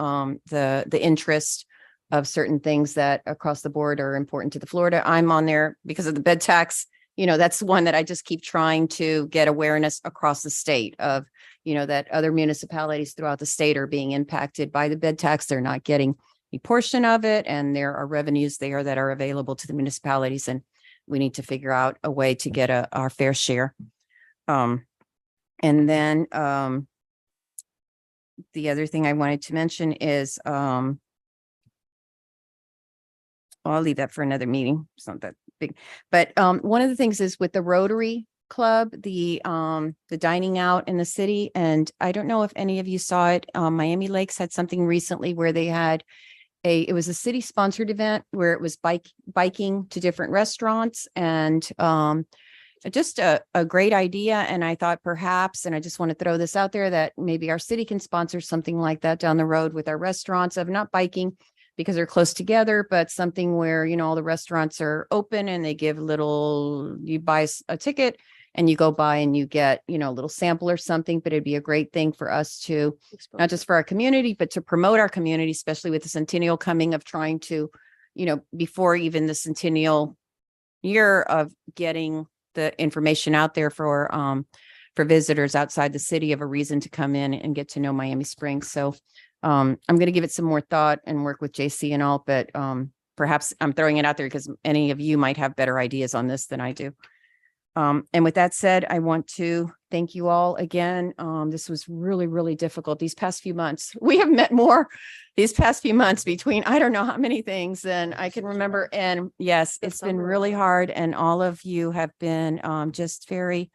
the interest of certain things that across the board are important to the Florida. I'm on there because of the bed tax. That's one that I just keep trying to get awareness across the state of, that other municipalities throughout the state are being impacted by the bed tax. They're not getting portion of it, and there are revenues there that are available to the municipalities, and we need to figure out a way to get our fair share. And then the other thing I wanted to mention is I'll leave that for another meeting. It's not that big, but one of the things is with the Rotary Club, the dining out in the city, and I don't know if any of you saw it. Miami Lakes had something recently where they had it was a city sponsored event where it was biking to different restaurants, and just a great idea. And I thought perhaps, and I just want to throw this out there, that maybe our city can sponsor something like that down the road with our restaurants, of not biking because they're close together, but something where, you know, all the restaurants are open and they give you buy a ticket and you go by and you get, you know, a little sample or something. But it'd be a great thing for us to, not just for our community, but to promote our community, especially with the Centennial coming, of trying to, you know, before even the Centennial year, of getting the information out there for visitors outside the city of a reason to come in and get to know Miami Springs. So I'm going to give it some more thought and work with JC and all, but perhaps I'm throwing it out there because any of you might have better ideas on this than I do. And with that said, I want to thank you all again. This was really, really difficult these past few months. We have met more these past few months between, I don't know how many things than I can remember. And yes, it's been really hard. And all of you have been just very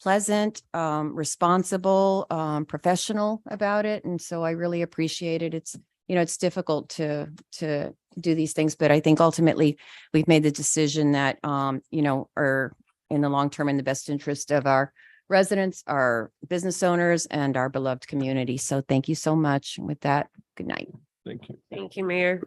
pleasant, responsible, professional about it. And so I really appreciate it. It's, you know, it's difficult to do these things, but I think ultimately we've made the decision that, you know, are in the long term in the best interest of our residents, our business owners, and our beloved community. So thank you so much. And with that, good night.
Thank you.
Thank you, Mayor.